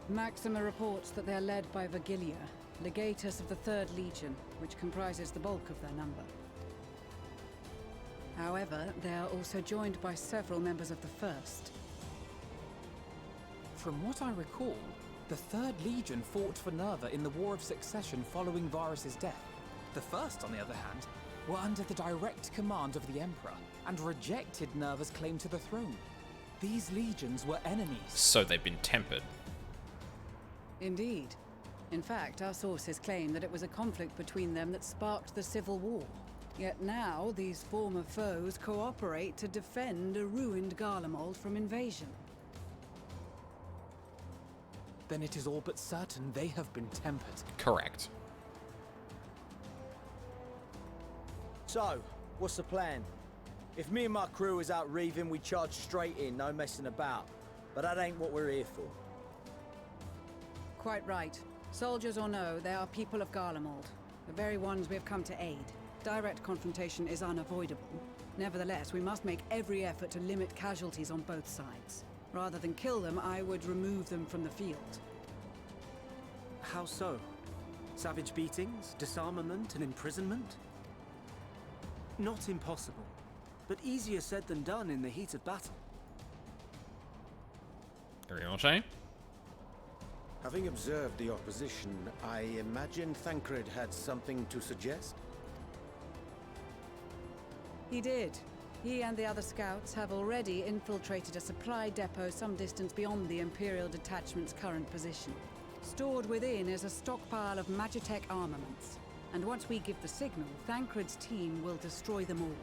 Maxima reports that they are led by Vergilia, legatus of the 3rd Legion, which comprises the bulk of their number. However, they are also joined by several members of the 1st. From what I recall, the 3rd Legion fought for Nerva in the War of Succession following Varus' death. The 1st, on the other hand, were under the direct command of the Emperor and rejected Nerva's claim to the throne. These legions were enemies. So they've been tempered. Indeed. In fact, our sources claim that it was a conflict between them that sparked the Civil War. Yet now, these former foes cooperate to defend a ruined Garlemald from invasion. Then it is all but certain they have been tempered. Correct. So, what's the plan? If me and my crew is out reaving, we charge straight in, no messing about. But that ain't what we're here for. Quite right. Soldiers or no, they are people of Garlemald. The very ones we have come to aid. Direct confrontation is unavoidable. Nevertheless, we must make every effort to limit casualties on both sides. Rather than kill them, I would remove them from the field. How so? Savage beatings, disarmament, and imprisonment? Not impossible, but easier said than done in the heat of battle. Ariel? Having observed the opposition, I imagine Thancred had something to suggest? He did. He and the other scouts have already infiltrated a supply depot some distance beyond the Imperial detachment's current position. Stored within is a stockpile of Magitech armaments. And once we give the signal, Thancred's team will destroy them all.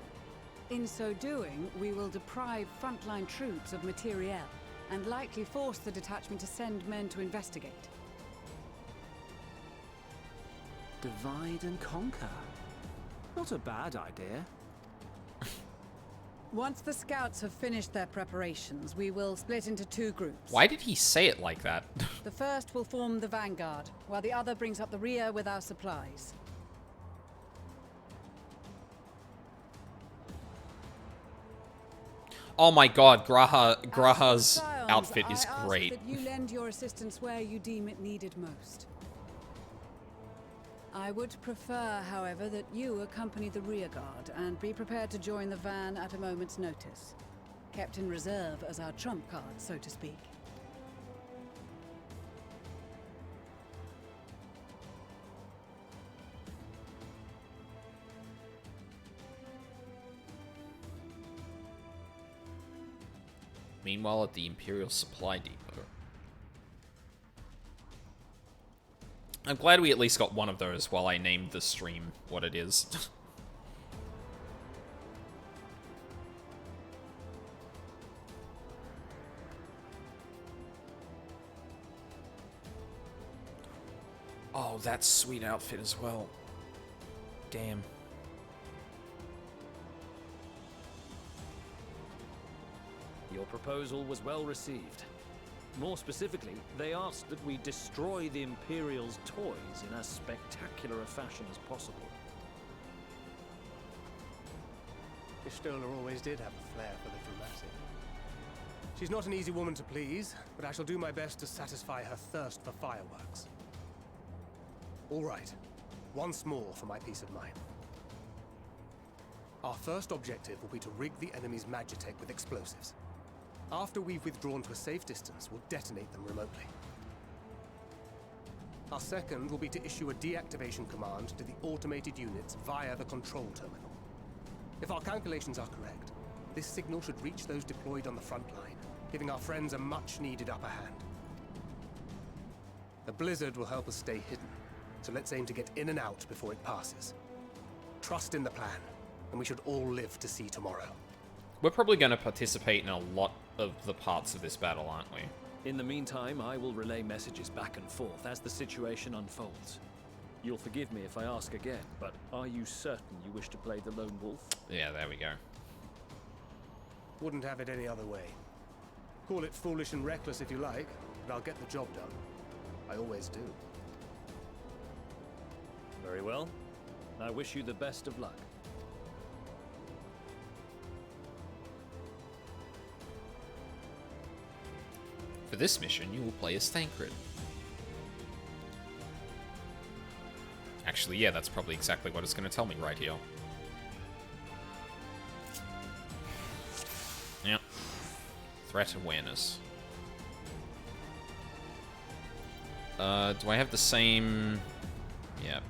In so doing, we will deprive frontline troops of materiel, and likely force the detachment to send men to investigate. Divide and conquer. Not a bad idea. Once the scouts have finished their preparations, we will split into 2 groups. Why did he say it like that? The first will form the vanguard, while the other brings up the rear with our supplies. Oh my god, Graha's outfit is I great. ask that you lend your assistance where you deem it needed most. I would prefer, however, that you accompany the rearguard and be prepared to join the van at a moment's notice. Kept in reserve as our trump card, so to speak. Meanwhile, at the Imperial Supply Depot. I'm glad we at least got one of those while I named the stream what it is. Oh, that sweet outfit as well. Damn. Your proposal was well received. More specifically, they asked that we destroy the Imperial's toys in as spectacular a fashion as possible. Miss Stoller always did have a flair for the dramatic. She's not an easy woman to please, but I shall do my best to satisfy her thirst for fireworks. All right, once more for my peace of mind. Our first objective will be to rig the enemy's Magitech with explosives. After we've withdrawn to a safe distance, we'll detonate them remotely. Our second will be to issue a deactivation command to the automated units via the control terminal. If our calculations are correct, this signal should reach those deployed on the front line, giving our friends a much-needed upper hand. The blizzard will help us stay hidden, so let's aim to get in and out before it passes. Trust in the plan, and we should all live to see tomorrow. We're probably going to participate in a lot of the parts of this battle, aren't we? In the meantime, I will relay messages back and forth as the situation unfolds. You'll forgive me if I ask again, but are you certain you wish to play the lone wolf? Yeah, there we go. Wouldn't have it any other way. Call it foolish and reckless if you like, but I'll get the job done. I always do. Very well. I wish you the best of luck. For this mission, you will play as Thancred. Actually, yeah, that's probably exactly what it's going to tell me right here. Yep. Threat awareness. Do I have the same... Yeah.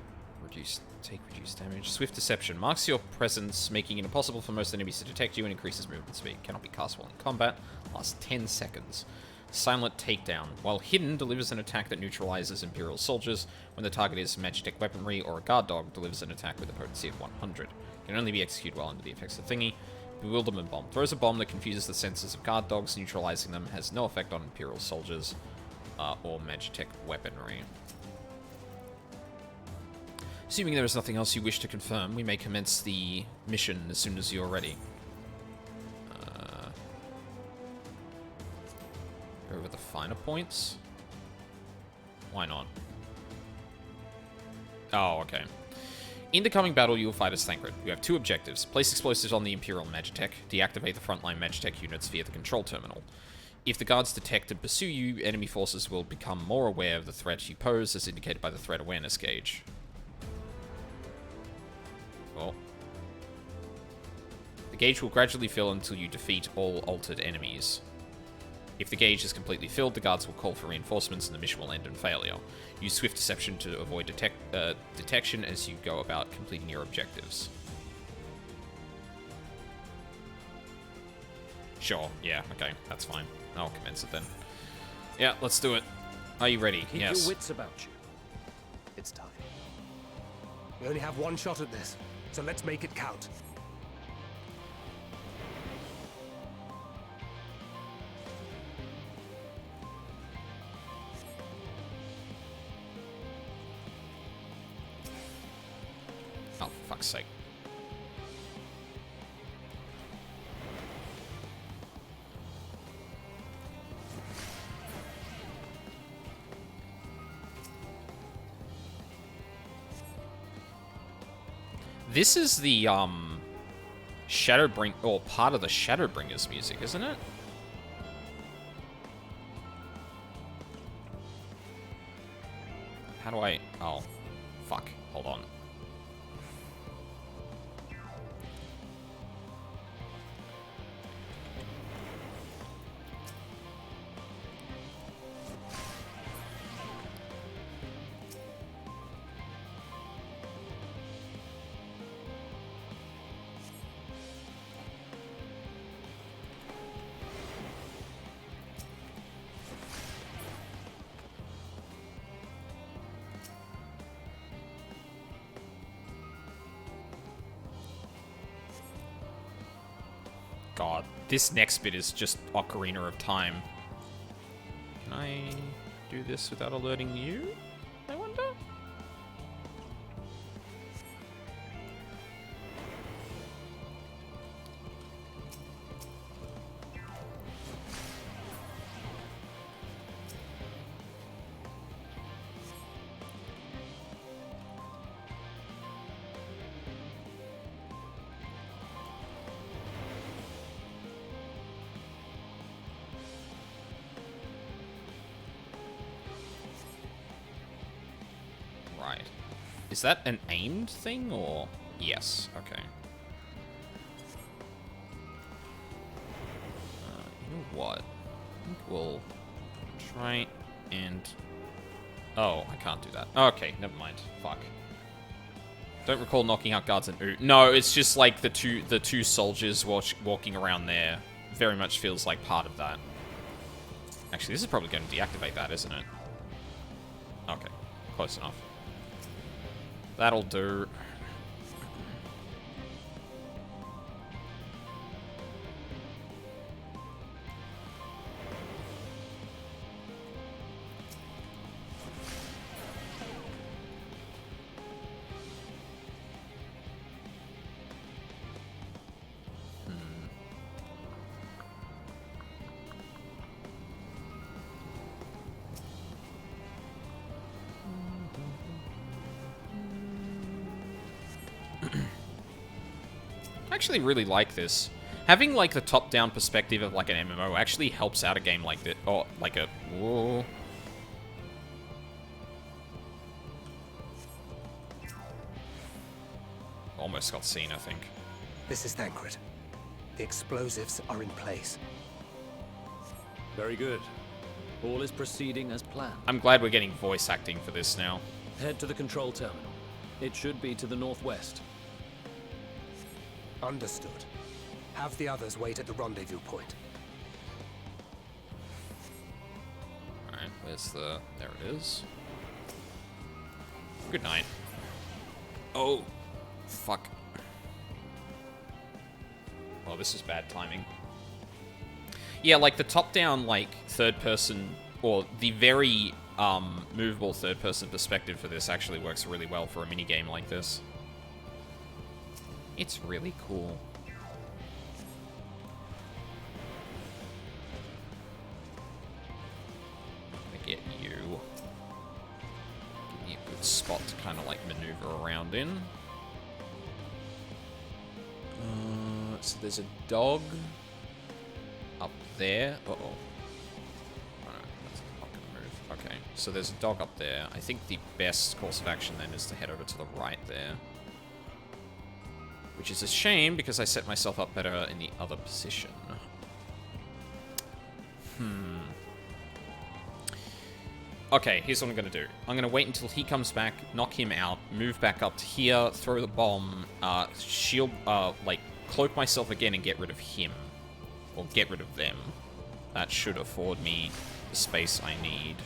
Take reduced damage. Swift Deception. Marks your presence, making it impossible for most enemies to detect you and increases movement speed. Cannot be cast while in combat. Lasts 10 seconds. Silent Takedown. While hidden, delivers an attack that neutralizes Imperial soldiers. When the target is Magitech weaponry or a guard dog, delivers an attack with a potency of 100. Can only be executed while under the effects of Thingy. Bewilderment Bomb. Throws a bomb that confuses the senses of guard dogs, neutralizing them. Has no effect on Imperial soldiers or Magitech weaponry. Assuming there is nothing else you wish to confirm, we may commence the mission as soon as you're ready. Go over the finer points? Why not? Oh, okay. In the coming battle, you will fight as Thancred. You have two objectives. Place explosives on the Imperial Magitech. Deactivate the frontline Magitech units via the control terminal. If the guards detect and pursue you, enemy forces will become more aware of the threat you pose, as indicated by the threat awareness gauge. Well, the gauge will gradually fill until you defeat all altered enemies. If the gauge is completely filled, the guards will call for reinforcements and the mission will end in failure. Use Swift Deception to avoid detection as you go about completing your objectives. Sure, yeah, okay, that's fine. I'll commence it then. Yeah, let's do it. Are you ready? Keep Yes. your wits about you. It's time. We only have one shot at this, so let's make it count. Oh, for fuck's sake. This is the, Shadowbring, or part of the Shadowbringers music, isn't it? How do I... Oh, fuck. Hold on. God, this next bit is just Ocarina of Time. Can I do this without alerting you? I wonder? Right. Is that an aimed thing, or...? Yes, okay. You know what? I think we'll try and... Oh, I can't do that. Okay, never mind. Fuck. Don't recall knocking out guards and... Ooh. No, it's just like the two soldiers walking around there. Very much feels like part of that. Actually, this is probably going to deactivate that, isn't it? Okay, close enough. That'll do. I actually really like this. Having, like, the top-down perspective of, like, an MMO actually helps out a game like this. Or, like a... Whoa. Almost got seen, I think. This is Thancred. The explosives are in place. Very good. All is proceeding as planned. I'm glad we're getting voice acting for this now. Head to the control terminal. It should be to the northwest. Understood. Have the others wait at the rendezvous point. Alright, where's the... There it is. Good night. Oh. Fuck. Oh, this is bad timing. Yeah, like, the top-down, like, third-person... Or the very, movable third-person perspective for this actually works really well for a minigame like this. It's really cool. I get you. Give me a good spot to kind of like maneuver around in. So there's a dog up there. Uh-oh. Oh, no, that's not gonna move. Okay, so there's a dog up there. I think the best course of action then is to head over to the right there. Which is a shame, because I set myself up better in the other position. Okay, here's what I'm going to do. I'm going to wait until he comes back, knock him out, move back up to here, throw the bomb, shield, like, cloak myself again and get rid of him. Or get rid of them. That should afford me the space I need.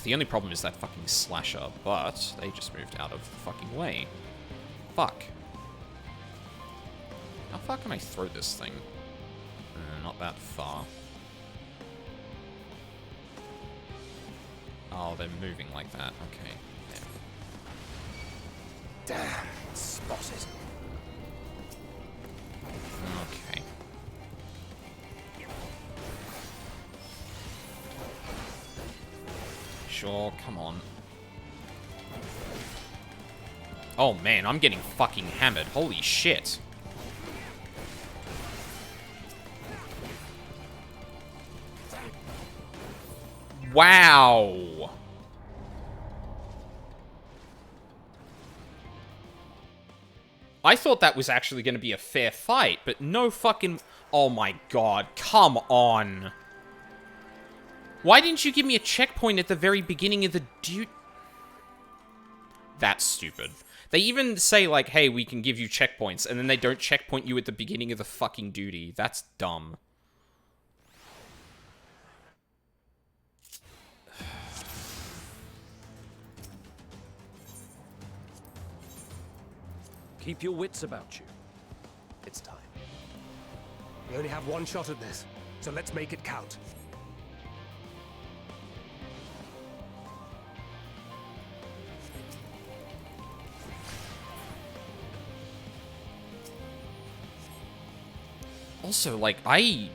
The only problem is that fucking slasher, but they just moved out of the fucking way. Fuck. How far can I throw this thing? Not that far. Oh, they're moving like that. Okay. Yeah. Damn, spotted. Okay. Sure, come on. Oh man, I'm getting fucking hammered. Holy shit. Wow. I thought that was actually going to be a fair fight, but no fucking... Oh my god, come on. Why didn't you give me a checkpoint at the very beginning of the dude? That's stupid. They even say, like, hey, we can give you checkpoints, and then they don't checkpoint you at the beginning of the fucking duty. That's dumb. Keep your wits about you. It's time. We only have one shot at this, so let's make it count. Also, like, I...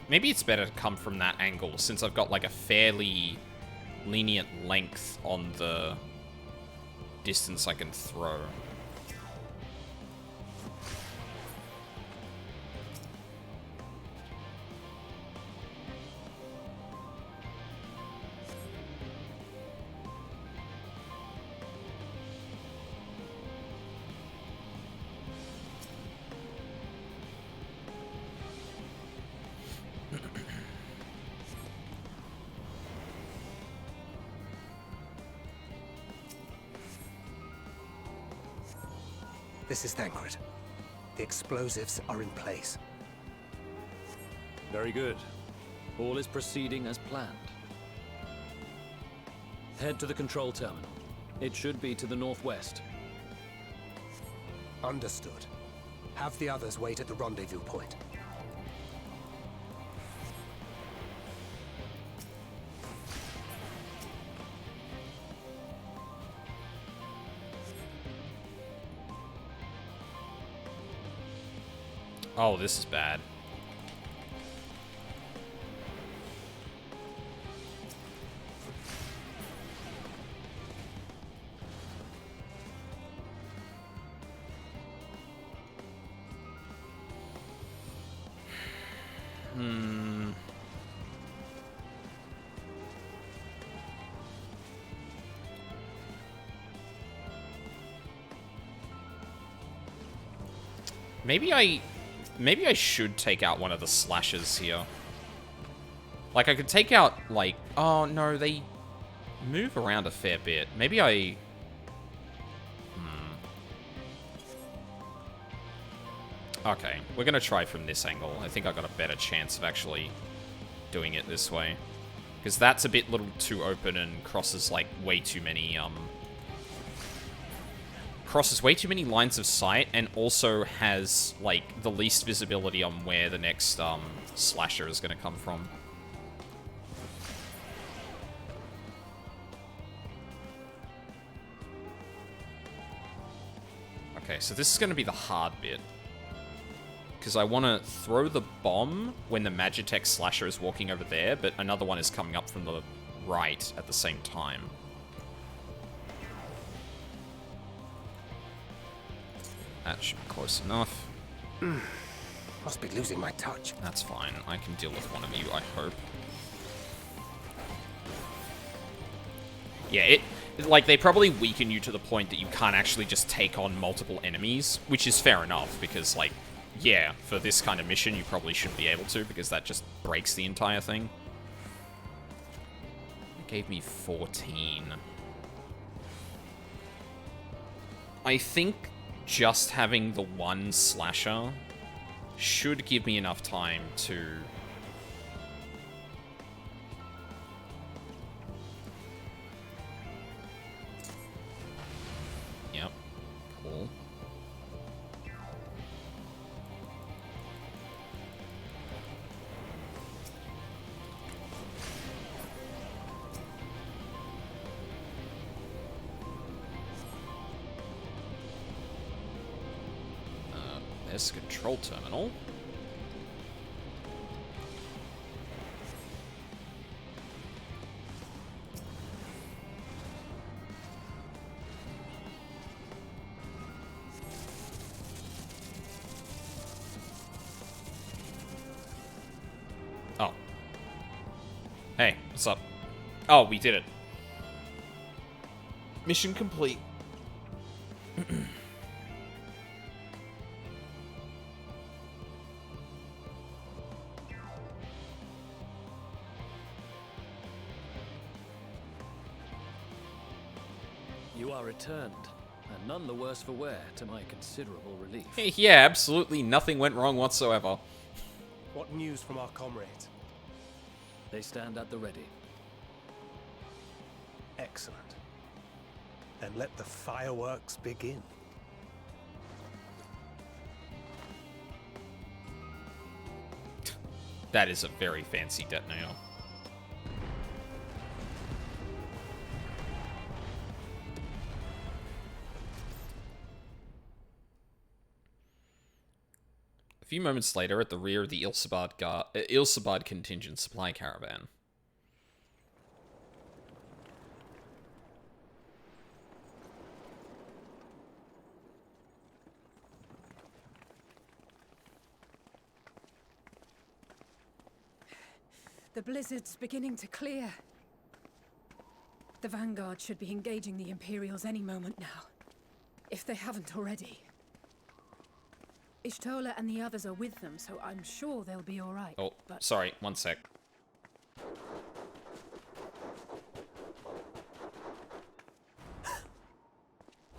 Maybe it's better to come from that angle, since I've got, like, a fairly lenient length on the distance I can throw. This is Thancred. The explosives are in place. Very good. All is proceeding as planned. Head to the control terminal. It should be to the northwest. Understood. Have the others wait at the rendezvous point. Oh, this is bad. Maybe I should take out one of the slashers here. Like, I could take out, like... Oh, no, they move around a fair bit. Maybe I... Okay, we're gonna try from this angle. I think I got a better chance of actually doing it this way. Because that's a bit little too open and crosses, like, way too many, crosses way too many lines of sight, and also has, like, the least visibility on where the next, slasher is gonna come from. Okay, so this is gonna be the hard bit. Because I want to throw the bomb when the Magitech slasher is walking over there, but another one is coming up from the right at the same time. That should be close enough. Must be losing my touch. That's fine. I can deal with one of you, I hope. Yeah, like, they probably weaken you to the point that you can't actually just take on multiple enemies, which is fair enough, because, like, yeah, for this kind of mission, you probably shouldn't be able to, because that just breaks the entire thing. It gave me 14. I think just having the one slasher should give me enough time to... Yep. Cool. There's a control terminal. Oh. Hey, what's up? Oh, we did it. Mission complete. You are returned, and none the worse for wear, to my considerable relief. Yeah, absolutely nothing went wrong whatsoever. What news from our comrades? They stand at the ready. Excellent. Then let the fireworks begin. That is a very fancy detonator. A few moments later, at the rear of the Ilsabard contingent supply caravan. The blizzard's beginning to clear. The Vanguard should be engaging the Imperials any moment now, if they haven't already. Ishtola and the others are with them, so I'm sure they'll be all right. Oh, but... sorry, one sec.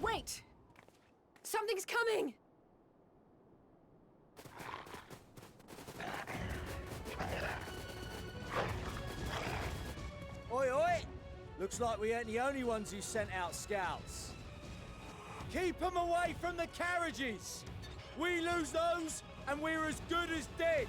Wait! Something's coming! Oi, oi! Looks like we ain't the only ones who sent out scouts. Keep them away from the carriages! We lose those, and we're as good as dead!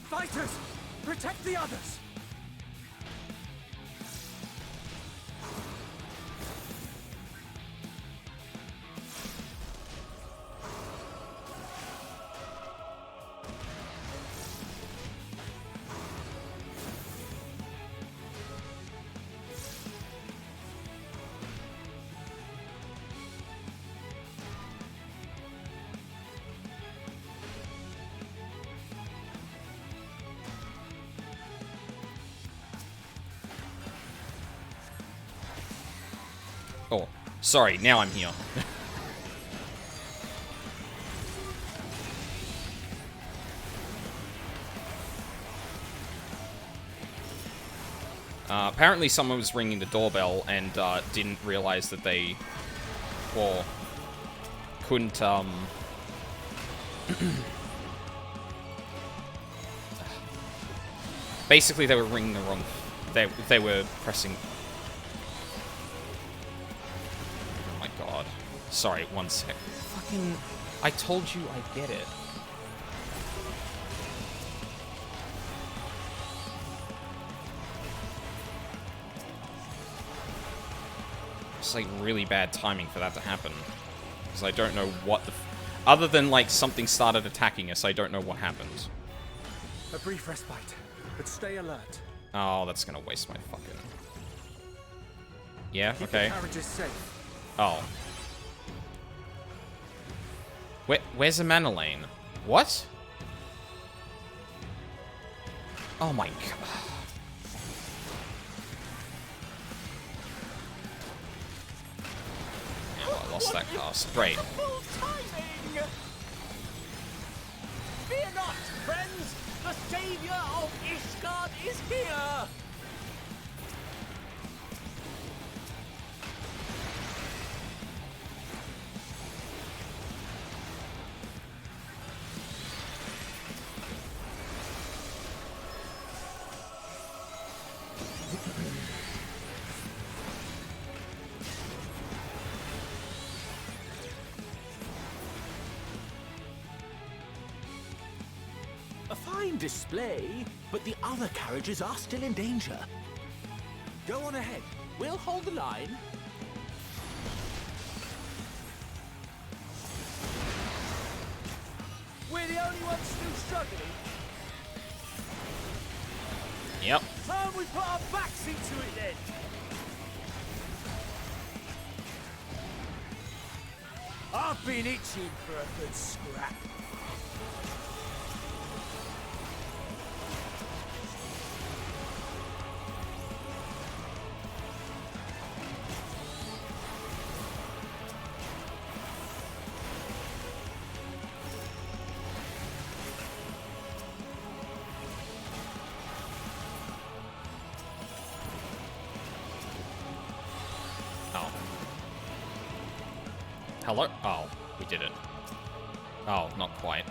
Fighters! Protect the others! Oh, sorry, now I'm here. Apparently someone was ringing the doorbell and didn't realize that they, or couldn't, basically they were ringing the wrong, they were pressing. Oh my god. Sorry, one sec. Fucking, I told you I get it. It's like really bad timing for that to happen. Because I don't know what the... Other than like something started attacking us, I don't know what happened. A brief respite, but stay alert. Oh, that's gonna waste my fucking... Yeah, Keep okay. the carriages safe. Oh. Where's the mana lane? What? Oh my god. Oh, I lost that cast. Great. Fear not, friends! The savior of Ishgard is here! A fine display, but the other carriages are still in danger. Go on ahead. We'll hold the line. We're the only ones still struggling. Yep. Time we put our backs into it then. I've been itching for a good scrap. Hello? Oh, we did it. Oh, not quite.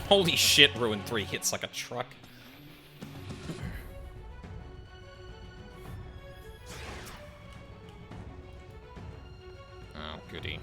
Holy shit, Ruin 3 hits like a truck. Oh, goody.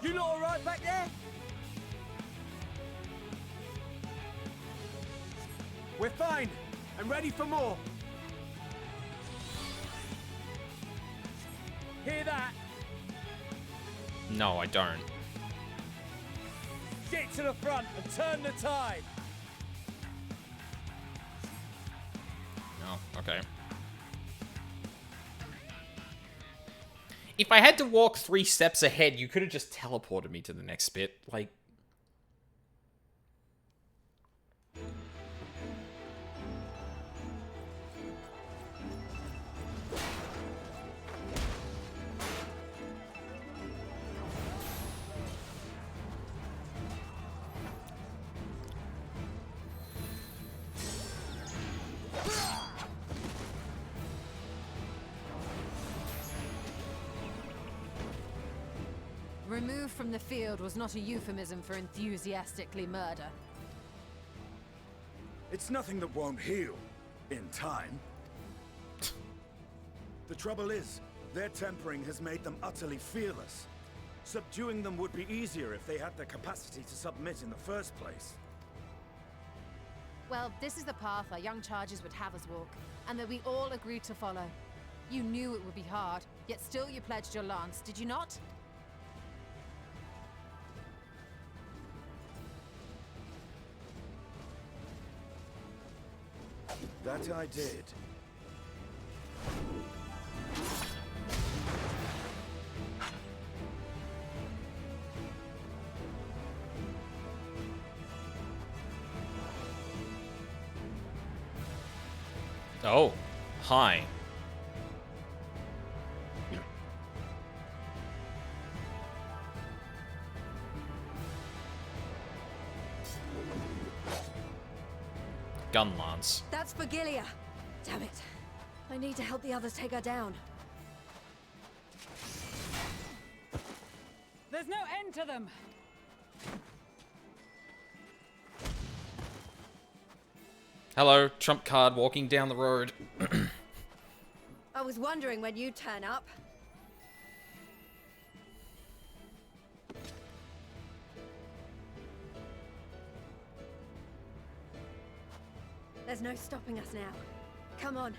You lot all right back there? We're fine and ready for more. Hear that? No, I don't. Get to the front and turn the tide. Oh, okay. If I had to walk 3 steps ahead, you could have just teleported me to the next bit. Like... Removed from the field was not a euphemism for enthusiastically murder. It's nothing that won't heal in time. The trouble is, their tempering has made them utterly fearless. Subduing them would be easier if they had the capacity to submit in the first place. Well, this is the path our young charges would have us walk, and that we all agreed to follow. You knew it would be hard, yet still you pledged your lance, did you not? That I did. Oh, hi. Gun lance. That's Virgilia. Damn it. I need to help the others take her down. There's no end to them! Hello, trump card walking down the road. I was wondering when you'd turn up. There's no stopping us now. Come on,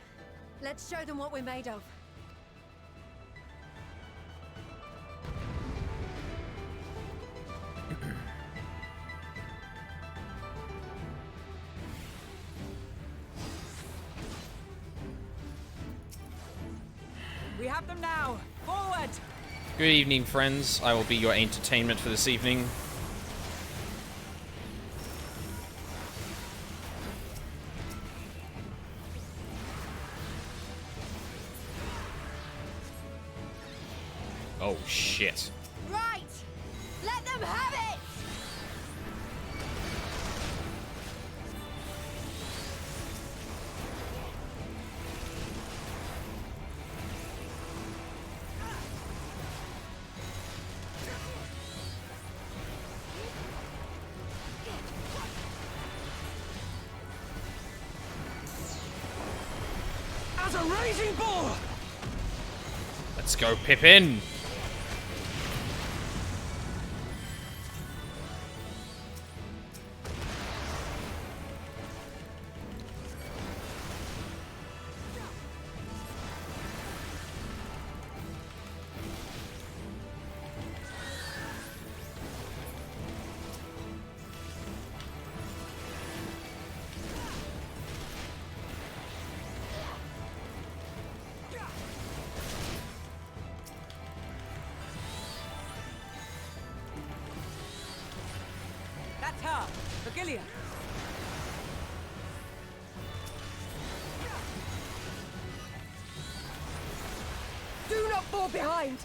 let's show them what we're made of. We have them now! Forward! Good evening, friends. I will be your entertainment for this evening. Oh, shit. Right! Let them have it! As a raging bull! Let's go, Pippin! That's her! Virgilia! Do not fall behind!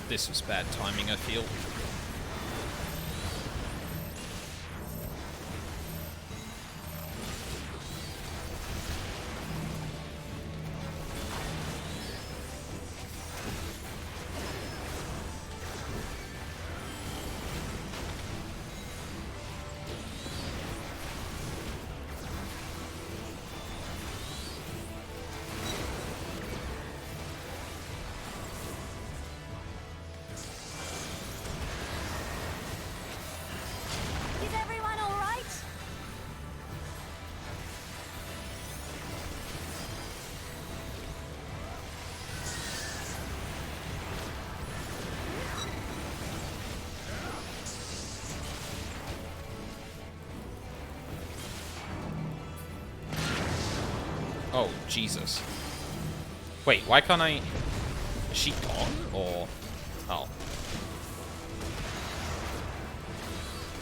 This was bad timing, I feel. Is everyone all right? Oh, Jesus. Wait, why can't I... Is she gone? Or... Oh.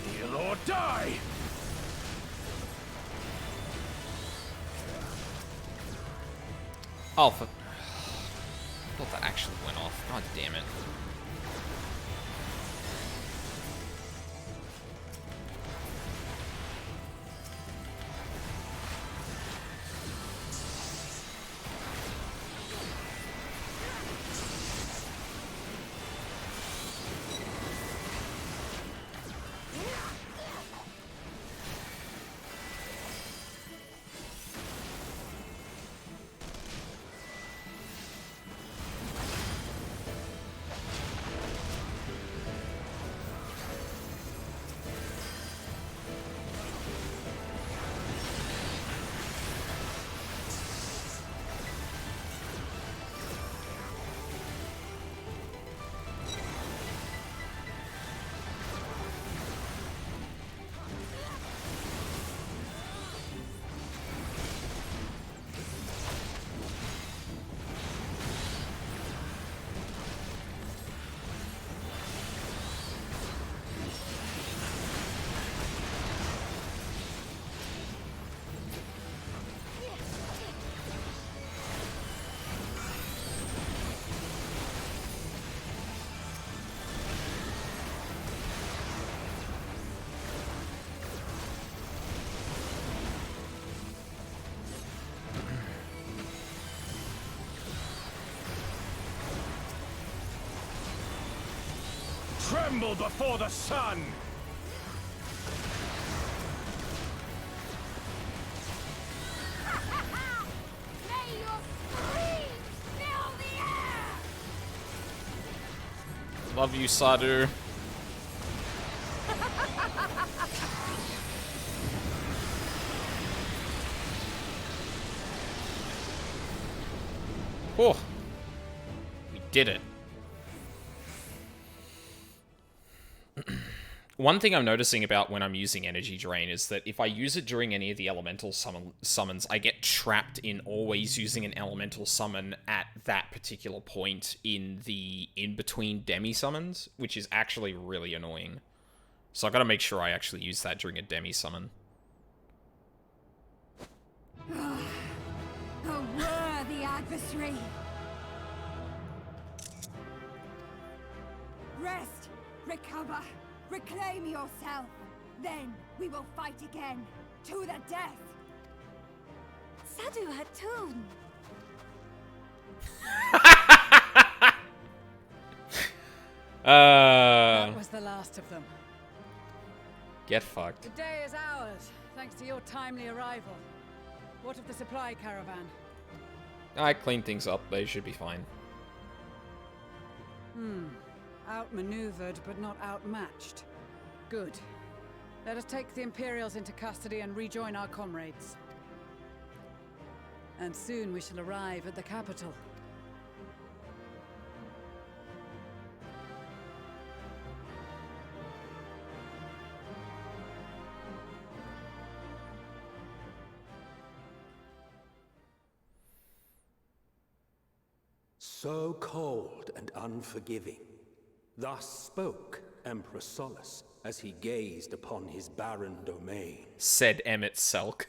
Heal or die! Oh, for... I thought that actually went off. God damn it. Tremble before the sun! May your screams fill the air! Love you, Sadu. Oh, we did it. One thing I'm noticing about when I'm using Energy Drain is that if I use it during any of the elemental summons, I get trapped in always using an elemental summon at that particular point in the in-between demi-summons, which is actually really annoying. So I've got to make sure I actually use that during a demi-summon. A worthy adversary. Rest, recover, reclaim yourself. Then we will fight again, to the death. Sadu Hatun. That was the last of them. Get fucked. The day is ours, thanks to your timely arrival. What of the supply caravan? I cleaned things up. They should be fine. Outmaneuvered, but not outmatched. Good. Let us take the Imperials into custody and rejoin our comrades. And soon we shall arrive at the capital. So cold and unforgiving. Thus spoke Emperor Solus as he gazed upon his barren domain. Said Emmett Selk.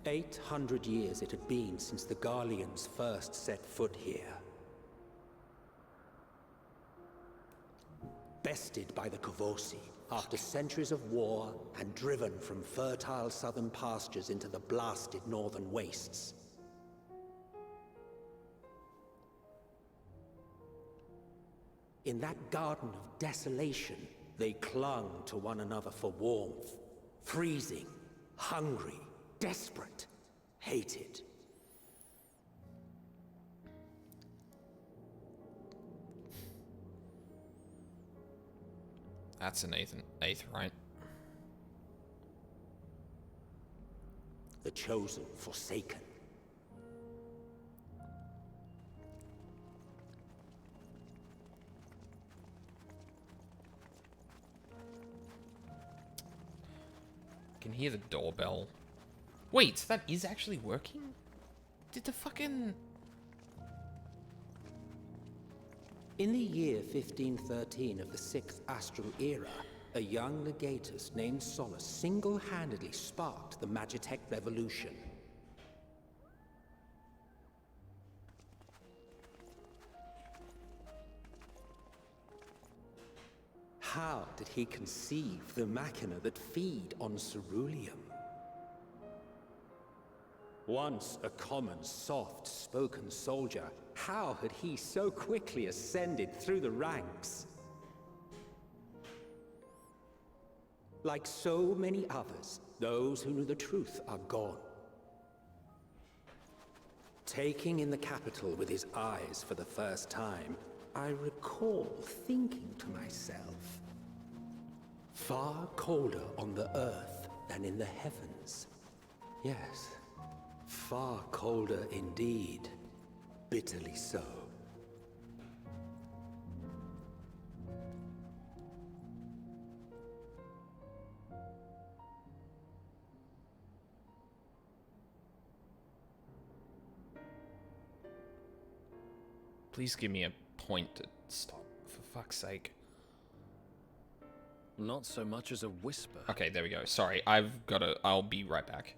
"800 years it had been since the Garleans first set foot here. Bested by the Kovosi, after centuries of war and driven from fertile southern pastures into the blasted northern wastes. In that garden of desolation, they clung to one another for warmth, freezing, hungry, desperate, hated. That's an eighth, right? The chosen, forsaken. I can hear the doorbell. Wait, that is actually working? Did the fucking... In the year 1513 of the 6th Astral Era, a young legatus named Solus single-handedly sparked the Magitech Revolution. How did he conceive the machina that feed on ceruleum? Once a common, soft-spoken soldier, how had he so quickly ascended through the ranks? Like so many others, those who knew the truth are gone. Taking in the capital with his eyes for the first time, I recall thinking to myself, far colder on the earth than in the heavens. Yes, far colder indeed. Bitterly so. Please give me a point to stop, for fuck's sake. Not so much as a whisper. Okay, there we go. Sorry, I'll be right back.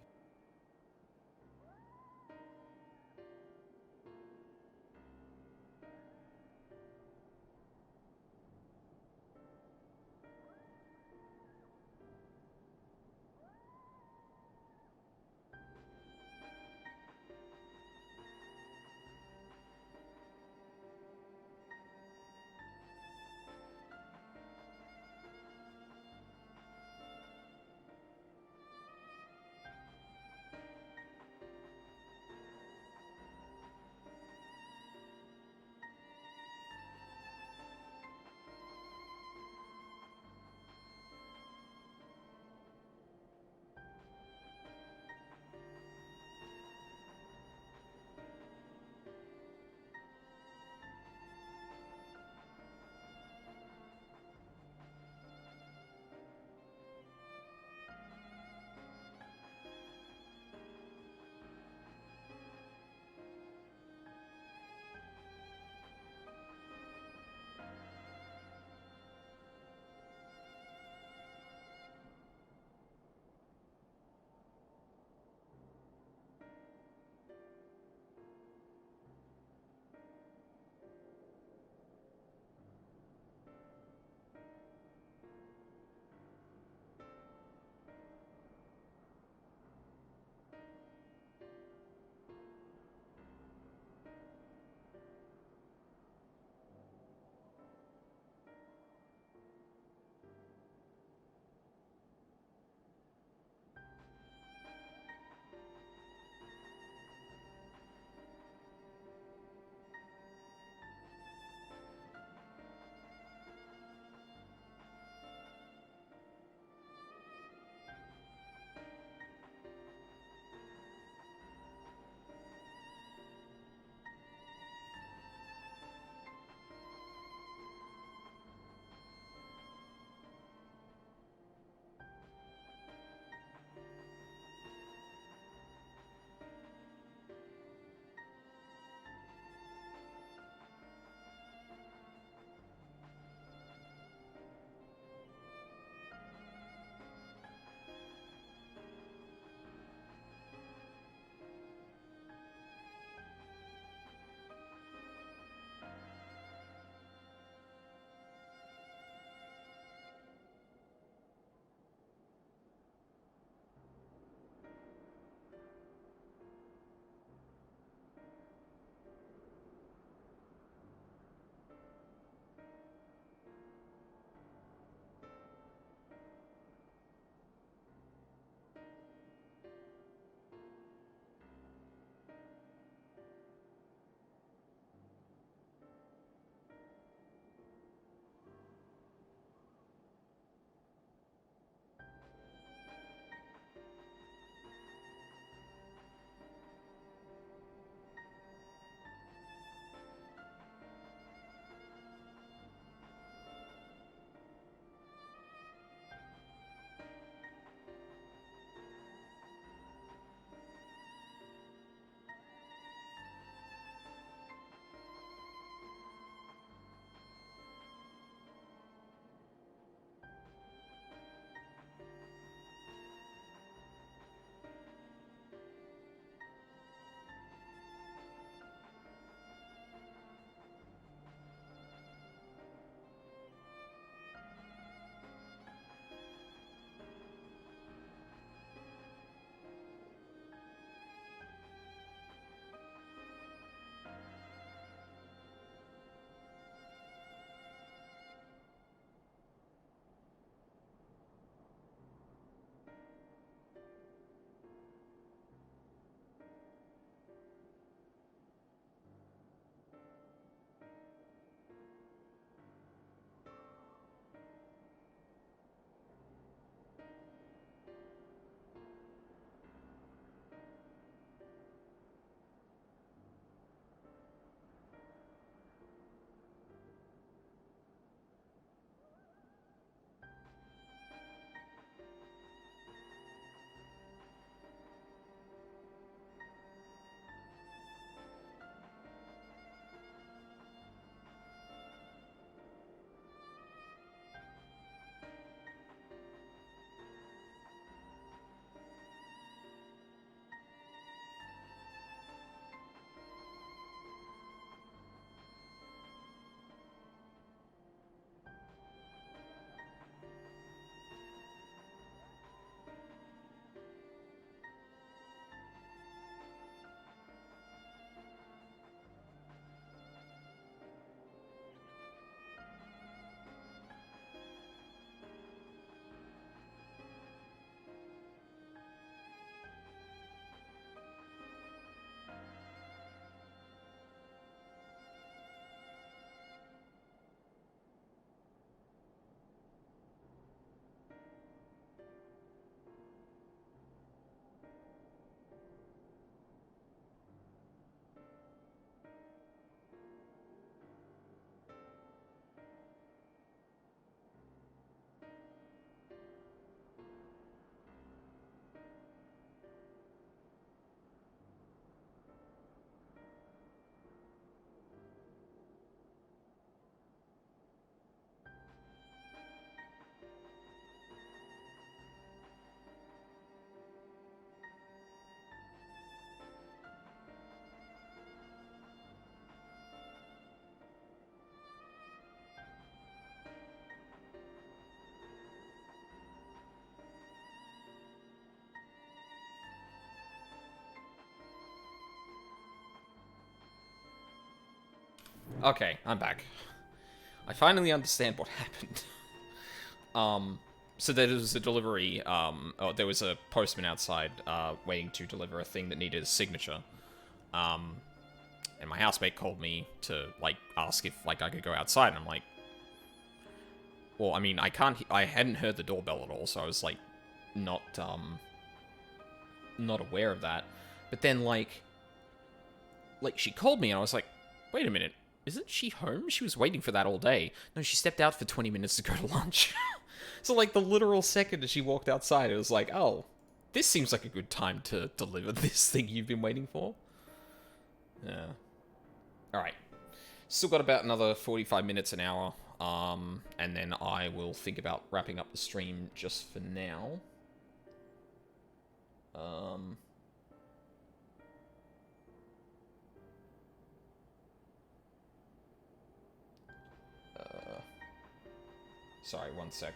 Okay, I'm back. I finally understand what happened. So there was a delivery, there was a postman outside, waiting to deliver a thing that needed a signature. And my housemate called me to, like, ask if, like, I could go outside, and I'm like... Well, I mean, I hadn't heard the doorbell at all, so I was, like, not aware of that. But then, like, she called me, and I was like, wait a minute, isn't she home? She was waiting for that all day. No, she stepped out for 20 minutes to go to lunch. So, like, the literal second that she walked outside, it was like, oh, this seems like a good time to deliver this thing you've been waiting for. Yeah. Alright. Still got about another 45 minutes, an hour. And then I will think about wrapping up the stream just for now. Sorry, one sec.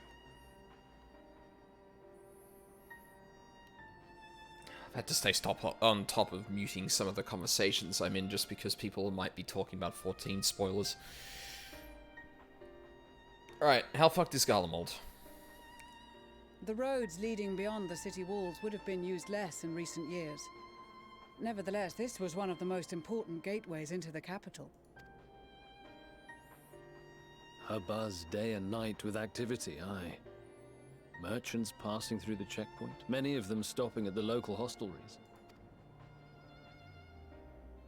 I've had to stay on top of muting some of the conversations I'm in just because people might be talking about 14 spoilers. Alright, how fucked is Garlemald? The roads leading beyond the city walls would have been used less in recent years. Nevertheless, this was one of the most important gateways into the capital. Her buzz day and night with activity, aye. Merchants passing through the checkpoint, many of them stopping at the local hostelries.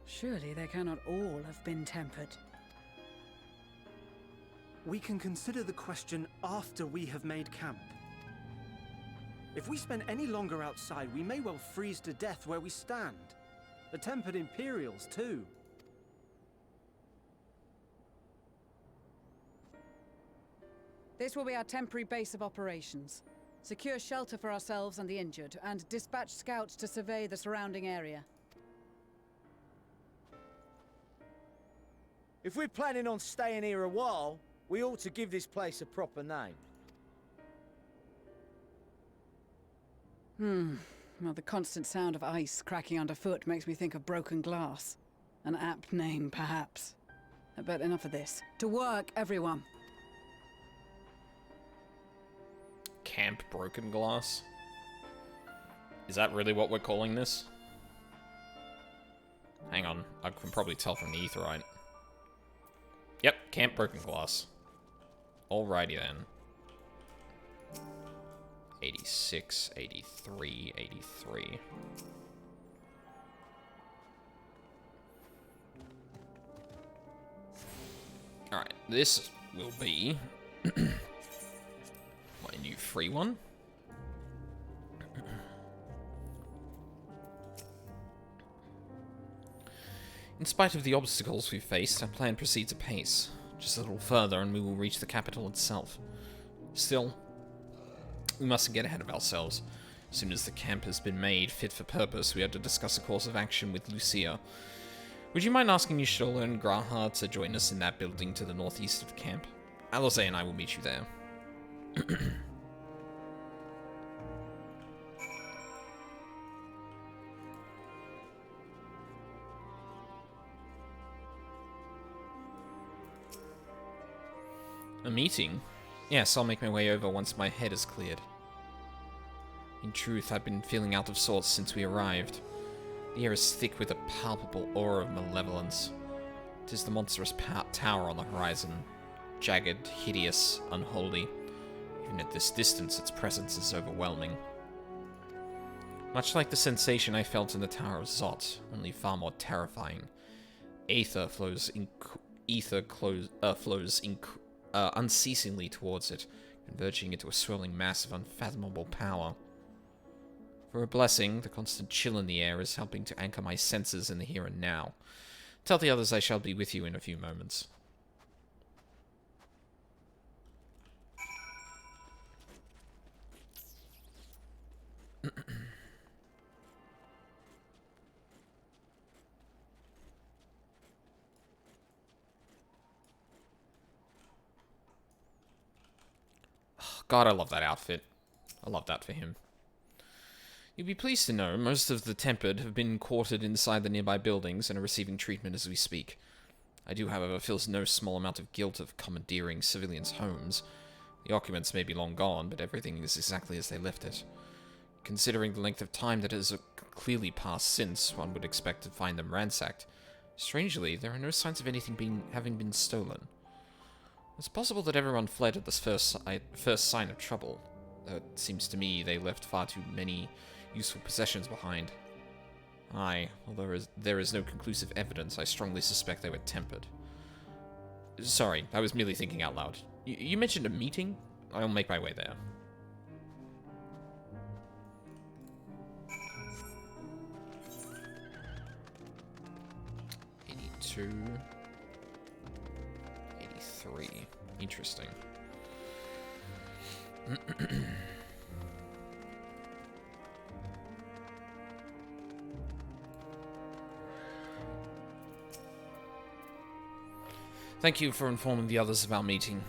Surely they cannot all have been tempered. We can consider the question after we have made camp. If we spend any longer outside, we may well freeze to death where we stand. The tempered Imperials, too. This will be our temporary base of operations. Secure shelter for ourselves and the injured, and dispatch scouts to survey the surrounding area. If we're planning on staying here a while, we ought to give this place a proper name. Well, the constant sound of ice cracking underfoot makes me think of broken glass. An apt name, perhaps. But enough of this. To work, everyone. Camp Broken Glass? Is that really what we're calling this? Hang on, I can probably tell from the Aetheryte. Yep, Camp Broken Glass. Alrighty then. 86, 83, 83. Alright, this will be my new free one. In spite of the obstacles we've faced, our plan proceeds apace. Just a little further and we will reach the capital itself. Still, we mustn't get ahead of ourselves. As soon as the camp has been made fit for purpose, we are to discuss a course of action with Lucia. Would you mind asking Yshtola and Graha to join us in that building to the northeast of the camp? Alize and I will meet you there. A meeting? Yes, I'll make my way over once my head is cleared. In truth, I've been feeling out of sorts since we arrived. The air is thick with a palpable aura of malevolence. 'Tis the monstrous tower on the horizon. Jagged, hideous, unholy. Even at this distance, its presence is overwhelming. Much like the sensation I felt in the Tower of Zot, only far more terrifying. Aether flows unceasingly towards it, converging into a swirling mass of unfathomable power. For a blessing, the constant chill in the air is helping to anchor my senses in the here and now. Tell the others I shall be with you in a few moments. God, I love that outfit. I love that for him. You'll be pleased to know most of the Tempered have been quartered inside the nearby buildings and are receiving treatment as we speak. I do, however, feel no small amount of guilt of commandeering civilians' homes. The occupants may be long gone, but everything is exactly as they left it. Considering the length of time that has clearly passed since, one would expect to find them ransacked. Strangely, there are no signs of anything having been stolen. It's possible that everyone fled at this first sign of trouble. It seems to me they left far too many useful possessions behind. Aye, although there is no conclusive evidence, I strongly suspect they were tempered. Sorry, I was merely thinking out loud. You mentioned a meeting? I'll make my way there. '82... 83. Interesting. Thank you for informing the others of our meeting.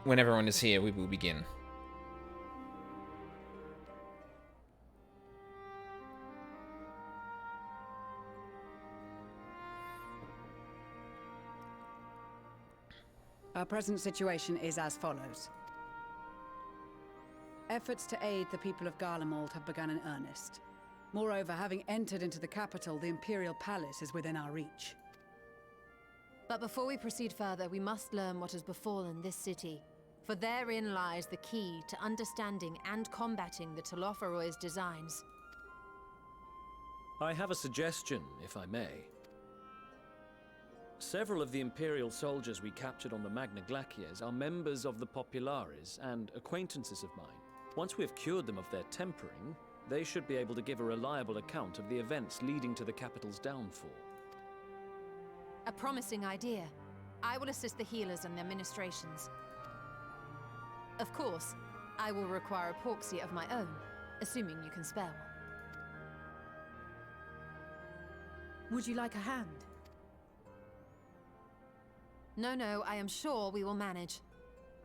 When everyone is here, we will begin. Our present situation is as follows. Efforts to aid the people of Garlemald have begun in earnest. Moreover, having entered into the capital, the Imperial Palace is within our reach. But before we proceed further, we must learn what has befallen this city, for therein lies the key to understanding and combating the Telophoroid's designs. I have a suggestion, if I may. Several of the Imperial soldiers we captured on the Magna Glaciers are members of the Populares and acquaintances of mine. Once we have cured them of their tempering, they should be able to give a reliable account of the events leading to the capital's downfall. A promising idea. I will assist the healers in their ministrations. Of course, I will require a porxia of my own, assuming you can spare one. Would you like a hand? No, I am sure we will manage.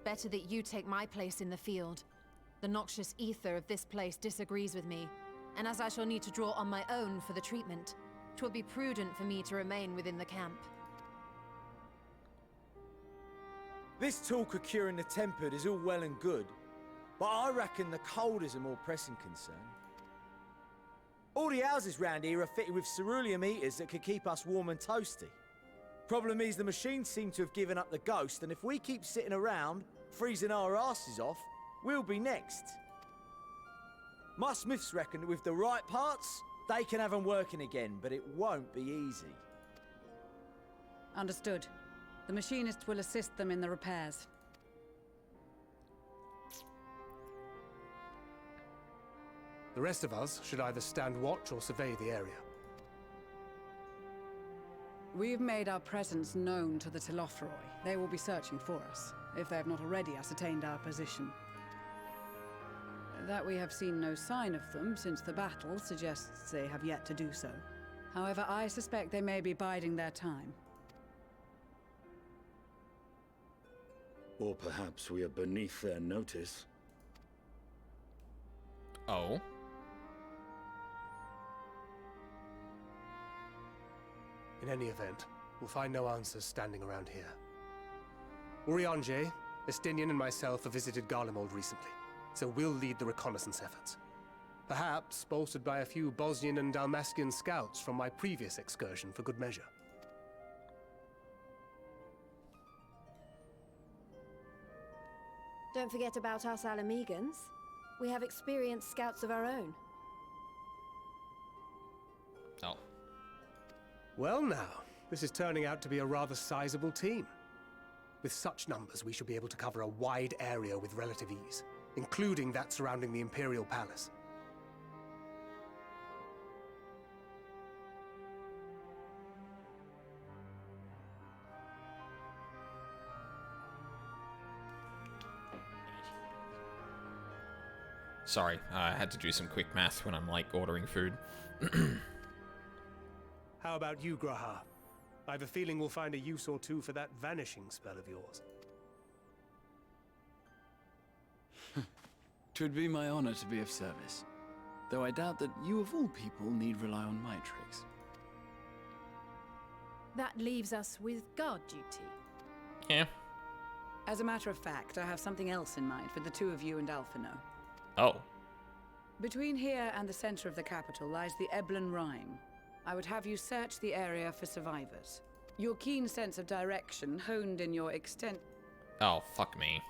Better that you take my place in the field. The noxious ether of this place disagrees with me, and as I shall need to draw on my own for the treatment, 'twill be prudent for me to remain within the camp. This talk of curing the tempered is all well and good, but I reckon the cold is a more pressing concern. All the houses round here are fitted with ceruleum heaters that could keep us warm and toasty. Problem is, the machines seem to have given up the ghost, and if we keep sitting around, freezing our asses off, we'll be next. My smiths reckon that with the right parts, they can have them working again, but it won't be easy. Understood. The machinist will assist them in the repairs. The rest of us should either stand watch or survey the area. We've made our presence known to the Telophoroi. They will be searching for us, if they have not already ascertained our position. That we have seen no sign of them since the battle suggests they have yet to do so. However, I suspect they may be biding their time. Or perhaps we are beneath their notice. Oh? In any event, we'll find no answers standing around here. Urianger, Estinian and myself have visited Garlemald recently, so we'll lead the reconnaissance efforts. Perhaps bolstered by a few Bosnian and Dalmatian scouts from my previous excursion for good measure. Don't forget about us Alamegans. We have experienced scouts of our own. Oh. Well now, this is turning out to be a rather sizable team. With such numbers, we should be able to cover a wide area with relative ease, including that surrounding the Imperial Palace. Sorry, I had to do some quick math when I'm, like, ordering food. How about you, Graha? I have a feeling we'll find a use or two for that vanishing spell of yours. 'Twould be my honor to be of service, though I doubt that you of all people need rely on my tricks. That leaves us with guard duty. Yeah. As a matter of fact, I have something else in mind for the two of you and Alphino. Oh. Between here and the center of the capital lies the Eblan Rime. I would have you search the area for survivors. Your keen sense of direction, honed in your Oh, fuck me.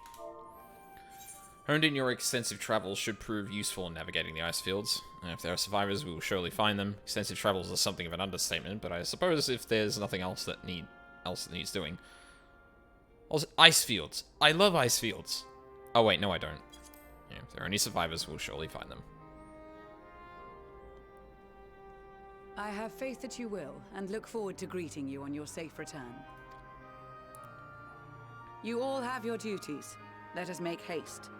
Honed in your extensive travels should prove useful in navigating the ice fields. If there are survivors, we will surely find them. Extensive travels is something of an understatement, but I suppose if there's nothing else that needs doing. Also, ice fields. I love ice fields. Oh wait, no I don't. Yeah, if there are any survivors, we'll surely find them. I have faith that you will, and look forward to greeting you on your safe return. You all have your duties. Let us make haste.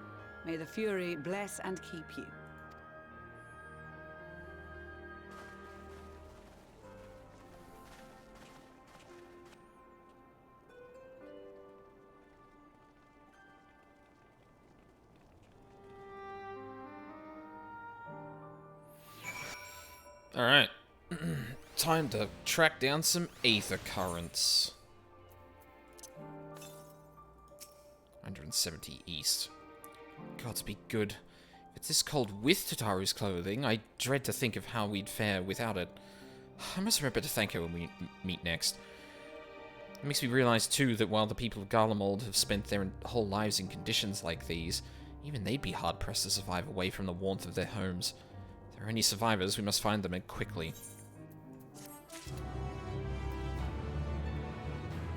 May the Fury bless and keep you. Alright. Time to track down some aether currents. 170 east. Gods be good. If it's this cold with Tataru's clothing, I dread to think of how we'd fare without it. I must remember to thank her when we meet next. It makes me realize, too, that while the people of Garlemald have spent their whole lives in conditions like these, even they'd be hard-pressed to survive away from the warmth of their homes. If there are any survivors, we must find them and quickly.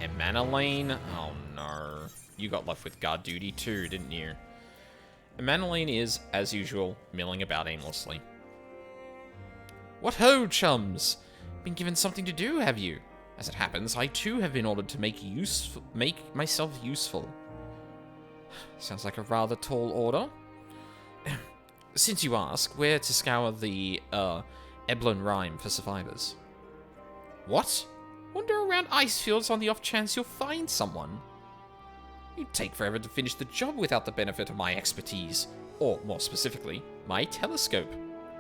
Emanaline? Oh no. You got left with guard duty too, didn't you? Emanaline is, as usual, milling about aimlessly. What ho, chums! Been given something to do, have you? As it happens, I too have been ordered to make myself useful. Sounds like a rather tall order. Since you ask, where to scour the, Eblan Rime for survivors? What? Wander around ice fields on the off chance you'll find someone. You'd take forever to finish the job without the benefit of my expertise. Or, more specifically, my telescope.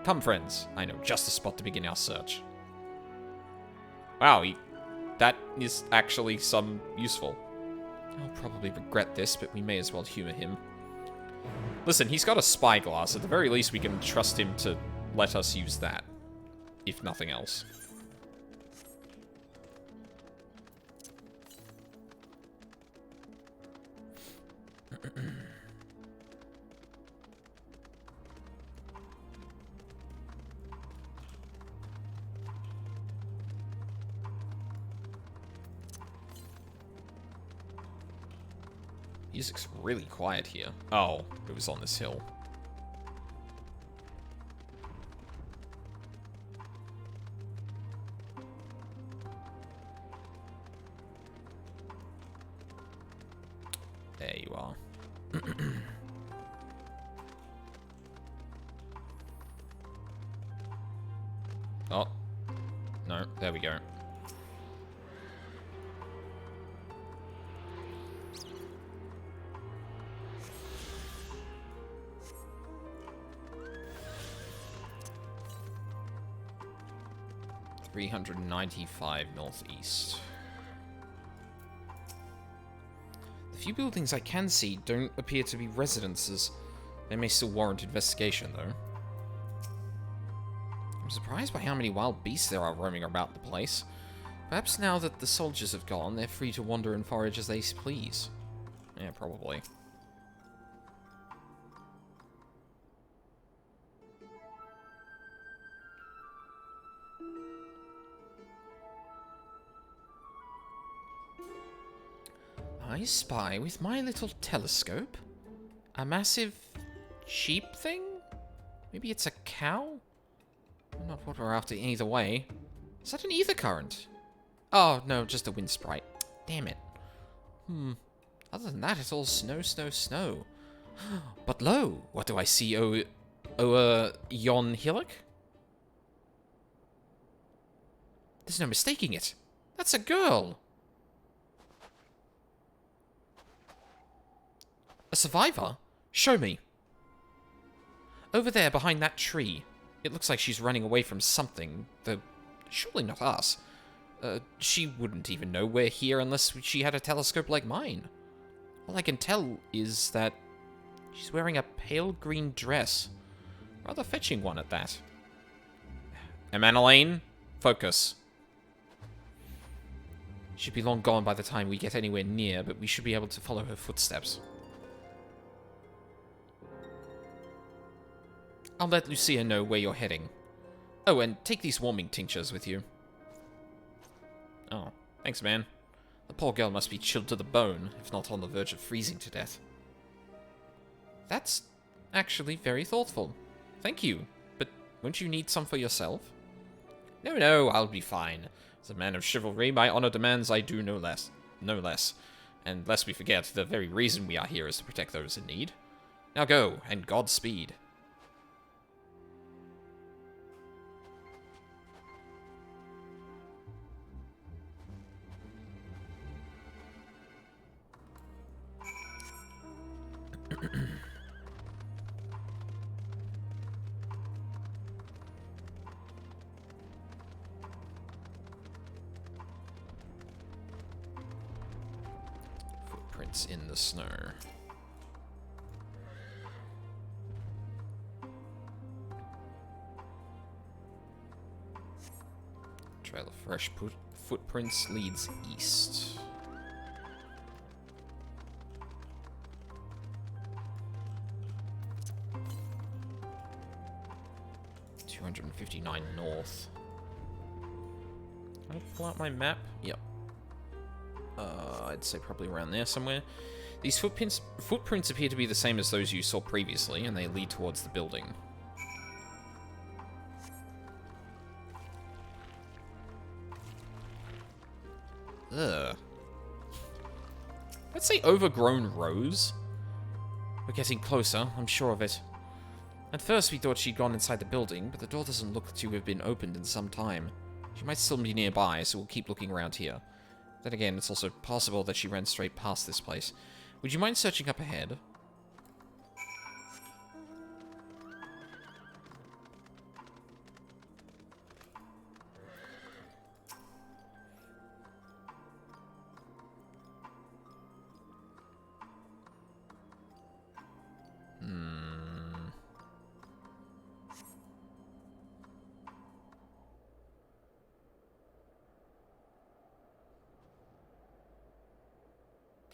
Come, friends. I know just the spot to begin our search. Wow, that is actually some useful. I'll probably regret this, but we may as well humor him. Listen, he's got a spyglass. At the very least, we can trust him to let us use that. If nothing else. Music's really quiet here. Oh, it was on this hill. There you are. Oh. No, there we go. $395 northeast. The few buildings I can see don't appear to be residences. They may still warrant investigation, though. I'm surprised by how many wild beasts there are roaming about the place. Perhaps now that the soldiers have gone, they're free to wander and forage as they please. Yeah, probably. I spy with my little telescope a massive sheep thing? Maybe it's a cow? Not what we're after either way. Is that an ether current? Oh, no, just a wind sprite. Damn it. Other than that, it's all snow, snow, snow. But lo, what do I see yon hillock? There's no mistaking it. That's a girl. A survivor? Show me. Over there, behind that tree. It looks like she's running away from something, though surely not us. She wouldn't even know we're here unless she had a telescope like mine. All I can tell is that she's wearing a pale green dress. Rather fetching one at that. Emmanuel, focus. She'd be long gone by the time we get anywhere near, but we should be able to follow her footsteps. I'll let Lucia know where you're heading. Oh, and take these warming tinctures with you. Oh, thanks, man. The poor girl must be chilled to the bone, if not on the verge of freezing to death. That's actually very thoughtful. Thank you, but won't you need some for yourself? No, I'll be fine. As a man of chivalry, my honor demands I do no less. No less. And lest we forget, the very reason we are here is to protect those in need. Now go, and Godspeed. Footprints in the snow. Trail of fresh footprints leads east. $259 north. Can I pull out my map? Yep. I'd say probably around there somewhere. These footprints appear to be the same as those you saw previously, and they lead towards the building. Ugh. Let's say overgrown rose. We're getting closer, I'm sure of it. At first we thought she'd gone inside the building, but the door doesn't look to have been opened in some time. She might still be nearby, so we'll keep looking around here. Then again, it's also possible that she ran straight past this place. Would you mind searching up ahead?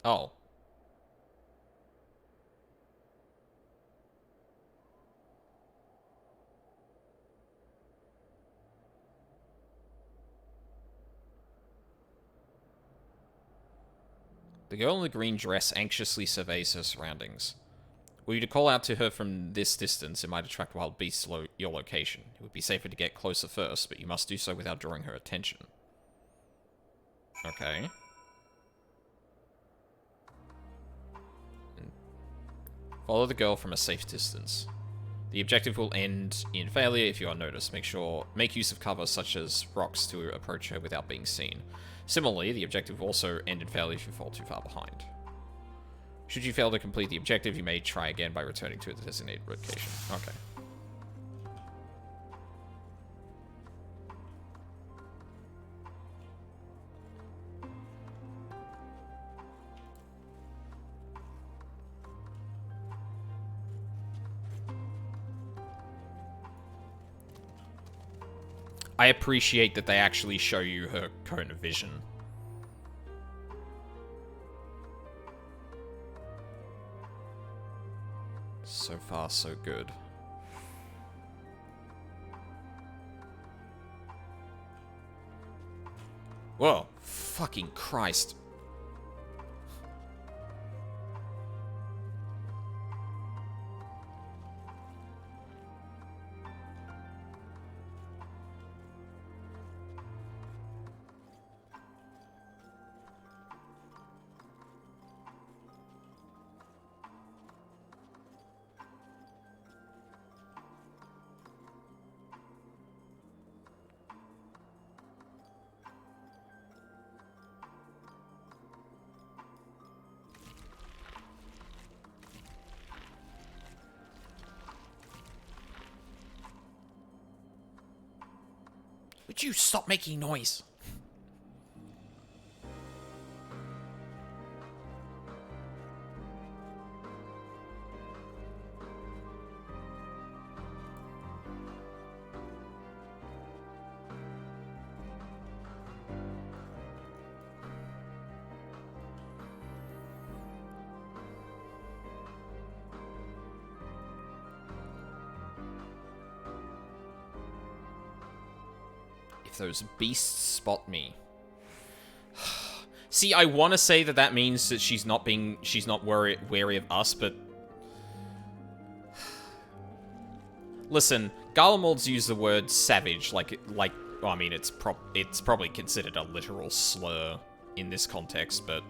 Oh. The girl in the green dress anxiously surveys her surroundings. Were you to call out to her from this distance, it might attract wild beasts to your location. It would be safer to get closer first, but you must do so without drawing her attention. Okay. Follow the girl from a safe distance. The objective will end in failure if you are noticed. Make use of cover such as rocks to approach her without being seen. Similarly, the objective will also end in failure if you fall too far behind. Should you fail to complete the objective, you may try again by returning to the designated location. Okay. I appreciate that they actually show you her cone of vision. So far, so good. Whoa, fucking Christ. Would you stop making noise? those beasts spot me. See, I want to say that that means that she's not wary of us, but... Listen, Garlemald's used the word savage, well, I mean, it's probably considered a literal slur in this context, but...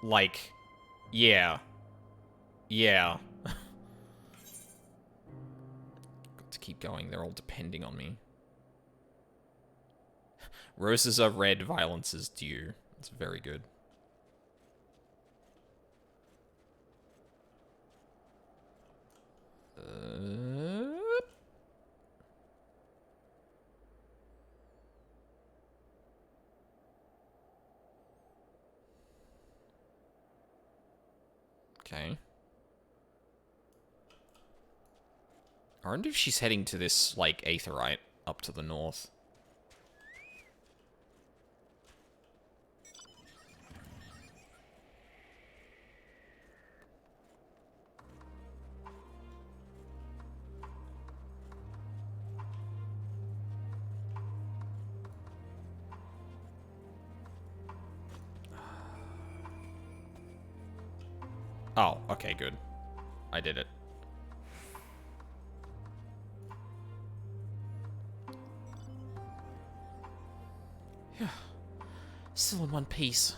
Like, yeah. Yeah. Got to keep going, they're all depending on me. Roses are red, violence is due. That's very good. Okay. I wonder if she's heading to this, like, aetheryte up to the north. Oh, okay, good. I did it. Still in one piece.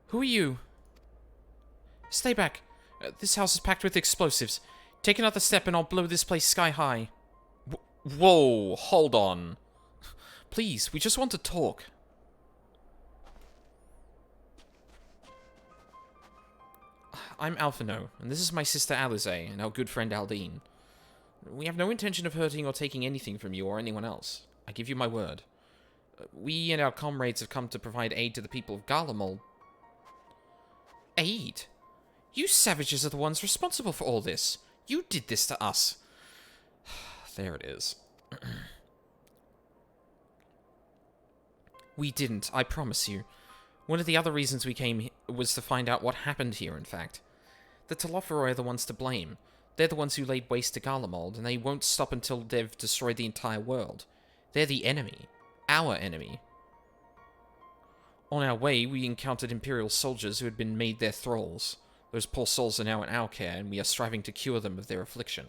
Who are you? Stay back. This house is packed with explosives. Take another step and I'll blow this place sky high. Whoa, hold on. Please, we just want to talk. I'm Alphino, and this is my sister Alize, and our good friend Aldine. We have no intention of hurting or taking anything from you or anyone else. I give you my word. We and our comrades have come to provide aid to the people of Garlemald. Aid? You savages are the ones responsible for all this. You did this to us. There it is. We didn't, I promise you. One of the other reasons we came was to find out what happened here, in fact. The Telophoroi are the ones to blame. They're the ones who laid waste to Garlemald, and they won't stop until they've destroyed the entire world. They're the enemy. Our enemy. On our way, we encountered Imperial soldiers who had been made their thralls. Those poor souls are now in our care, and we are striving to cure them of their affliction.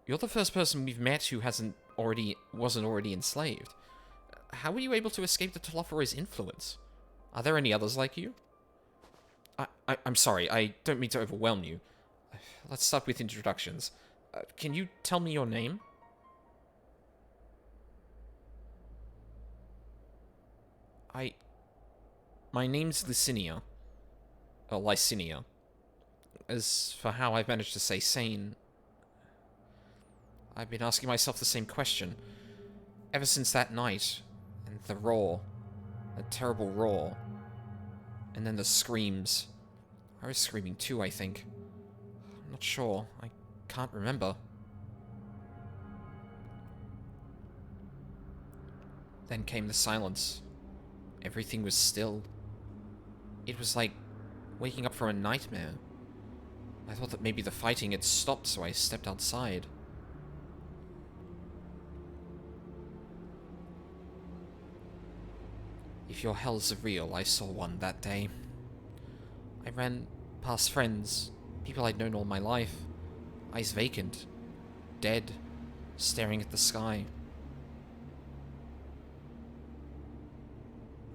You're the first person we've met who wasn't already enslaved. How were you able to escape the Telophoroi's influence? Are there any others like you? I'm sorry, I don't mean to overwhelm you. Let's start with introductions. Can you tell me your name? My name's Lycinia. Or Lycinia. As for how I've managed to stay sane, I've been asking myself the same question. Ever since that night, and the roar. The terrible roar. And then the screams. I was screaming too, I think. I'm not sure. I can't remember. Then came the silence. Everything was still. It was like waking up from a nightmare. I thought that maybe the fighting had stopped, so I stepped outside. If your hells are real, I saw one that day. I ran past friends, people I'd known all my life, eyes vacant, dead, staring at the sky.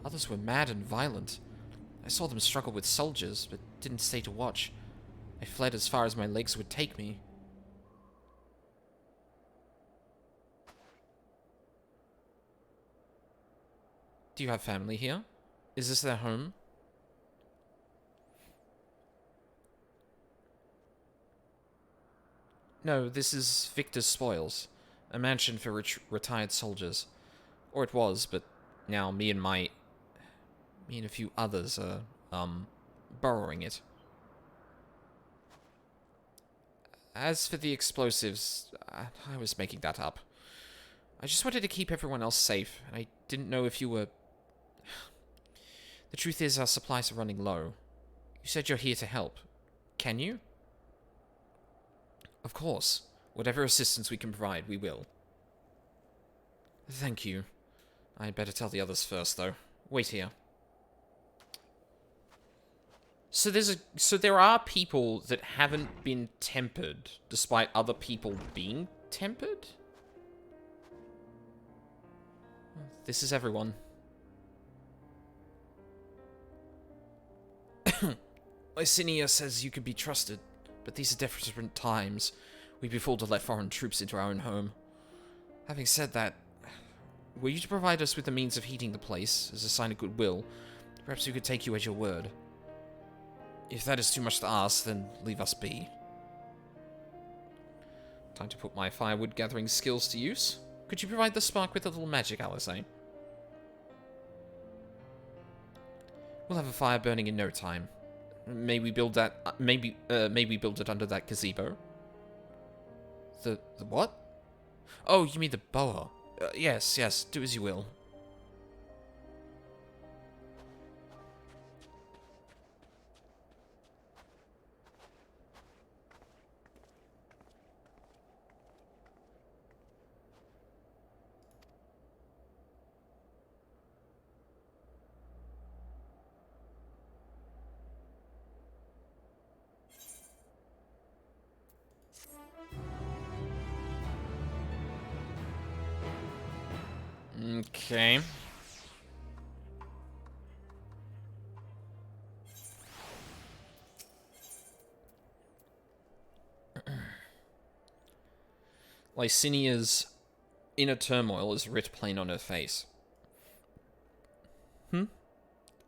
Others were mad and violent. I saw them struggle with soldiers, but didn't stay to watch. I fled as far as my legs would take me. Do you have family here? Is this their home? No, this is Victor's Spoils, a mansion for retired soldiers. Or it was, but now me and a few others are, borrowing it. as for the explosives, I was making that up. I just wanted to keep everyone else safe, and I didn't know if you were... The truth is, our supplies are running low. You said you're here to help. Can you? Of course. Whatever assistance we can provide, we will. Thank you. I'd better tell the others first, though. Wait here. So there are people that haven't been tempered, despite other people being tempered? This is everyone. Lycinia says you can be trusted, but these are different times. We'd be fooled to let foreign troops into our own home. Having said that, were you to provide us with the means of heating the place, as a sign of goodwill, perhaps we could take you at your word. If that is too much to ask, then leave us be. Time to put my firewood gathering skills to use. Could you provide the spark with a little magic, Alizé? We'll have a fire burning in no time. May we build that? May we build it under that gazebo? The what? Oh, you mean the boa? Yes. Do as you will. Okay. Lycinia's inner turmoil is writ plain on her face.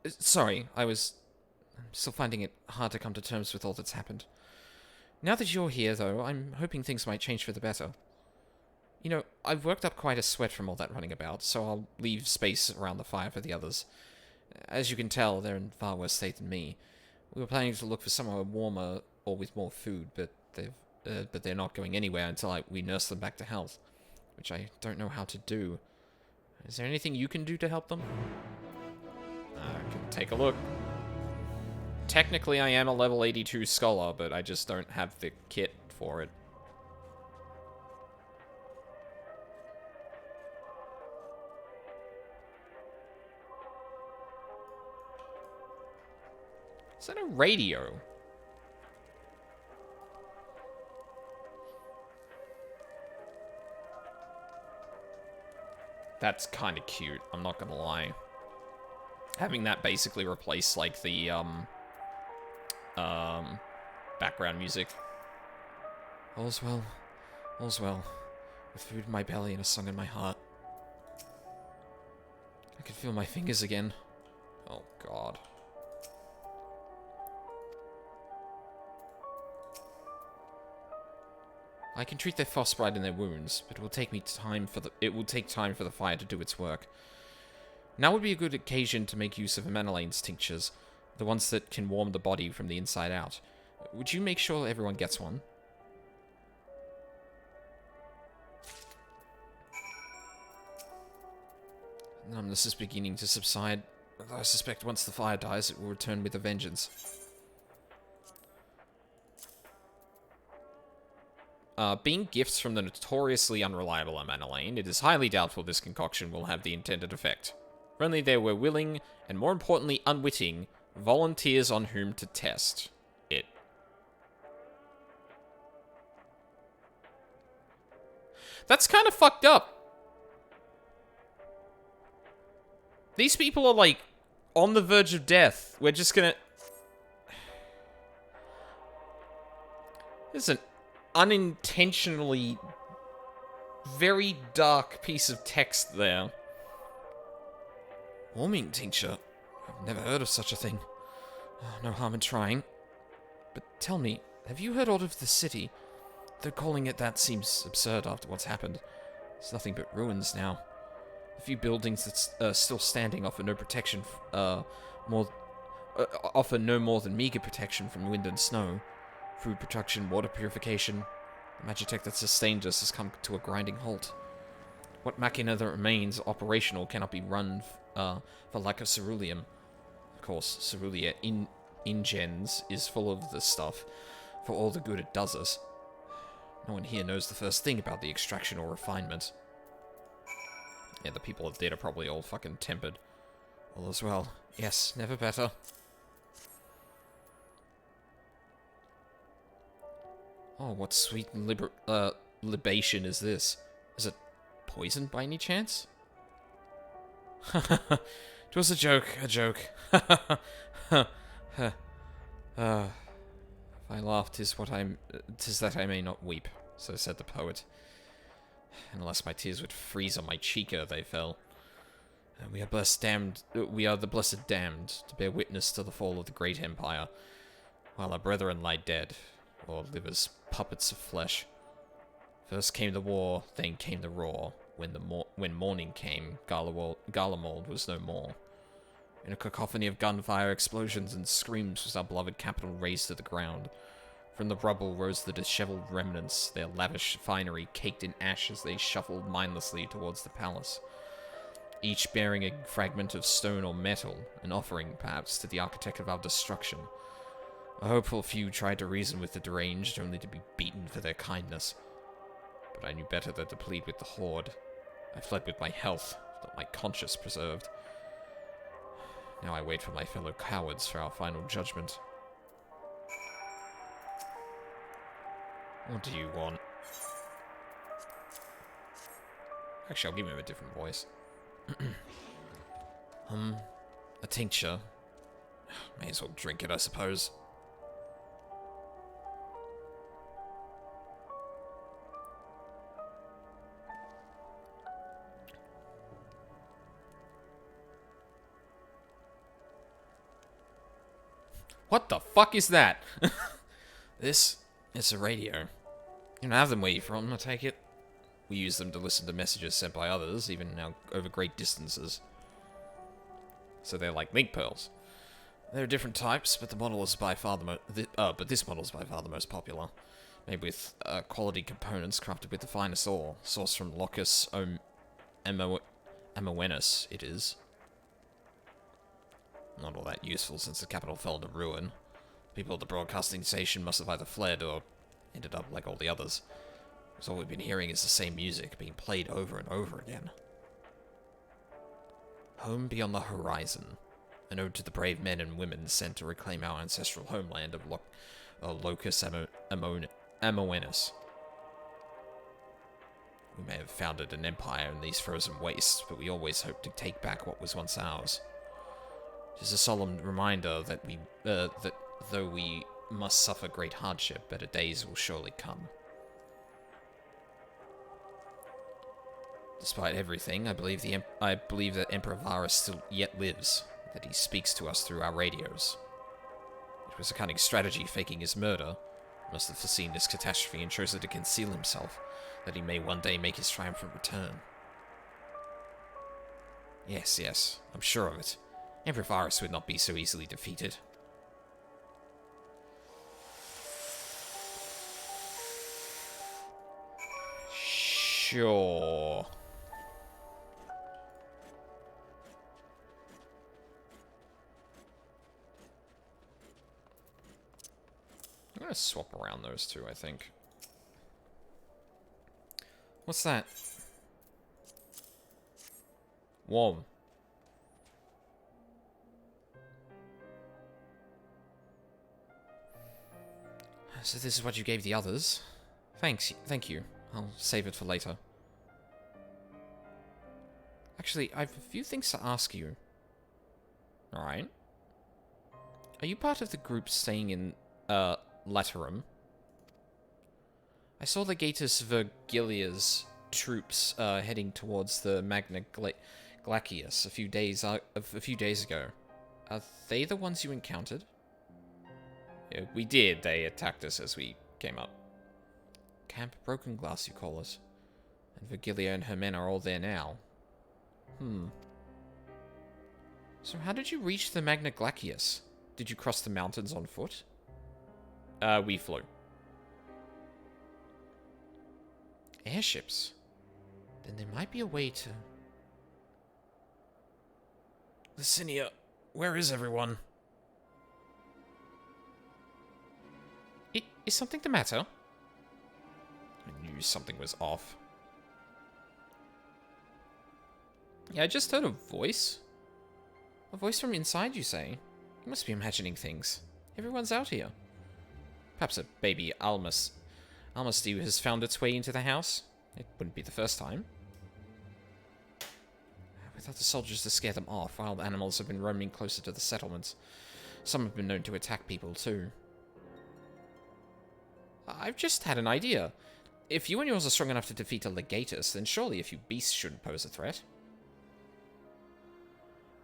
Sorry, I'm still finding it hard to come to terms with all that's happened. Now that you're here, though, I'm hoping things might change for the better. You know, I've worked up quite a sweat from all that running about, so I'll leave space around the fire for the others. As you can tell, they're in far worse state than me. We were planning to look for somewhere warmer or with more food, but they're not going anywhere until we nurse them back to health, which I don't know how to do. Is there anything you can do to help them? I can take a look. Technically, I am a level 82 scholar, but I just don't have the kit for it. Is that a radio? That's kind of cute, I'm not gonna lie. Having that basically replace, like, the, background music. All's well. All's well. With food in my belly and a song in my heart. I can feel my fingers again. Oh, God. I can treat their frostbite and their wounds, but it will take time for the fire to do its work. Now would be a good occasion to make use of Amanalane's tinctures, the ones that can warm the body from the inside out. Would you make sure everyone gets one? Numbness is beginning to subside, although I suspect once the fire dies, it will return with a vengeance. Being gifts from the notoriously unreliable Amanalane, it is highly doubtful this concoction will have the intended effect. If only there were willing, and more importantly unwitting, volunteers on whom to test it. That's kind of fucked up. These people are, like, on the verge of death. We're just gonna... There's an unintentionally very dark piece of text there. Warming tincture? I've never heard of such a thing. No harm in trying. But tell me, have you heard aught of the city? Though calling it that seems absurd after what's happened. It's nothing but ruins now. The few buildings that's still standing offer no protection, offer no more than meager protection from wind and snow. Food production, water purification, The magitech that sustained us has come to a grinding halt. What machina that remains operational cannot be run for lack of ceruleum. Of course, cerulia ingens is full of this stuff for all the good it does us. No one here knows the first thing about the extraction or refinement. Yeah, the people of dead are probably all fucking tempered. All as well. Yes, never better. Oh, what sweet libation is this? Is it poison by any chance? It was a joke, a joke. If I laugh, 'tis that I may not weep, so said the poet. Unless my tears would freeze on my cheek ere they fell. We are the blessed damned, to bear witness to the fall of the great empire, while our brethren lie dead, or live as puppets of flesh. First came the war, then came the roar. When morning came, Garlemald was no more. In a cacophony of gunfire, explosions, and screams was our beloved capital razed to the ground. From the rubble rose the disheveled remnants, their lavish finery caked in ash as they shuffled mindlessly towards the palace, each bearing a fragment of stone or metal, an offering, perhaps, to the architect of our destruction. A hopeful few tried to reason with the deranged, only to be beaten for their kindness. But I knew better than to plead with the horde. I fled with my health, but my conscience preserved. Now I wait for my fellow cowards for our final judgment. What do you want? Actually, I'll give him a different voice. A tincture. May as well drink it, I suppose. What the fuck is that? This is a radio. You don't have them where you're from, I take it. We use them to listen to messages sent by others, even now over great distances. So they're like link pearls. There are different types, but the model is by far this model is by far the most popular. Made with quality components crafted with the finest ore, sourced from Locus Amoenus, it is. Not all that useful since the capital fell into ruin. People at the broadcasting station must have either fled or ended up like all the others. Because all we've been hearing is the same music being played over and over again. Home Beyond the Horizon. An ode to the brave men and women sent to reclaim our ancestral homeland of Locus Amoenus. We may have founded an empire in these frozen wastes, but we always hoped to take back what was once ours. It is a solemn reminder that that though we must suffer great hardship, better days will surely come. Despite everything, I believe that Emperor Varus still yet lives, that he speaks to us through our radios. It was a cunning strategy faking his murder. He must have foreseen this catastrophe and chosen to conceal himself, that he may one day make his triumphant return. Yes, yes, I'm sure of it. Emperor Varus would not be so easily defeated. Sure. I'm gonna swap around those two, I think. What's that? Whoa. So this is what you gave the others? Thank you. I'll save it for later. Actually, I have a few things to ask you. Alright. Are you part of the group staying in, Laterum? I saw the Gatus Vergilia's troops, heading towards the Magna Glacius a few days ago. Are they the ones you encountered? Yeah, we did. They attacked us as we came up. Camp Broken Glass, you call it. And Vergilia and her men are all there now. So how did you reach the Magna Glacius? Did you cross the mountains on foot? We flew. Airships. Then there might be a way to... Licinia, where is everyone? Is something the matter? I knew something was off. Yeah, I just heard a voice. A voice from inside, you say? You must be imagining things. Everyone's out here. Perhaps a baby Almasty has found its way into the house. It wouldn't be the first time. Without the soldiers to scare them off, wild animals have been roaming closer to the settlements. Some have been known to attack people, too. I've just had an idea. If you and yours are strong enough to defeat a legatus, then surely a few beasts shouldn't pose a threat.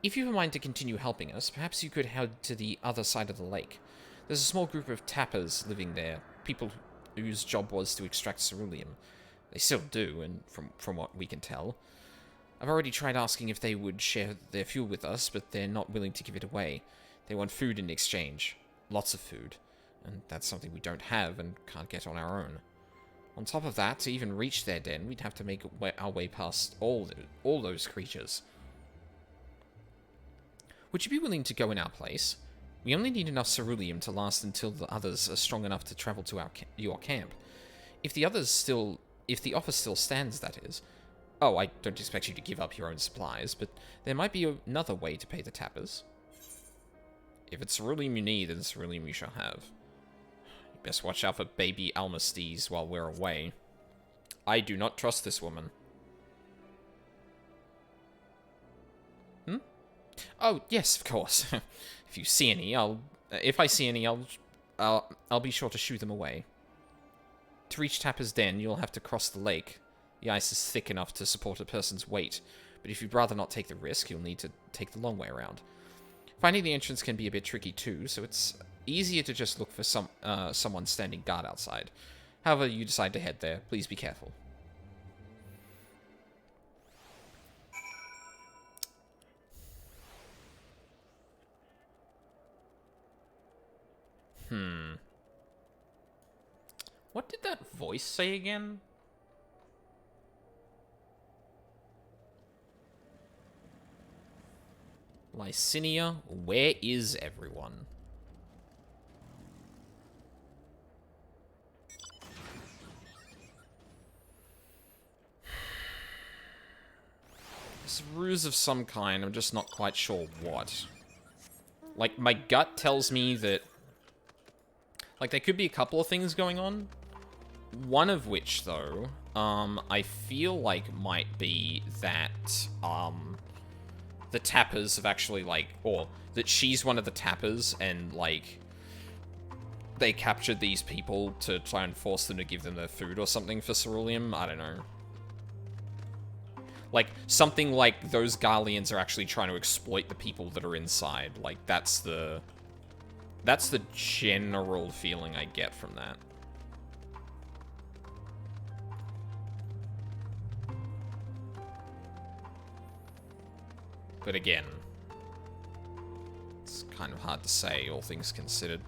If you have a mind to continue helping us, perhaps you could head to the other side of the lake. There's a small group of tappers living there, people whose job was to extract ceruleum. They still do, and from what we can tell. I've already tried asking if they would share their fuel with us, but they're not willing to give it away. They want food in exchange. Lots of food. And that's something we don't have and can't get on our own. On top of that, to even reach their den, we'd have to make our way past all those creatures. Would you be willing to go in our place? We only need enough ceruleum to last until the others are strong enough to travel to your camp. If the offer still stands, that is. Oh, I don't expect you to give up your own supplies, but there might be another way to pay the tappers. If it's ceruleum you need, then ceruleum you shall have. You best watch out for baby Almasties while we're away. I do not trust this woman. Oh, yes, of course. If you see any, if I see any, I'll be sure to shoo them away. To reach Tapper's Den, you'll have to cross the lake. The ice is thick enough to support a person's weight, but if you'd rather not take the risk, you'll need to take the long way around. Finding the entrance can be a bit tricky too, so it's easier to just look for someone standing guard outside. However you decide to head there, please be careful. What did that voice say again? Licinia, where is everyone? It's a ruse of some kind, I'm just not quite sure what. Like, my gut tells me that... Like, there could be a couple of things going on. One of which, though, I feel like might be that, the tappers have actually, like, or that she's one of the tappers and, like, they captured these people to try and force them to give them their food or something for ceruleum. I don't know. Like, something like those Garleans are actually trying to exploit the people that are inside. Like, that's the general feeling I get from that. But again, it's kind of hard to say, all things considered.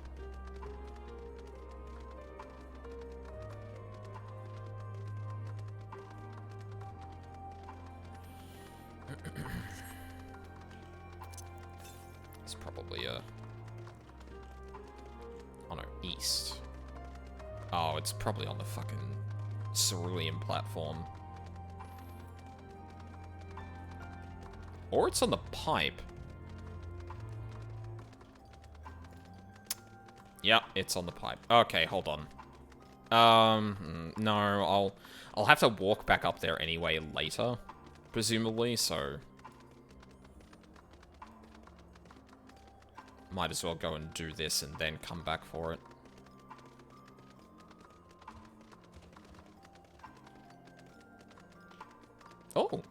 It's probably a... Oh no, east. Oh, it's probably on the fucking ceruleum platform. Or it's on the pipe. Yeah, it's on the pipe. Okay, hold on. No, I'll have to walk back up there anyway later, presumably, so... Might as well go and do this and then come back for it. Oh!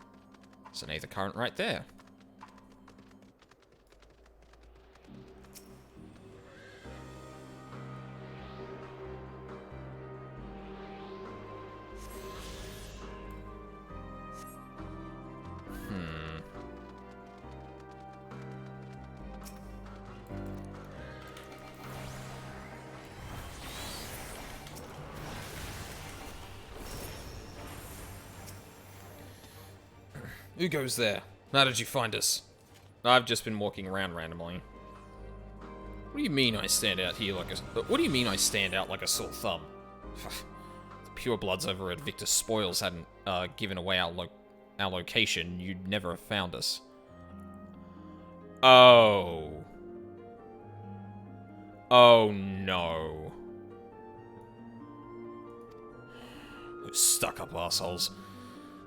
There's an aether current right there. Who goes there? How did you find us? I've just been walking around randomly. What do you mean I stand out here like a... What do you mean I stand out like a sore thumb? The purebloods over at Victor Spoils hadn't given away our location, you'd never have found us. Oh. Oh no. Those stuck-up assholes.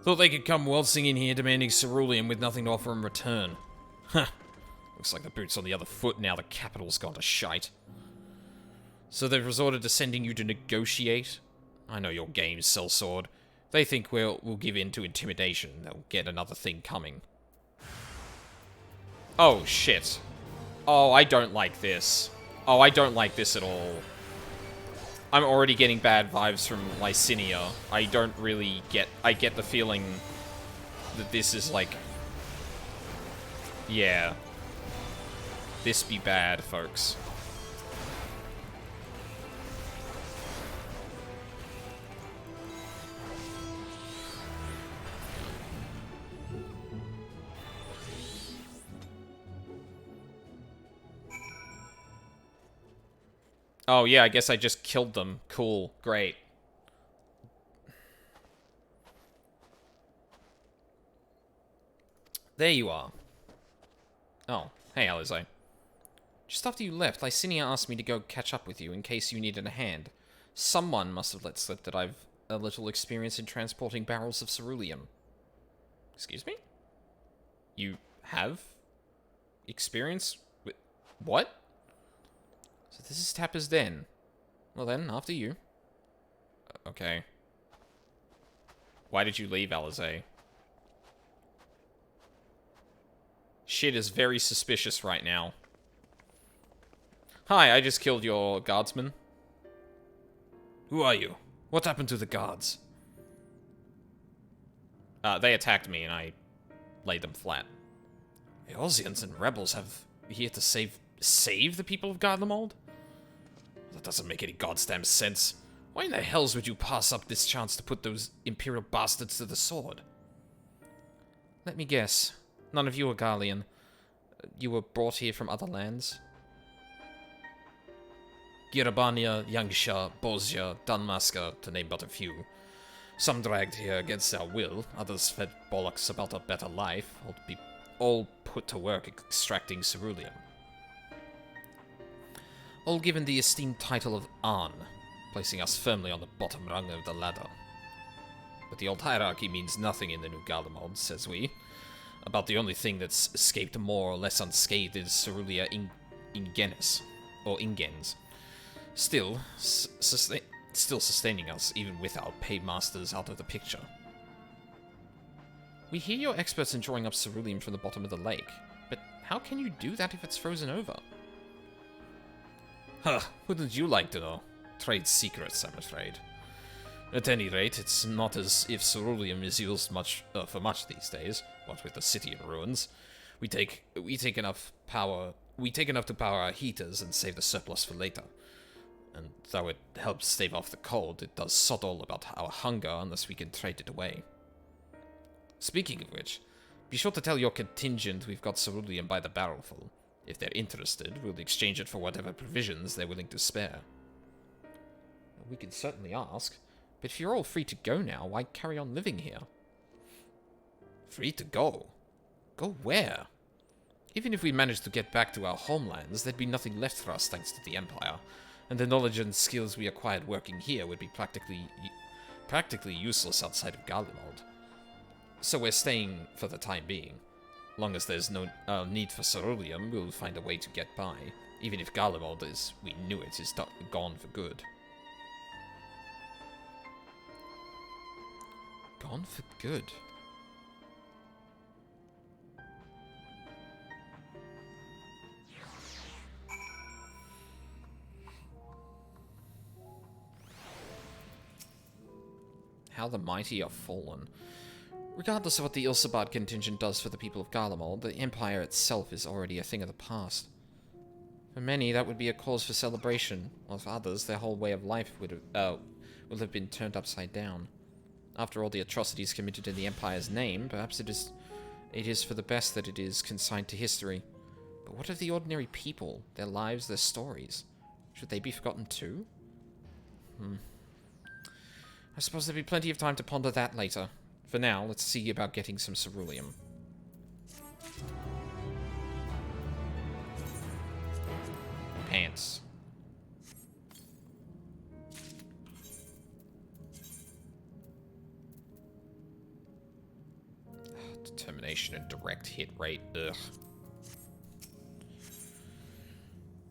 Thought they could come waltzing in here demanding cerulean with nothing to offer in return. Huh. Looks like the boot's on the other foot now the capital's gone to shite. So they've resorted to sending you to negotiate? I know your games, sellsword. They think we'll give in to intimidation. They'll get another thing coming. Oh, shit. Oh, I don't like this. Oh, I don't like this at all. I'm already getting bad vibes from Lycinia. I don't really get... I get the feeling that this is like... Yeah. This be bad, folks. Oh, yeah, I guess I just killed them. Cool. Great. There you are. Oh, hey, Alize. Just after you left, Lycinia asked me to go catch up with you in case you needed a hand. Someone must have let slip that I've a little experience in transporting barrels of ceruleum. Excuse me? You have experience with... What? So this is Tapper's Den. Well then, after you. Okay. Why did you leave, Alize? Shit is very suspicious right now. Hi, I just killed your guardsman. Who are you? What happened to the guards? They attacked me and I laid them flat. Eosians and rebels have here to save the people of Garlemald? That doesn't make any goddamn sense. Why in the hells would you pass up this chance to put those Imperial bastards to the sword? Let me guess. None of you are Garlean. You were brought here from other lands? Girabania, Yangsha, Bozja, Dunmaska, to name but a few. Some dragged here against our will, others fed bollocks about a better life, all put to work extracting ceruleum. All given the esteemed title of An, placing us firmly on the bottom rung of the ladder. But the old hierarchy means nothing in the new Garlemald, says we. About the only thing that's escaped more or less unscathed is Cerulia Ingenis, or Ingens. Still sustaining us, even with our paymasters out of the picture. We hear you're experts in drawing up ceruleum from the bottom of the lake, but how can you do that if it's frozen over? Huh, wouldn't you like to know? Trade secrets, I'm afraid. At any rate, it's not as if ceruleum is used for much these days, what with the city in ruins. We take enough to power our heaters and save the surplus for later. And though it helps stave off the cold, it does sod all about our hunger unless we can trade it away. Speaking of which, be sure to tell your contingent we've got ceruleum by the barrelful. If they're interested, we'll exchange it for whatever provisions they're willing to spare. We can certainly ask, but if you're all free to go now, why carry on living here? Free to go? Go where? Even if we managed to get back to our homelands, there'd be nothing left for us thanks to the Empire, and the knowledge and skills we acquired working here would be practically useless outside of Garlemald. So we're staying for the time being. Long as there's no need for ceruleum, we'll find a way to get by, even if Garlemald, as we knew it, is gone for good. Gone for good? How the mighty are fallen. Regardless of what the Ilsabard contingent does for the people of Garlemald, the Empire itself is already a thing of the past. For many, that would be a cause for celebration, while for others, their whole way of life will have been turned upside down. After all the atrocities committed in the Empire's name, perhaps it is It is for the best that it is consigned to history. But what of the ordinary people? Their lives, their stories? Should they be forgotten too? I suppose there'll be plenty of time to ponder that later. For now, let's see about getting some ceruleum. Pants. Determination and direct hit rate. Ugh.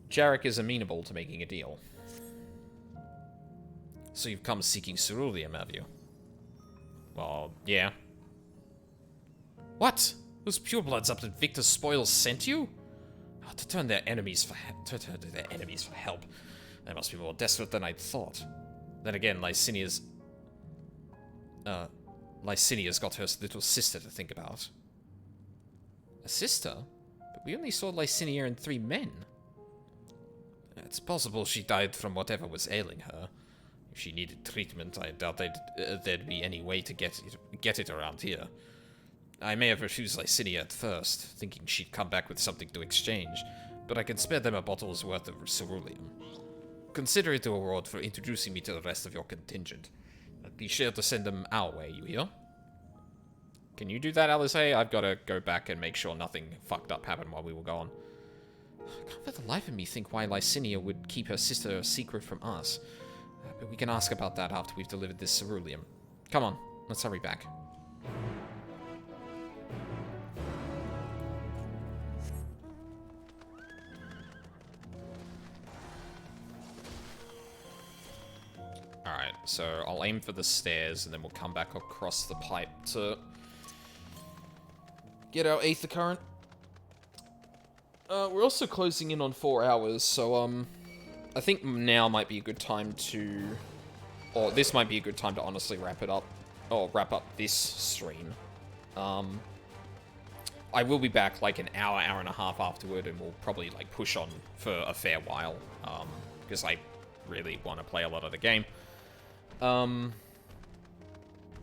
Jarek is amenable to making a deal. So you've come seeking ceruleum, have you? Well, yeah. What? Those purebloods up at Victor's spoils sent you? Oh, to turn their enemies for help. They must be more desperate than I'd thought. Then again, Licinia's got her little sister to think about. A sister? But we only saw Licinia and 3 men. It's possible she died from whatever was ailing her. If she needed treatment, I doubt there'd be any way to get it around here. I may have refused Licinia at first, thinking she'd come back with something to exchange, but I can spare them a bottle's worth of ceruleum. Consider it a reward for introducing me to the rest of your contingent. Be sure to send them our way, you hear? Can you do that, Alice? I've got to go back and make sure nothing fucked up happened while we were gone. I can't for the life of me think why Licinia would keep her sister a secret from us. But we can ask about that after we've delivered this ceruleum. Come on, let's hurry back. Alright, so I'll aim for the stairs and then we'll come back across the pipe to get our aether current. We're also closing in on 4 hours, so I think now might be a good time to, or this might be a good time to honestly wrap it up, or wrap up this stream. I will be back like an hour and a half afterward, and we'll probably like push on for a fair while, because I really want to play a lot of the game.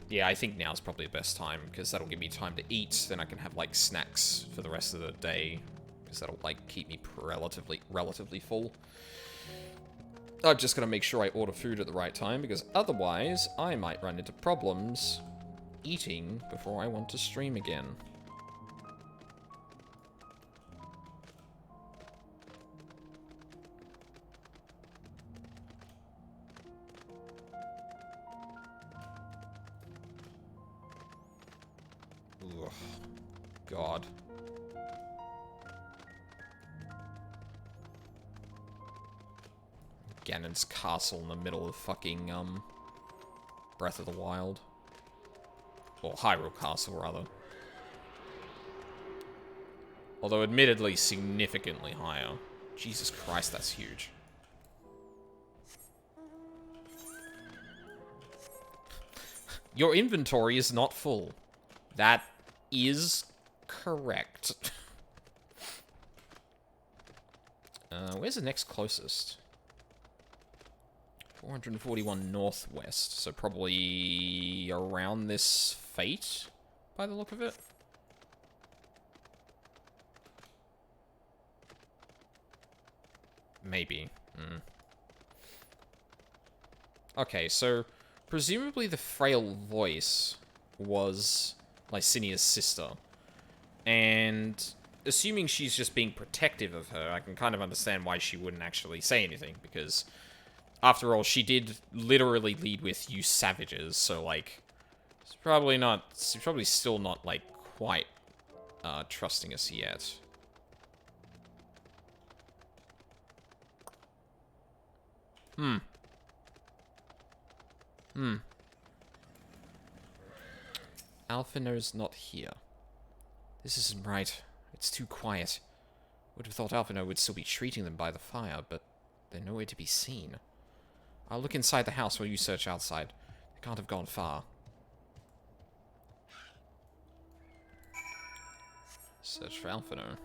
Yeah, I think now's probably the best time, because that'll give me time to eat, then I can have like snacks for the rest of the day, because that'll like keep me relatively full. I've just got to make sure I order food at the right time, because otherwise I might run into problems eating before I want to stream again. Ugh. God. Ganon's castle in the middle of fucking, Breath of the Wild. Or Hyrule Castle, rather. Although, admittedly, significantly higher. Jesus Christ, that's huge. Your inventory is not full. That is correct. Where's the next closest? 441 northwest, so probably around this fate, by the look of it. Maybe. Okay, so presumably the frail voice was Licinia's sister, and assuming she's just being protective of her, I can kind of understand why she wouldn't actually say anything, because after all, she did literally lead with, "You savages," so, like, she's probably still not, like, quite, trusting us yet. Alphinaud's not here. This isn't right. It's too quiet. Would have thought Alphinaud would still be treating them by the fire, but they're nowhere to be seen. I'll look inside the house while you search outside. They can't have gone far. Search for Alphinaud.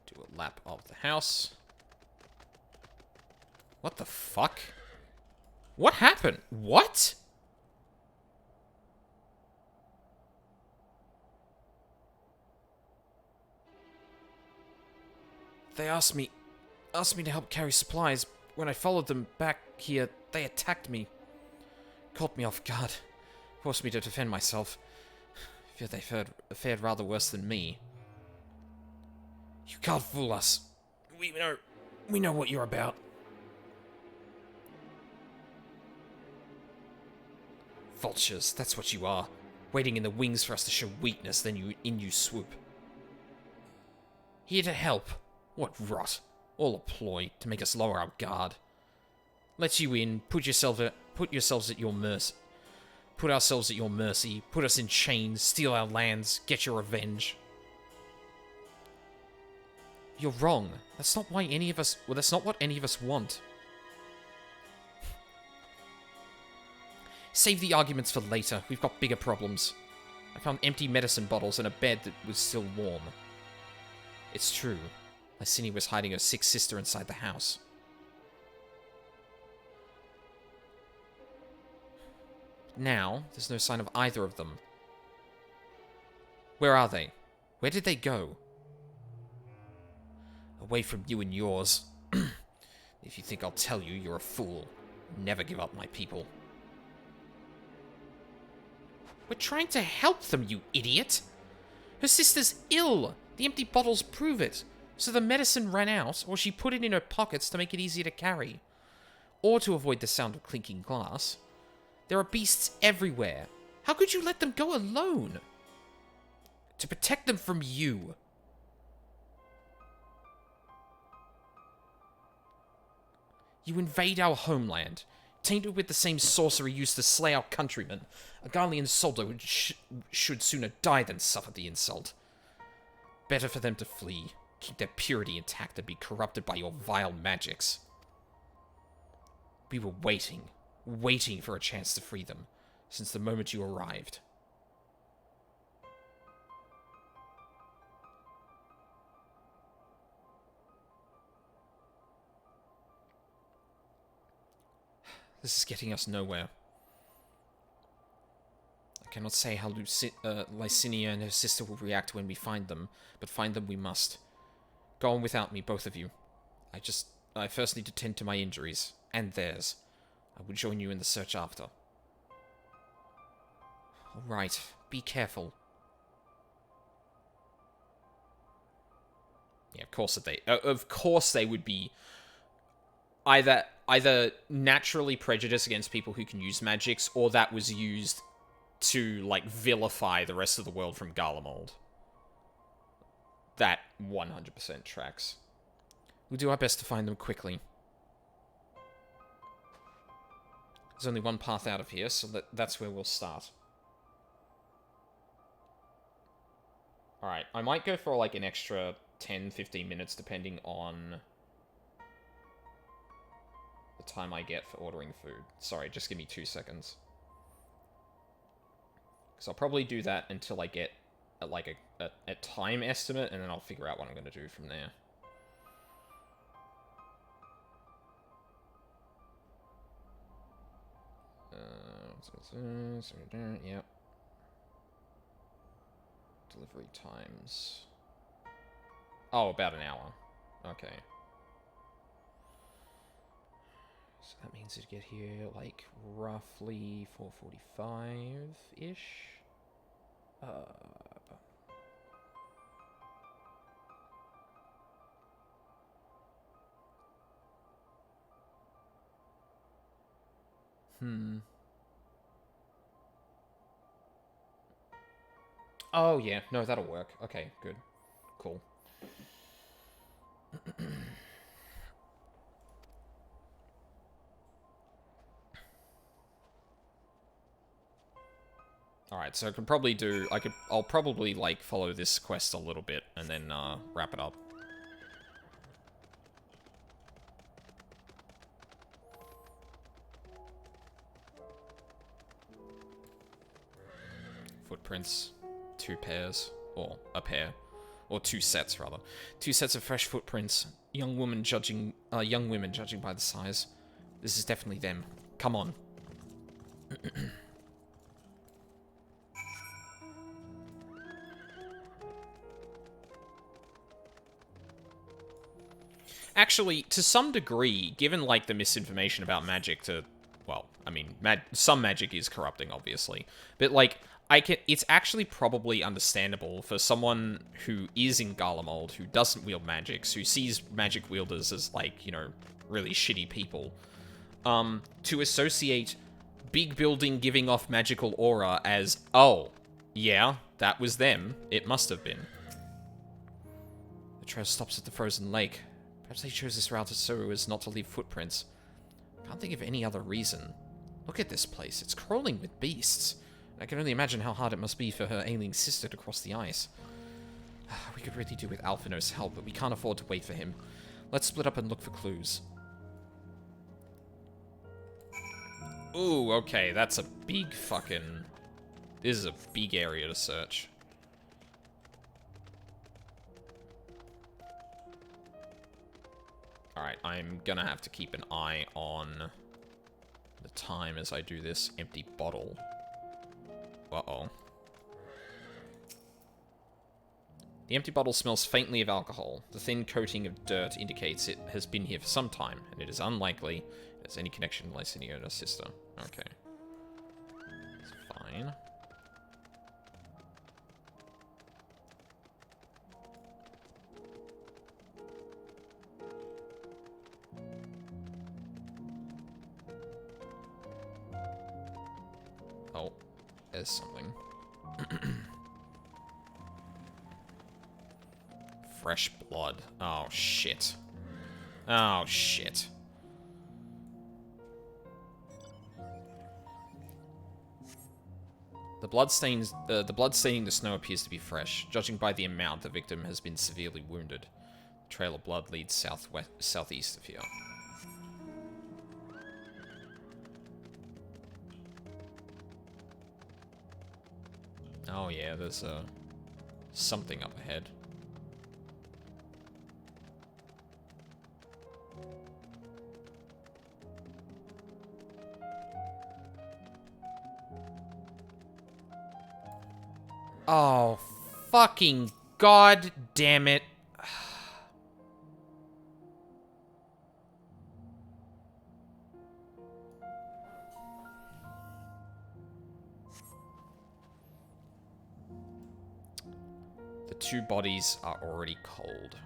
Do a lap of the house. What the fuck? What happened? What? They asked me to help carry supplies. When I followed them back here, they attacked me. Caught me off guard. Forced me to defend myself. I fear they fared rather worse than me. You can't fool us. We know what you're about. Vultures, that's what you are. Waiting in the wings for us to show weakness, then you swoop. Here to help. What rot. All a ploy to make us lower our guard. Let you in, put yourselves at your mercy. Put ourselves at your mercy, put us in chains, steal our lands, get your revenge. You're wrong. That's not why any of us... Well, that's not what any of us want. Save the arguments for later. We've got bigger problems. I found empty medicine bottles and a bed that was still warm. It's true. Lysini was hiding her sick sister inside the house. Now, there's no sign of either of them. Where are they? Where did they go? Away from you and yours. If you think I'll tell you, you're a fool. Never give up my people. We're trying to help them, you idiot! Her sister's ill! The empty bottles prove it. So the medicine ran out, or she put it in her pockets to make it easier to carry. Or to avoid the sound of clinking glass. There are beasts everywhere. How could you let them go alone? To protect them from you. You invade our homeland, tainted with the same sorcery used to slay our countrymen. A Garlean soldier should sooner die than suffer the insult. Better for them to flee, keep their purity intact, and be corrupted by your vile magics. We were waiting for a chance to free them, since the moment you arrived. This is getting us nowhere. I cannot say how Lycinia and her sister will react when we find them, but find them we must. Go on without me, both of you. I first need to tend to my injuries, and theirs. I will join you in the search after. Alright, be careful. Yeah, of course they would be either naturally prejudiced against people who can use magics, or that was used to, like, vilify the rest of the world from Garlemald. That 100% tracks. We'll do our best to find them quickly. There's only one path out of here, so that's where we'll start. Alright, I might go for, like, an extra 10-15 minutes, depending on the time I get for ordering food. Sorry, just give me 2 seconds. Because I'll probably do that until I get, like, a time estimate, and then I'll figure out what I'm going to do from there. Yep. Delivery times. Oh, about an hour. Okay. So that means it'd get here, like, roughly 4:45-ish. Oh, yeah. No, that'll work. Okay, good. Cool. Alright, so I could probably do... I'll probably, like, follow this quest a little bit, and then, wrap it up. Footprints. 2 pairs. Or a pair. Or 2 sets, rather. 2 sets of fresh footprints. Young women judging by the size. This is definitely them. Come on. Actually, to some degree, given, like, the misinformation about magic to... Well, I mean, some magic is corrupting, obviously. But, like, it's actually probably understandable for someone who is in Garlemald, who doesn't wield magics, who sees magic wielders as, like, you know, really shitty people, to associate big building giving off magical aura as, oh, yeah, that was them. It must have been. The trail stops at the frozen lake. Perhaps they chose this route so as not to leave footprints. Can't think of any other reason. Look at this place. It's crawling with beasts. I can only imagine how hard it must be for her ailing sister to cross the ice. We could really do with Alphino's help, but we can't afford to wait for him. Let's split up and look for clues. Ooh, okay, that's a big fucking... This is a big area to search. Alright, I'm gonna have to keep an eye on the time as I do this empty bottle. Uh-oh. The empty bottle smells faintly of alcohol. The thin coating of dirt indicates it has been here for some time, and it is unlikely it has any connection to Lycinia and her sister. Okay. That's fine. Oh, there's something. Fresh blood. Oh, shit. Oh, shit. The blood staining the snow appears to be fresh. Judging by the amount, the victim has been severely wounded. The trail of blood leads southeast of here. Oh yeah, there's something up ahead. Oh, fucking god damn it. The two bodies are already cold.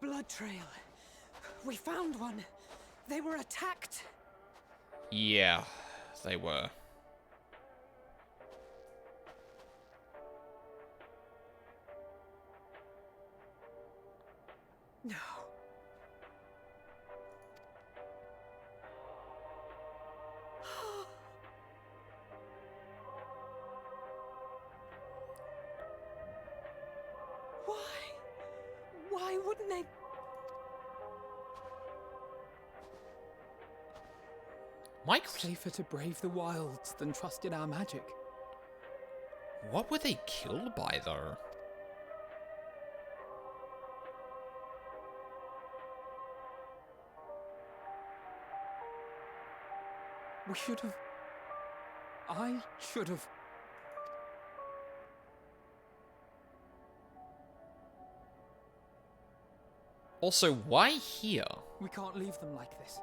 Blood trail. We found one. They were attacked. Yeah, they were. No. Why? Why wouldn't they? Mike, safer to brave the wilds than trust in our magic. What were they killed by, though? We should have... I should have... Also, why here? We can't leave them like this.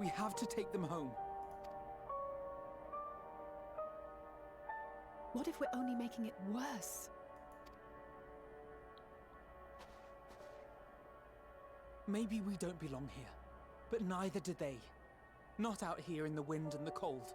We have to take them home. What if we're only making it worse? Maybe we don't belong here, but neither do they. Not out here in the wind and the cold.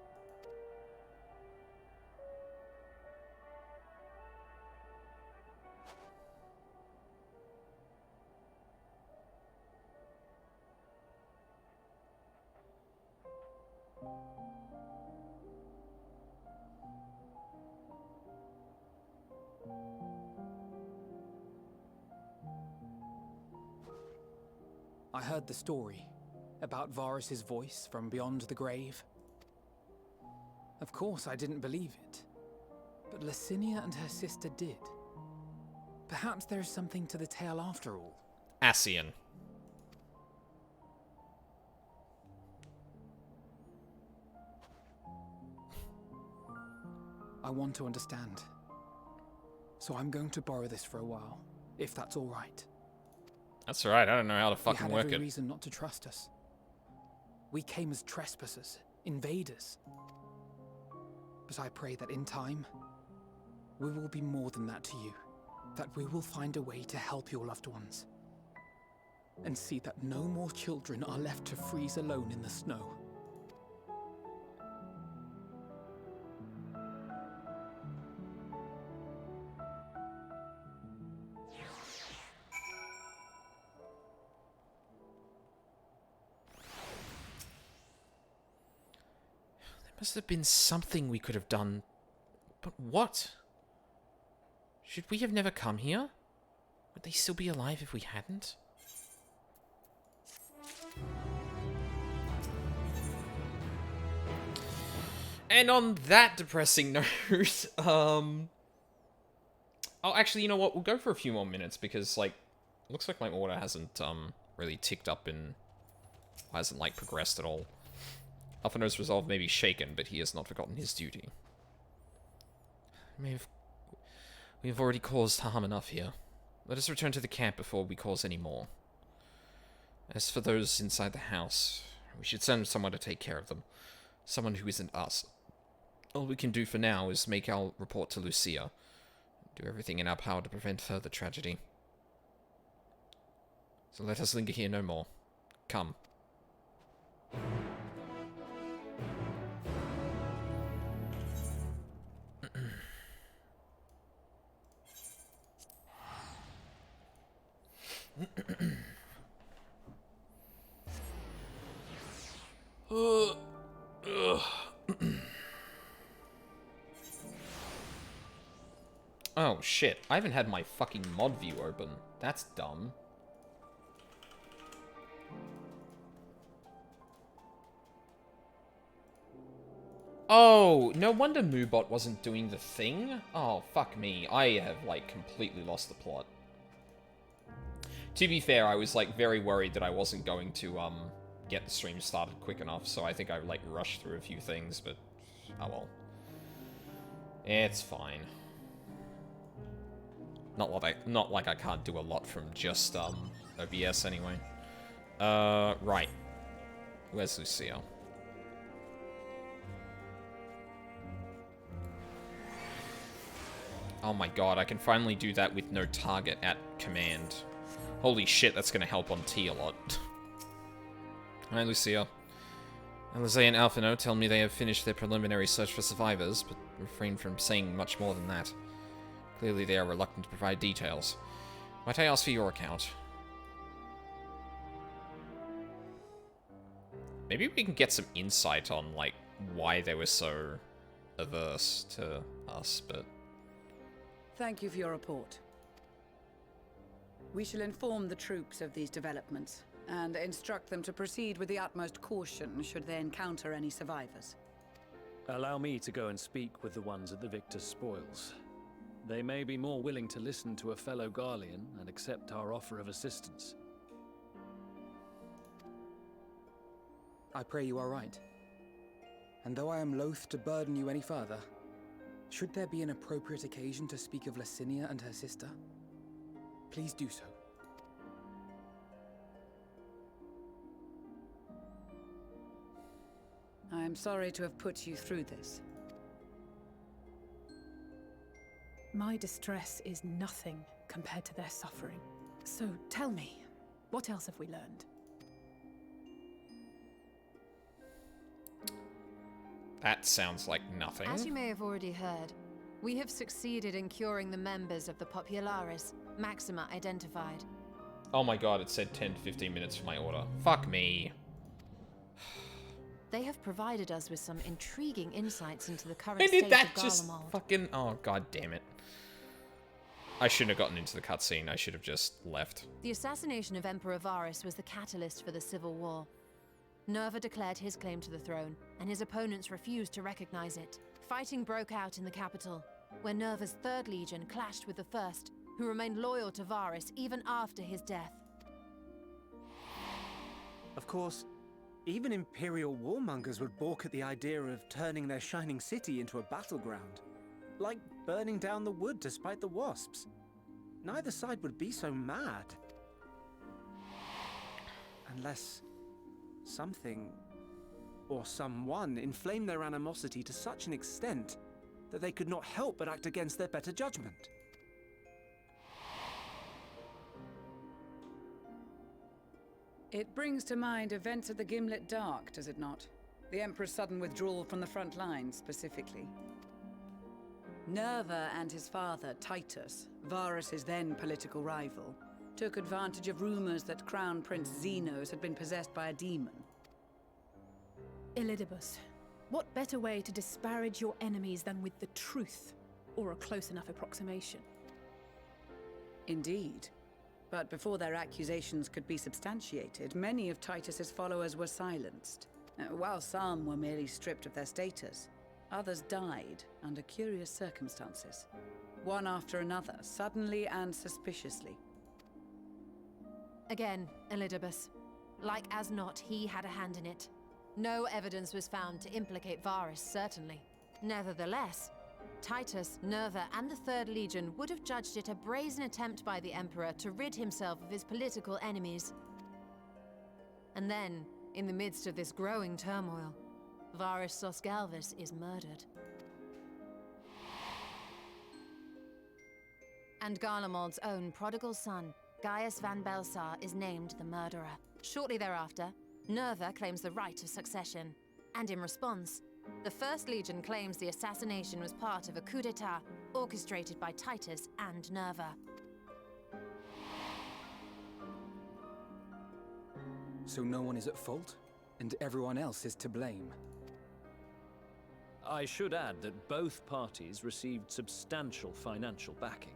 I heard the story about Varus's voice from beyond the grave. Of course, I didn't believe it, but Licinia and her sister did. Perhaps there is something to the tale after all. Ascian. I want to understand. So I'm going to borrow this for a while, if that's all right. That's right, I don't know how to fucking We work had every it. reason not to trust us. We came as trespassers, invaders. But I pray that in time, we will be more than that to you. That we will find a way to help your loved ones. And see that no more children are left to freeze alone in the snow. Must have been something we could have done. But what? Should we have never come here? Would they still be alive if we hadn't? And on that depressing note, oh, actually, you know what? We'll go for a few more minutes because, like, looks like my order hasn't, really ticked up and hasn't, like, progressed at all. Alphino's resolve may be shaken, but he has not forgotten his duty. We have already caused harm enough here. Let us return to the camp before we cause any more. As for those inside the house, we should send someone to take care of them. Someone who isn't us. All we can do for now is make our report to Lucia. Do everything in our power to prevent further tragedy. So let us linger here no more. Come. Oh shit, I haven't had my fucking mod view open. That's dumb. Oh, no wonder Moobot wasn't doing the thing. Oh, fuck me. I have, like, completely lost the plot. To be fair, I was, like, very worried that I wasn't going to, get the stream started quick enough, so I think I, like, rushed through a few things, but... oh well. It's fine. Not like I can't do a lot from just, OBS anyway. Right. Where's Lucia? Oh my god, I can finally do that with no target at command. Holy shit, that's gonna help on T a lot. Hi, Lucia. Alizé and Alphino tell me they have finished their preliminary search for survivors, but refrain from saying much more than that. Clearly they are reluctant to provide details. Might I ask for your account? Maybe we can get some insight on, like, why they were so averse to us, but... Thank you for your report. We shall inform the troops of these developments, and instruct them to proceed with the utmost caution should they encounter any survivors. Allow me to go and speak with the ones at the victor's spoils. They may be more willing to listen to a fellow Garlean and accept our offer of assistance. I pray you are right. And though I am loath to burden you any further, should there be an appropriate occasion to speak of Licinia and her sister, please do so. I am sorry to have put you through this. My distress is nothing compared to their suffering. So tell me, What else have we learned? That sounds like nothing. As you may have already heard, we have succeeded in curing the members of the Popularis, Maxima identified. Oh my god, it said 10 to 15 minutes for my order. Fuck me. They have provided us with some intriguing insights into the current When state did that of just Garlemald. fucking... Oh, god damn it. I shouldn't have gotten into the cutscene. I should have just left. The assassination of Emperor Varus was the catalyst for the civil war. Nerva declared his claim to the throne, and his opponents refused to recognize it. Fighting broke out in the capital, where Nerva's Third Legion clashed with the First, who remained loyal to Varus even after his death. Of course, even Imperial warmongers would balk at the idea of turning their shining city into a battleground. Like burning down the wood to spite the wasps. Neither side would be so mad. Unless something or someone inflamed their animosity to such an extent that they could not help but act against their better judgment. It brings to mind events at the Gimlet Dark, does it not? The Emperor's sudden withdrawal from the front lines, specifically. Nerva and his father, Titus, Varus's then political rival, took advantage of rumors that Crown Prince Xenos had been possessed by a demon. Elidibus, what better way to disparage your enemies than with the truth, or a close enough approximation? Indeed. But before their accusations could be substantiated, many of Titus's followers were silenced. While some were merely stripped of their status, others died under curious circumstances. One after another, suddenly and suspiciously. Again, Elidibus. Like as not, he had a hand in it. No evidence was found to implicate Varus, certainly. Nevertheless, Titus, Nerva, and the Third Legion would have judged it a brazen attempt by the Emperor to rid himself of his political enemies. And then, in the midst of this growing turmoil, Varus Sosgalvis is murdered. And Garlemald's own prodigal son, Gaius van Belsar, is named the murderer. Shortly thereafter, Nerva claims the right of succession, and in response, the First Legion claims the assassination was part of a coup d'etat orchestrated by Titus and Nerva. So no one is at fault, and everyone else is to blame. I should add that both parties received substantial financial backing,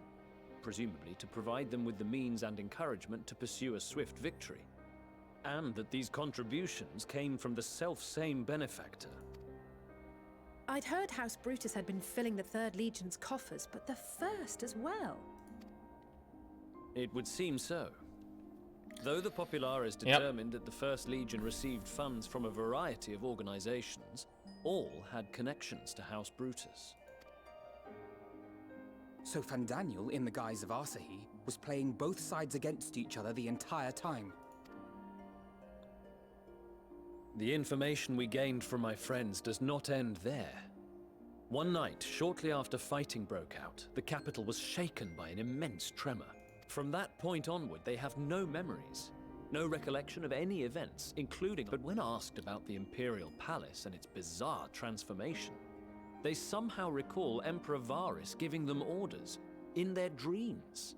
presumably to provide them with the means and encouragement to pursue a swift victory. And that these contributions came from the self-same benefactor. I'd heard House Brutus had been filling the Third Legion's coffers, but the First as well. It would seem so. Though the Popularis determined that the First Legion received funds from a variety of organizations, all had connections to House Brutus. So Fandaniel, in the guise of Asahi, was playing both sides against each other the entire time. The information we gained from my friends does not end there. One night, shortly after fighting broke out, the capital was shaken by an immense tremor. From that point onward, they have no memories, no recollection of any events, including... But when asked about the Imperial Palace and its bizarre transformation, they somehow recall Emperor Varus giving them orders in their dreams.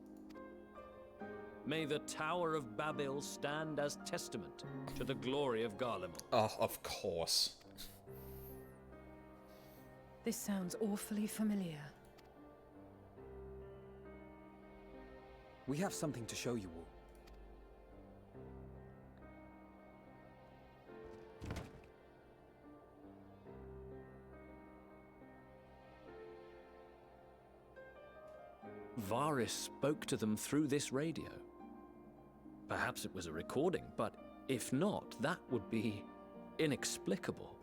May the Tower of Babel stand as testament to the glory of Garlemald. Oh, of course. This sounds awfully familiar. We have something to show you all. Varus spoke to them through this radio. Perhaps it was a recording, but if not, that would be inexplicable.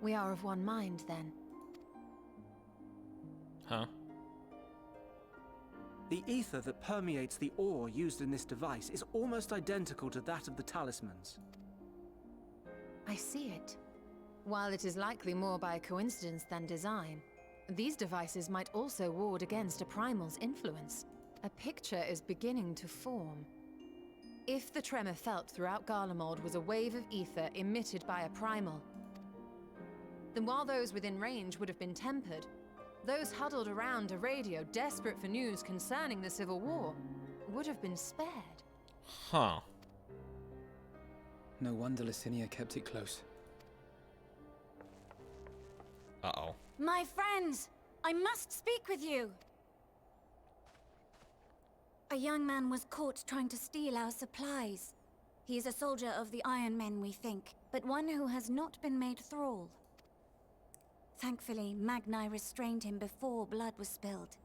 We are of one mind, then. Huh? The ether that permeates the ore used in this device is almost identical to that of the talismans. I see it. While it is likely more by coincidence than design, These devices might also ward against a primal's influence. A picture is beginning to form. If the tremor felt throughout Garlemald was a wave of ether emitted by a primal, then while those within range would have been tempered, those huddled around a radio desperate for news concerning the Civil War would have been spared. Huh. No wonder Licinia kept it close. Uh-oh. My friends, I must speak with you. A young man was caught trying to steal our supplies. He is a soldier of the Iron Men, we think, but one who has not been made thrall. Thankfully, Magni restrained him before blood was spilled.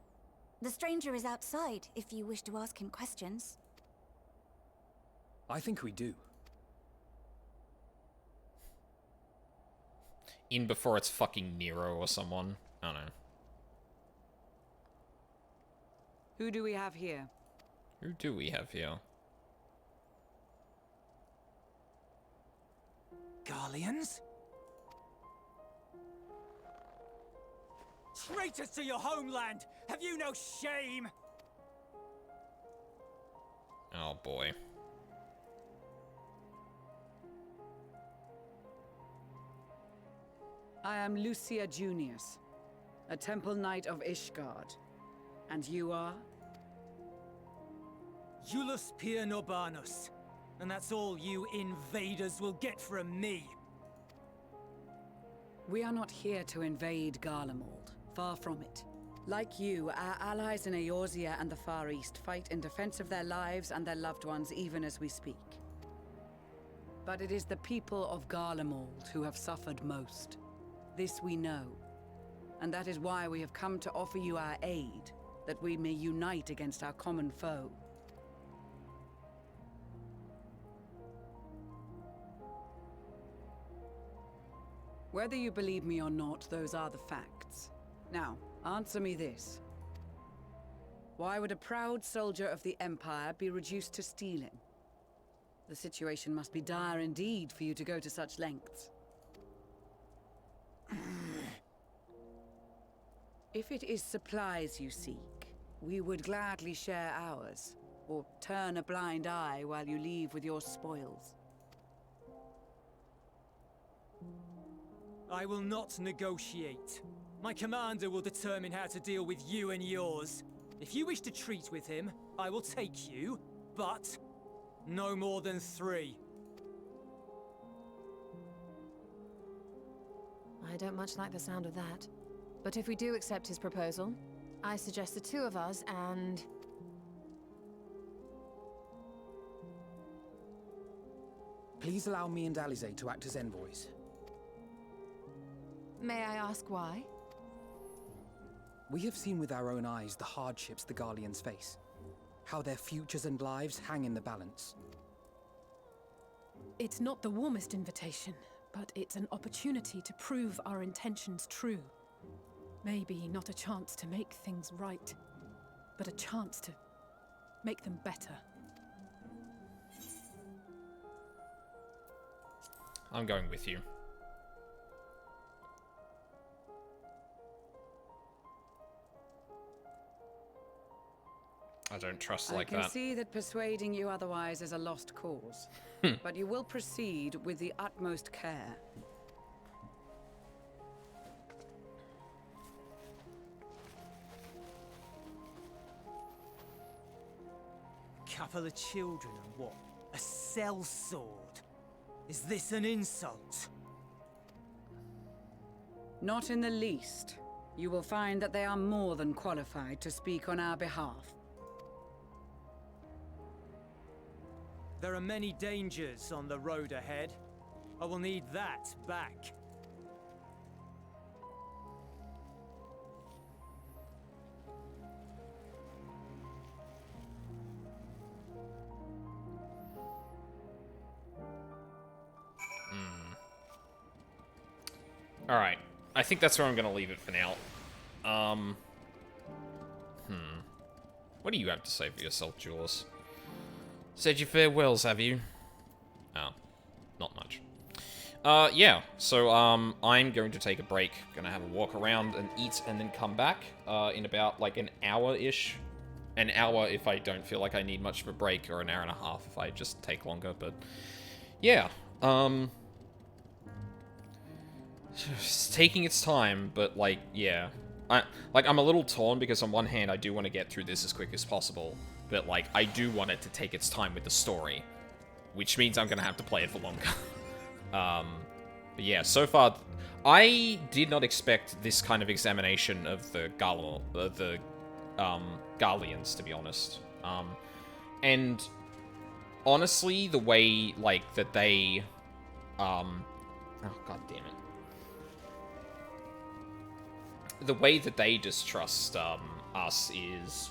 The stranger is outside, if you wish to ask him questions. I think we do. In before it's fucking Nero or someone. I don't know. Who do we have here? Who do we have here? Garleans? Traitors to your homeland! Have you no shame? Oh boy. I am Lucia Junius, a Temple Knight of Ishgard. And you are? Iulus Pier Norbanus. And that's all you invaders will get from me. We are not here to invade Garlemald. Far from it. Like you, our allies in Eorzea and the Far East fight in defense of their lives and their loved ones even as we speak. But it is the people of Garlemald who have suffered most. This we know. And that is why we have come to offer you our aid, that we may unite against our common foe. Whether you believe me or not, those are the facts. Now, answer me this. Why would a proud soldier of the Empire be reduced to stealing? The situation must be dire indeed for you to go to such lengths. If it is supplies you seek, we would gladly share ours, or turn a blind eye while you leave with your spoils. I will not negotiate. My commander will determine how to deal with you and yours. If you wish to treat with him, I will take you, but no more than 3. I don't much like the sound of that. But if we do accept his proposal, I suggest the 2 of us and... Please allow me and Alize to act as envoys. May I ask why? We have seen with our own eyes the hardships the Garleans face. How their futures and lives hang in the balance. It's not the warmest invitation, but it's an opportunity to prove our intentions true. Maybe not a chance to make things right, but a chance to make them better. I'm going with you. I don't trust like that. I can see that persuading you otherwise is a lost cause, but you will proceed with the utmost care. Couple of children and what? A sellsword? Is this an insult? Not in the least. You will find that they are more than qualified to speak on our behalf. There are many dangers on the road ahead. I will need that back. Alright. I think that's where I'm going to leave it for now. What do you have to say for yourself, Jules? Said your farewells, have you? Oh, not much. Yeah, so, I'm going to take a break, gonna have a walk around and eat, and then come back, in about, like, an hour-ish. An hour if I don't feel like I need much of a break, or an hour and a half if I just take longer, but... Yeah, it's taking its time, but, like, yeah. I'm a little torn, because on one hand, I do want to get through this as quick as possible, but, like, I do want it to take its time with the story, which means I'm gonna have to play it for longer. But yeah, so far, I did not expect this kind of examination of the Garleans, to be honest. And honestly, the way, like, that they, oh, god damn it. The way that they distrust, us is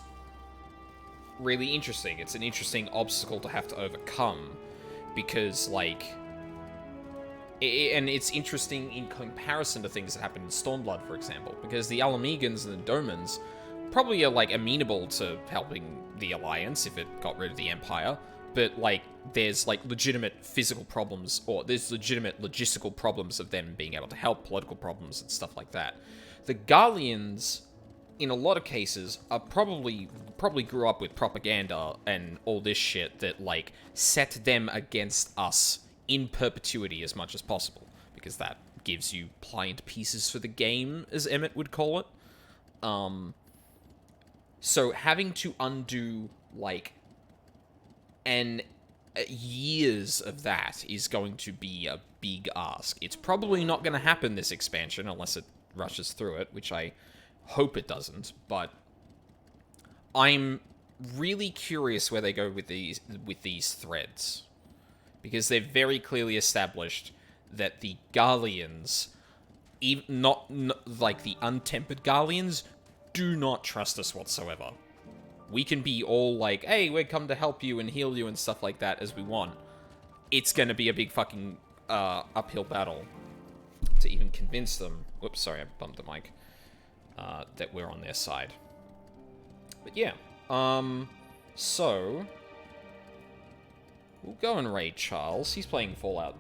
really interesting. It's an interesting obstacle to have to overcome, because, like, and it's interesting in comparison to things that happened in Stormblood, for example, because the Alamegans and the Domans probably are, like, amenable to helping the Alliance if it got rid of the Empire, but, like, there's, like, legitimate physical problems, or there's legitimate logistical problems of them being able to help, political problems and stuff like that. The Garleans, in a lot of cases, are probably grew up with propaganda and all this shit that, like, set them against us in perpetuity as much as possible, because that gives you pliant pieces for the game, as Emmett would call it. So having to undo, like, years of that is going to be a big ask. It's probably not going to happen this expansion, unless it rushes through it, which I hope it doesn't, but I'm really curious where they go with these threads, because they've very clearly established that the Garleans, not like the untempered Garleans, do not trust us whatsoever. We can be all like, hey, we're come to help you and heal you and stuff like that as we want. It's gonna be a big fucking uphill battle to even convince them. Whoops, sorry, I bumped the mic. That we're on their side. But yeah, so we'll go and raid Charles. He's playing Fallout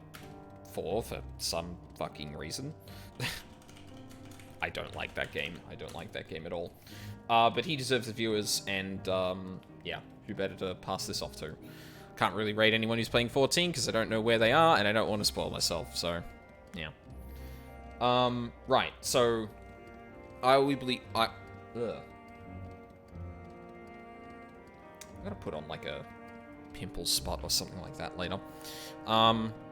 4 for some fucking reason. I don't like that game. I don't like that game at all. But he deserves the viewers, and yeah, who better to pass this off to? Can't really raid anyone who's playing 14 because I don't know where they are, and I don't want to spoil myself. So, yeah. Right. So, I'm gonna put on like a pimple spot or something like that later.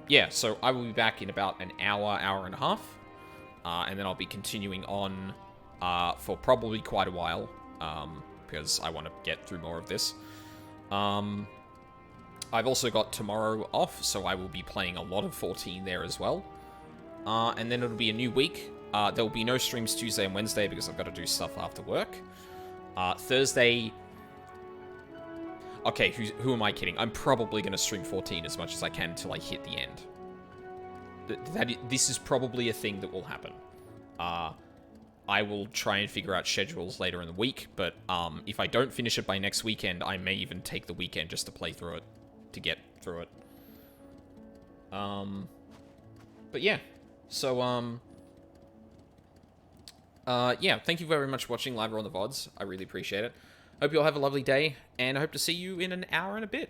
Yeah, so I will be back in about an hour, hour and a half. And then I'll be continuing on for probably quite a while, because I want to get through more of this. I've also got tomorrow off, so I will be playing a lot of 14 there as well. And then it'll be a new week. There will be no streams Tuesday and Wednesday because I've got to do stuff after work. Thursday... Okay, who am I kidding? I'm probably going to stream 14 as much as I can until I hit the end. This is probably a thing that will happen. I will try and figure out schedules later in the week, but if I don't finish it by next weekend, I may even take the weekend just to play through it, to get through it. But yeah, so, yeah, thank you very much for watching live or on the VODs. I really appreciate it. Hope you all have a lovely day, and I hope to see you in an hour and a bit.